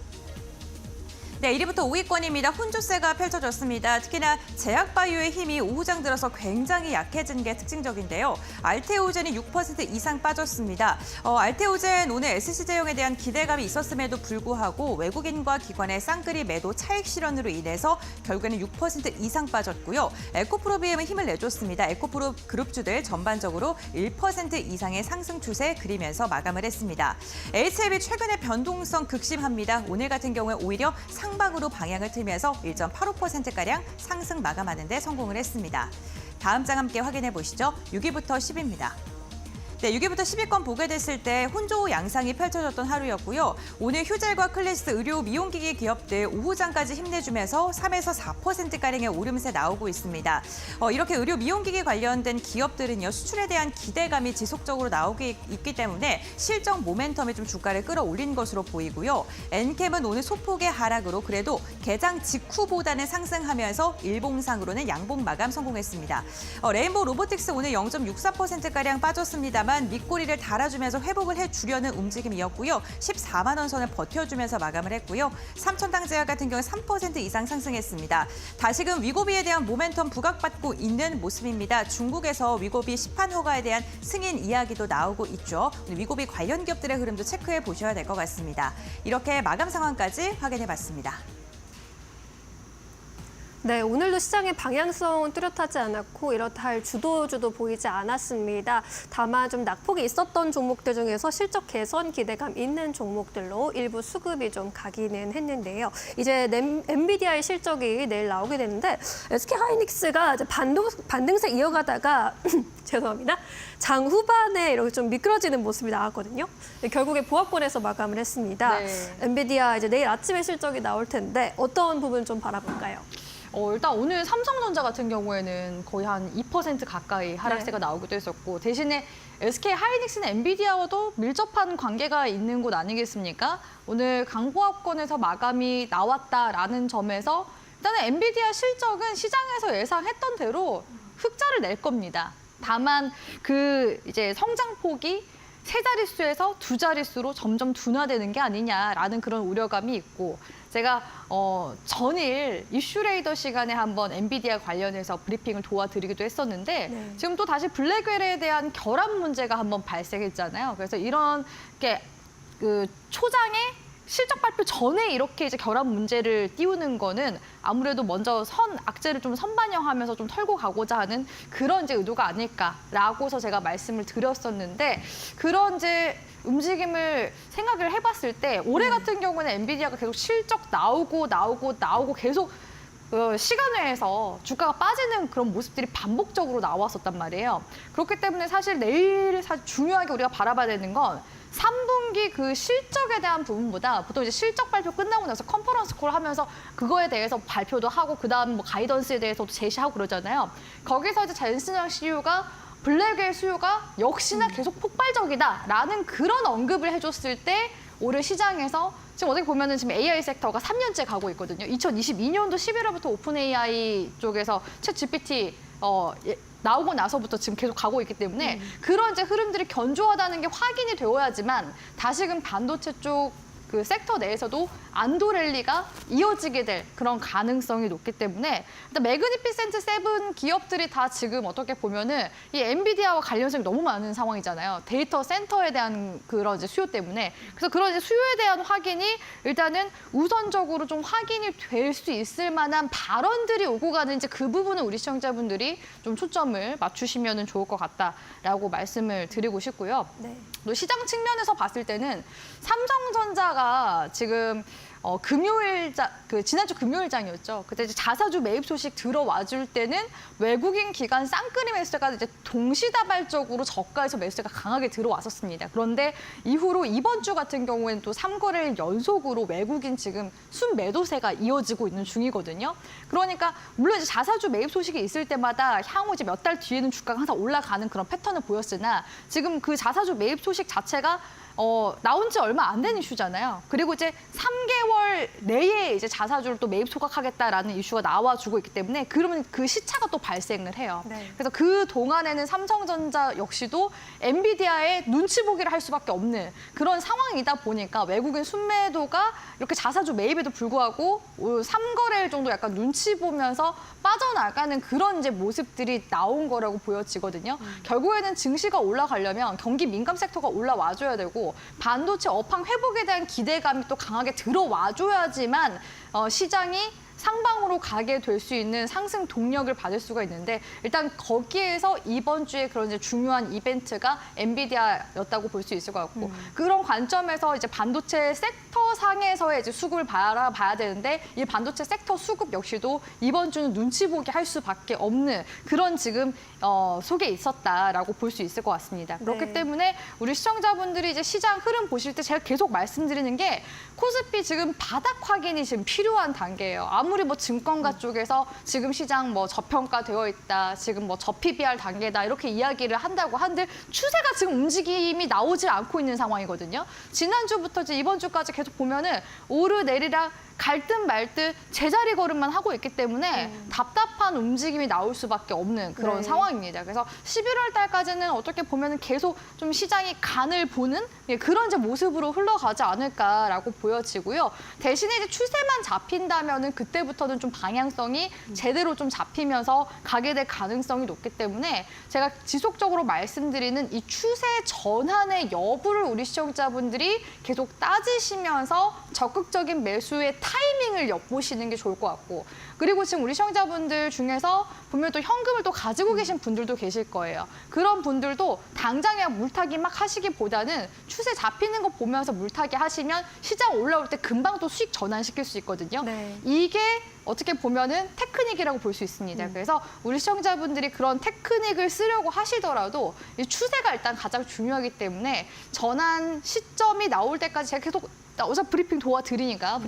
네, 1위부터 5위권입니다. 혼조세가 펼쳐졌습니다. 특히나 제약바이오의 힘이 오후장 들어서 굉장히 약해진 게 특징적인데요. 알테오젠이 6% 이상 빠졌습니다. 알테오젠 오늘 SC제형에 대한 기대감이 있었음에도 불구하고 외국인과 기관의 쌍끌이 매도 차익 실현으로 인해서 결국에는 6% 이상 빠졌고요. 에코프로비엠은 힘을 내줬습니다. 에코프로 그룹주들 전반적으로 1% 이상의 상승 추세 그리면서 마감을 했습니다. HLB 최근에 변동성 극심합니다. 오늘 같은 경우에 오히려 상방으로 방향을 틀면서 1.85%가량 상승 마감하는 데 성공을 했습니다. 다음 장 함께 확인해 보시죠. 6위부터 10위입니다. 네, 6위부터 10위권 보게 됐을 때 혼조 양상이 펼쳐졌던 하루였고요. 오늘 휴젤과 클래스, 의료, 미용기기 기업들 오후장까지 힘내주면서 3에서 4%가량의 오름세 나오고 있습니다. 이렇게 의료, 미용기기 관련된 기업들은요, 수출에 대한 기대감이 지속적으로 나오고 있기 때문에 실적 모멘텀이 좀 주가를 끌어올린 것으로 보이고요. 엔캠은 오늘 소폭의 하락으로 그래도 개장 직후보다는 상승하면서 일봉상으로는 양봉 마감 성공했습니다. 레인보우 로보틱스 오늘 0.64%가량 빠졌습니다만 밑꼬리를 달아주면서 회복을 해주려는 움직임이었고요. 14만 원 선을 버텨주면서 마감을 했고요. 삼천당제약 같은 경우 3% 이상 상승했습니다. 다시금 위고비에 대한 모멘텀 부각받고 있는 모습입니다. 중국에서 위고비 시판 허가에 대한 승인 이야기도 나오고 있죠. 위고비 관련 기업들의 흐름도 체크해 보셔야 될 것 같습니다. 이렇게 마감 상황까지 확인해봤습니다.
네, 오늘도 시장의 방향성은 뚜렷하지 않았고 이렇다 할 주도주도 보이지 않았습니다. 다만 좀 낙폭이 있었던 종목들 중에서 실적 개선 기대감 있는 종목들로 일부 수급이 좀 가기는 했는데요. 이제 엔비디아의 실적이 내일 나오게 되는데 SK하이닉스가 이제 반등세 이어가다가 죄송합니다. 장 후반에 이렇게 좀 미끄러지는 모습이 나왔거든요. 결국에 보합권에서 마감을 했습니다.
네.
엔비디아 이제 내일 아침에 실적이 나올 텐데 어떤 부분 좀 바라볼까요?
일단 오늘 삼성전자 같은 경우에는 거의 한 2% 가까이 하락세가 나오기도 했었고 대신에 SK하이닉스는 엔비디아와도 밀접한 관계가 있는 곳 아니겠습니까? 오늘 강보합권에서 마감이 나왔다라는 점에서 일단은 엔비디아 실적은 시장에서 예상했던 대로 흑자를 낼 겁니다. 다만 그 이제 성장폭이 세 자릿수에서 두 자릿수로 점점 둔화되는 게 아니냐라는 그런 우려감이 있고 제가 전일 이슈레이더 시간에 한번 엔비디아 관련해서 브리핑을 도와드리기도 했었는데
네.
지금 또 다시 블랙웰에 대한 결합 문제가 한번 발생했잖아요. 그래서 이런 게 그 초장에 실적 발표 전에 이렇게 이제 결합 문제를 띄우는 거는 아무래도 먼저 악재를 좀 선반영하면서 좀 털고 가고자 하는 그런 이제 의도가 아닐까라고서 제가 말씀을 드렸었는데 그런 이제 움직임을 생각을 해봤을 때 올해 같은 경우는 엔비디아가 계속 실적 나오고 계속 시간외에서 주가가 빠지는 그런 모습들이 반복적으로 나왔었단 말이에요. 그렇기 때문에 사실 내일 중요하게 우리가 바라봐야 되는 건 3분기 그 실적에 대한 부분보다 보통 이제 실적 발표 끝나고 나서 컨퍼런스 콜 하면서 그거에 대해서 발표도 하고 그다음 뭐 가이던스에 대해서도 제시하고 그러잖아요. 거기서 이제 젠슨영 CEO가 블랙웰 수요가 역시나 계속 폭발적이다라는 그런 언급을 해줬을 때 올해 시장에서 지금 어떻게 보면은 지금 AI 섹터가 3년째 가고 있거든요. 2022년도 11월부터 오픈 AI 쪽에서 챗 GPT 나오고 나서부터 지금 계속 가고 있기 때문에 그런 이제 흐름들이 견조하다는 게 확인이 되어야지만 다시금 반도체 쪽 그 섹터 내에서도 안도 랠리가 이어지게 될 그런 가능성이 높기 때문에 일단 매그니피센트 세븐 기업들이 다 지금 어떻게 보면은 이 엔비디아와 관련성이 너무 많은 상황이잖아요. 데이터 센터에 대한 그런 이제 수요 때문에 그래서 그런 이제 수요에 대한 확인이 일단은 우선적으로 좀 확인이 될 수 있을 만한 발언들이 오고 가는 이제 그 부분은 우리 시청자분들이 좀 초점을 맞추시면은 좋을 것 같다라고 말씀을 드리고 싶고요.
네.
또 시장 측면에서 봤을 때는 삼성전자가 지금 지난주 금요일장이었죠. 그때 이제 자사주 매입 소식 들어와줄 때는 외국인 기관 쌍끌이 매수세가 이제 동시다발적으로 저가에서 매수세가 강하게 들어왔었습니다. 그런데 이후로 이번 주 같은 경우에는 또 3거래일 연속으로 외국인 지금 순매도세가 이어지고 있는 중이거든요. 그러니까 물론 이제 자사주 매입 소식이 있을 때마다 향후 이제 몇 달 뒤에는 주가가 항상 올라가는 그런 패턴을 보였으나 지금 그 자사주 매입 소식 자체가 나온 지 얼마 안 된 이슈잖아요. 그리고 이제 3개월 내에 이제 자사주를 또 매입 소각하겠다라는 이슈가 나와주고 있기 때문에 그러면 그 시차가 또 발생을 해요.
네.
그래서 그 동안에는 삼성전자 역시도 엔비디아의 눈치 보기를 할 수밖에 없는 그런 상황이다 보니까 외국인 순매도가 이렇게 자사주 매입에도 불구하고 3거래일 정도 약간 눈치 보면서 빠져나가는 그런 이제 모습들이 나온 거라고 보여지거든요. 결국에는 증시가 올라가려면 경기 민감 섹터가 올라와줘야 되고 반도체 업황 회복에 대한 기대감이 또 강하게 들어와줘야지만 시장이 상방으로 가게 될 수 있는 상승 동력을 받을 수가 있는데 일단 거기에서 이번 주에 그런 이제 중요한 이벤트가 엔비디아였다고 볼 수 있을 것 같고 그런 관점에서 이제 반도체 섹터 상에서의 이제 수급을 봐야 되는데 이 반도체 섹터 수급 역시도 이번 주는 눈치 보기 할 수밖에 없는 그런 지금 속에 있었다라고 볼 수 있을 것 같습니다. 그렇기
네.
때문에 우리 시청자분들이 이제 시장 흐름 보실 때 제가 계속 말씀드리는 게 코스피 지금 바닥 확인이 지금 필요한 단계예요. 아무리 뭐 증권가 쪽에서 지금 시장 뭐 저평가되어 있다, 지금 뭐 저PBR 단계다 이렇게 이야기를 한다고 한들 추세가 지금 움직임이 나오질 않고 있는 상황이거든요. 지난주부터 이제 이번 주까지 계속 보면은 오르내리락 갈 듯 말 듯 제자리 걸음만 하고 있기 때문에 답답한 움직임이 나올 수밖에 없는 그런
네.
상황입니다. 그래서 11월 달까지는 어떻게 보면은 계속 좀 시장이 간을 보는 그런 이제 모습으로 흘러가지 않을까라고 보여지고요. 대신에 이제 추세만 잡힌다면은 그때부터는 좀 방향성이 제대로 좀 잡히면서 가게 될 가능성이 높기 때문에 제가 지속적으로 말씀드리는 이 추세 전환의 여부를 우리 시청자분들이 계속 따지시면서 적극적인 매수의 타이밍을 엿보시는 게 좋을 것 같고 그리고 지금 우리 시청자분들 중에서 보면 또 현금을 또 가지고 계신 분들도 계실 거예요. 그런 분들도 당장에 물타기 막 하시기보다는 추세 잡히는 거 보면서 물타기 하시면 시장 올라올 때 금방 또 수익 전환시킬 수 있거든요.
네.
이게 어떻게 보면은 테크닉이라고 볼 수 있습니다. 그래서 우리 시청자분들이 그런 테크닉을 쓰려고 하시더라도 이 추세가 일단 가장 중요하기 때문에 전환 시점이 나올 때까지 제가 계속 어차피 브리핑 도와드리니까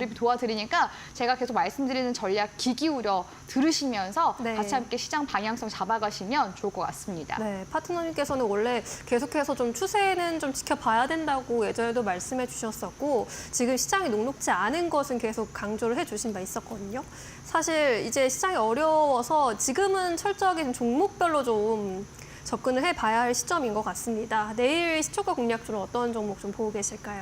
제가 계속 말씀드리는 전략 귀 기울여 들으시면서
네.
같이 함께 시장 방향성 잡아가시면 좋을 것 같습니다.
네, 파트너님께서는 원래 계속해서 좀 추세는 좀 지켜봐야 된다고 예전에도 말씀해 주셨었고 지금 시장이 녹록지 않은 것은 계속 강조를 해주신 바 있었거든요. 사실 이제 시장이 어려워서 지금은 철저하게 좀 종목별로 좀 접근을 해봐야 할 시점인 것 같습니다. 내일 시초가 공략주는 어떤 종목 좀 보고 계실까요?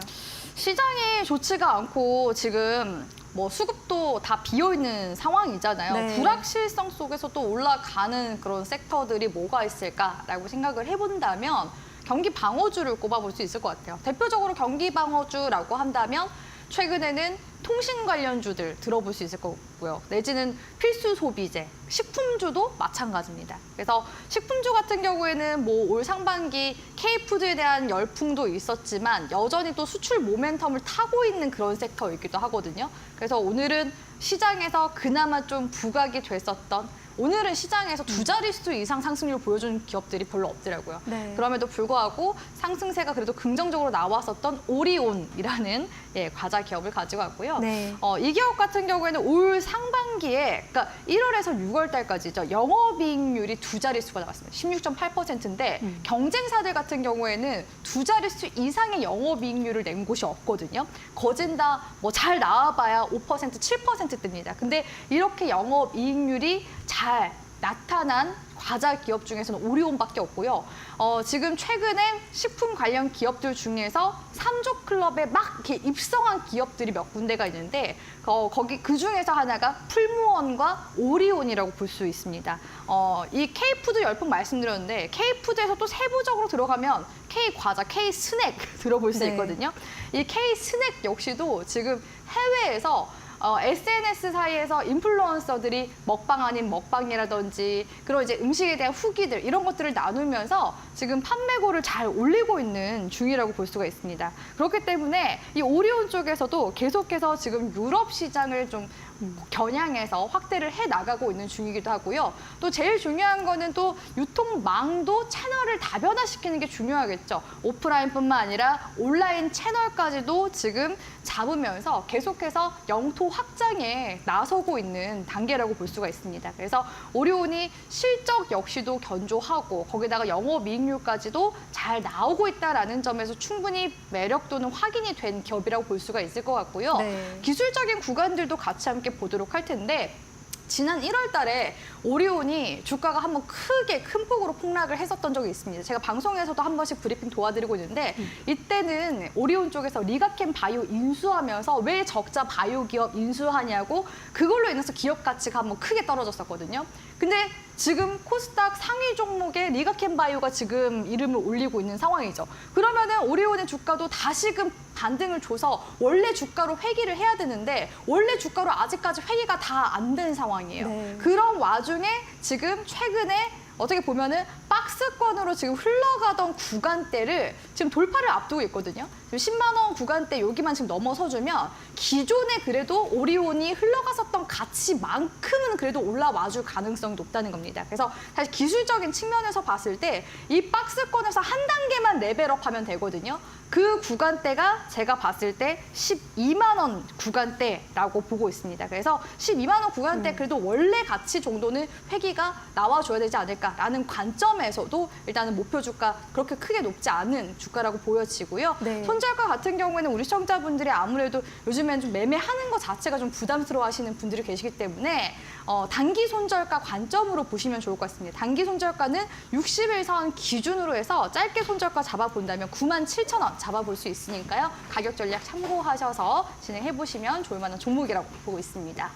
시장이 좋지가 않고 지금 뭐 수급도 다 비어있는 상황이잖아요.
네.
불확실성 속에서 또 올라가는 그런 섹터들이 뭐가 있을까라고 생각을 해본다면 경기 방어주를 꼽아볼 수 있을 것 같아요. 대표적으로 경기 방어주라고 한다면 최근에는 통신 관련주들 들어볼 수 있을 거고요. 내지는 필수 소비재, 식품주도 마찬가지입니다. 그래서 식품주 같은 경우에는 뭐 올 상반기 K푸드에 대한 열풍도 있었지만 여전히 또 수출 모멘텀을 타고 있는 그런 섹터이기도 하거든요. 그래서 오늘은 시장에서 그나마 좀 부각이 됐었던 오늘은 시장에서 두 자릿수 이상 상승률 보여준 기업들이 별로 없더라고요.
네.
그럼에도 불구하고 상승세가 그래도 긍정적으로 나왔었던 오리온이라는 과자 기업을 가지고 왔고요.
네.
이 기업 같은 경우에는 올 상반기에 그러니까 1월에서 6월 달까지죠. 영업이익률이 두 자릿수가 나왔습니다. 16.8%인데 경쟁사들 같은 경우에는 두 자릿수 이상의 영업이익률을 낸 곳이 없거든요. 거진다 뭐 잘 나와봐야 5%, 7%대입니다. 근데 이렇게 영업이익률이 잘 나타난 과자 기업 중에서는 오리온밖에 없고요. 지금 최근에 식품 관련 기업들 중에서 3조 클럽에 막 이렇게 입성한 기업들이 몇 군데가 있는데 거기 그 중에서 하나가 풀무원과 오리온이라고 볼 수 있습니다. 이 K푸드 열풍 말씀드렸는데 K푸드에서 또 세부적으로 들어가면 K과자, K스낵 들어볼 수
네.
있거든요. 이 K스낵 역시도 지금 해외에서 SNS 사이에서 인플루언서들이 먹방 아닌 먹방이라든지 그런 이제 음식에 대한 후기들 이런 것들을 나누면서 지금 판매고를 잘 올리고 있는 중이라고 볼 수가 있습니다. 그렇기 때문에 이 오리온 쪽에서도 계속해서 지금 유럽 시장을 좀 겨냥해서 확대를 해 나가고 있는 중이기도 하고요. 또 제일 중요한 거는 또 유통망도 채널을 다변화시키는 게 중요하겠죠. 오프라인뿐만 아니라 온라인 채널까지도 지금 잡으면서 계속해서 영토 확장에 나서고 있는 단계라고 볼 수가 있습니다. 그래서 오리온이 실적 역시도 견조하고 거기다가 영업이익률까지도 잘 나오고 있다라는 점에서 충분히 매력도는 확인이 된 기업이라고 볼 수가 있을 것 같고요.
네.
기술적인 구간들도 같이 함께 보도록 할 텐데 지난 1월 달에 오리온이 주가가 한번 크게 큰 폭으로 폭락을 했었던 적이 있습니다. 제가 방송에서도 한 번씩 브리핑 도와드리고 있는데 이때는 오리온 쪽에서 리가캠 바이오 인수하면서 왜 적자 바이오 기업 인수하냐고 그걸로 인해서 기업 가치가 한번 크게 떨어졌었거든요. 근데 지금 코스닥 상위 종목에 리가캠 바이오가 지금 이름을 올리고 있는 상황이죠. 그러면은 오리온의 주가도 다시금 반등을 줘서 원래 주가로 회귀를 해야 되는데 원래 주가로 아직까지 회귀가 다 안 된 상황이에요.
네.
그런 와중에 지금 최근에 어떻게 보면은 박스권으로 지금 흘러가던 구간대를 지금 돌파를 앞두고 있거든요. 지금 10만 원 구간대 여기만 지금 넘어서주면 기존에 그래도 오리온이 흘러갔었던 가치만큼은 그래도 올라와줄 가능성이 높다는 겁니다. 그래서 사실 기술적인 측면에서 봤을 때 이 박스권에서 한 단계만 레벨업하면 되거든요. 그 구간대가 제가 봤을 때 12만 원 구간대라고 보고 있습니다. 그래서 12만 원 구간대 그래도 원래 가치 정도는 회귀가 나와줘야 되지 않을까라는 관점에서도 일단은 목표 주가 그렇게 크게 높지 않은 주가라고 보여지고요.
네.
손절가 같은 경우에는 우리 시청자분들이 아무래도 요즘엔 좀 매매하는 것 자체가 좀 부담스러워하시는 분들이 계시기 때문에 단기 손절가 관점으로 보시면 좋을 것 같습니다. 단기 손절가는 60일선 기준으로 해서 짧게 손절가 잡아본다면 97,000원 잡아볼 수 있으니까요. 가격 전략 참고하셔서 진행해보시면 좋을 만한 종목이라고 보고 있습니다.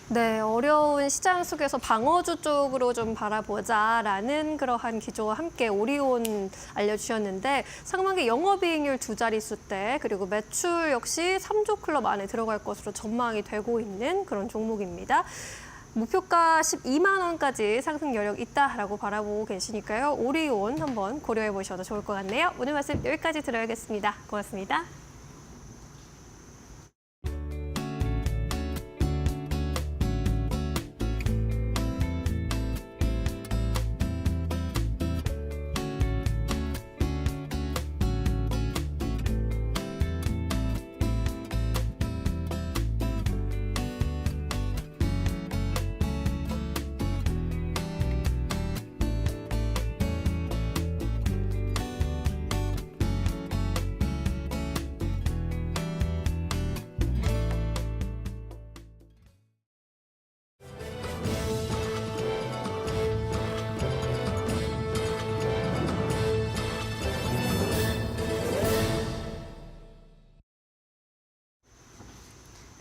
네, 어려운 시장 속에서 방어주 쪽으로 좀 바라보자라는 그러한 기조와 함께 오리온 알려주셨는데 상반기 영업이익률 2자릿수대 그리고 매출 역시 3조 클럽 안에 들어갈 것으로 전망이 되고 있는 그런 종목입니다. 목표가 12만 원까지 상승 여력 있다라고 바라보고 계시니까요. 오리온 한번 고려해 보셔도 좋을 것 같네요. 오늘 말씀 여기까지 들어야겠습니다. 고맙습니다.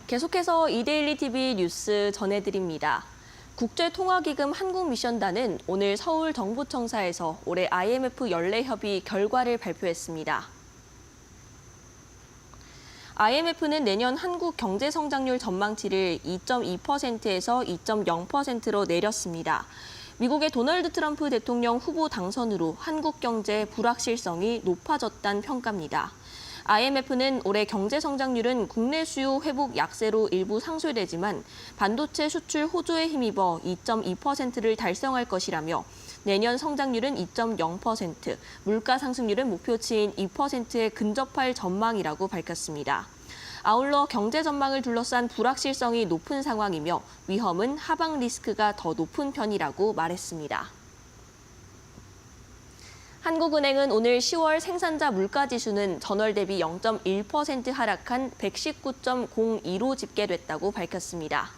계속해서 이데일리 TV 뉴스 전해드립니다. 국제통화기금 한국미션단은 오늘 서울 정부청사에서 올해 IMF 연례협의 결과를 발표했습니다. IMF는 내년 한국 경제성장률 전망치를 2.2%에서 2.0%로 내렸습니다. 미국의 도널드 트럼프 대통령 후보 당선으로 한국 경제의 불확실성이 높아졌다는 평가입니다. IMF는 올해 경제 성장률은 국내 수요 회복 약세로 일부 상쇄되지만 반도체 수출 호조에 힘입어 2.2%를 달성할 것이라며 내년 성장률은 2.0%, 물가 상승률은 목표치인 2%에 근접할 전망이라고 밝혔습니다. 아울러 경제 전망을 둘러싼 불확실성이 높은 상황이며 위험은 하방 리스크가 더 높은 편이라고 말했습니다. 한국은행은 오늘 10월 생산자 물가지수는 전월 대비 0.1% 하락한 119.02로 집계됐다고 밝혔습니다.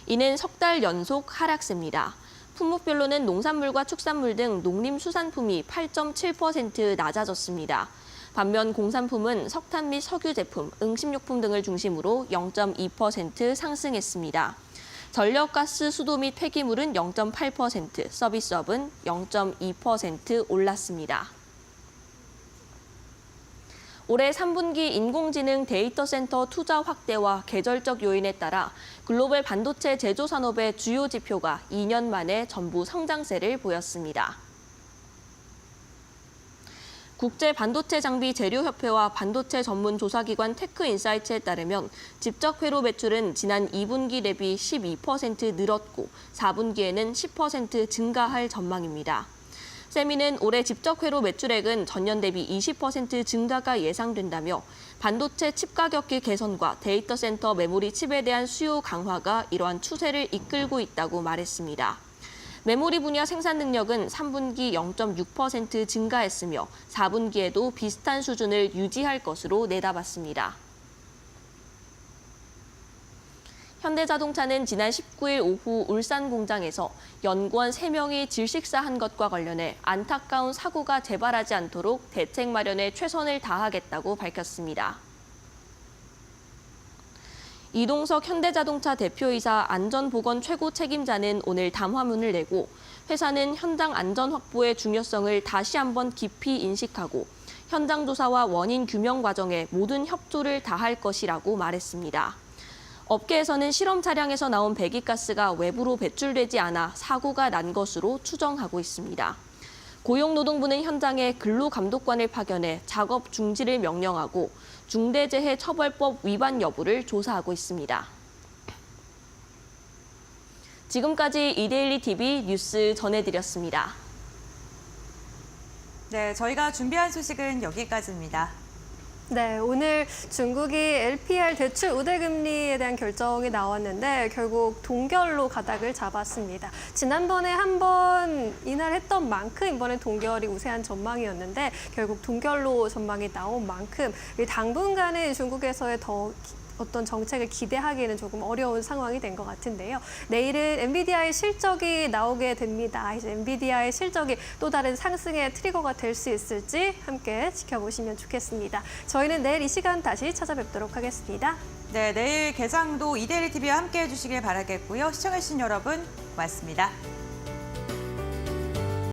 이는 석 달 연속 하락세입니다. 품목별로는 농산물과 축산물 등 농림수산품이 8.7% 낮아졌습니다. 반면 공산품은 석탄 및 석유 제품, 응식료품 등을 중심으로 0.2% 상승했습니다. 전력, 가스, 수도 및 폐기물은 0.8%, 서비스업은 0.2% 올랐습니다. 올해 3분기 인공지능 데이터 센터 투자 확대와 계절적 요인에 따라 글로벌 반도체 제조 산업의 주요 지표가 2년 만에 전부 성장세를 보였습니다. 국제 반도체 장비 재료협회와 반도체 전문 조사기관 테크인사이츠에 따르면 집적 회로 매출은 지난 2분기 대비 12% 늘었고 4분기에는 10% 증가할 전망입니다. 세미는 올해 집적 회로 매출액은 전년 대비 20% 증가가 예상된다며 반도체 칩 가격기 개선과 데이터 센터 메모리 칩에 대한 수요 강화가 이러한 추세를 이끌고 있다고 말했습니다. 메모리 분야 생산 능력은 3분기 0.6% 증가했으며 4분기에도 비슷한 수준을 유지할 것으로 내다봤습니다. 현대자동차는 지난 19일 오후 울산 공장에서 연구원 3명이 질식사한 것과 관련해 안타까운 사고가 재발하지 않도록 대책 마련에 최선을 다하겠다고 밝혔습니다. 이동석 현대자동차 대표이사 안전보건 최고 책임자는 오늘 담화문을 내고 회사는 현장 안전 확보의 중요성을 다시 한번 깊이 인식하고 현장 조사와 원인 규명 과정에 모든 협조를 다할 것이라고 말했습니다. 업계에서는 실험 차량에서 나온 배기가스가 외부로 배출되지 않아 사고가 난 것으로 추정하고 있습니다. 고용노동부는 현장에 근로감독관을 파견해 작업 중지를 명령하고 중대재해처벌법 위반 여부를 조사하고 있습니다. 지금까지 이데일리 TV 뉴스 전해드렸습니다.
네, 저희가 준비한 소식은 여기까지입니다.
네, 오늘 중국이 LPR 대출 우대금리에 대한 결정이 나왔는데 결국 동결로 가닥을 잡았습니다. 지난번에 한번 인하했던 만큼 이번엔 동결이 우세한 전망이었는데 결국 동결로 전망이 나온 만큼 당분간은 중국에서의 더 어떤 정책을 기대하기에는 조금 어려운 상황이 된 것 같은데요. 내일은 엔비디아의 실적이 나오게 됩니다. 이제 엔비디아의 실적이 또 다른 상승의 트리거가 될 수 있을지 함께 지켜보시면 좋겠습니다. 저희는 내일 이 시간 다시 찾아뵙도록 하겠습니다.
네, 내일 개장도 이데일리 TV와 함께해 주시길 바라겠고요. 시청해주신 여러분 고맙습니다.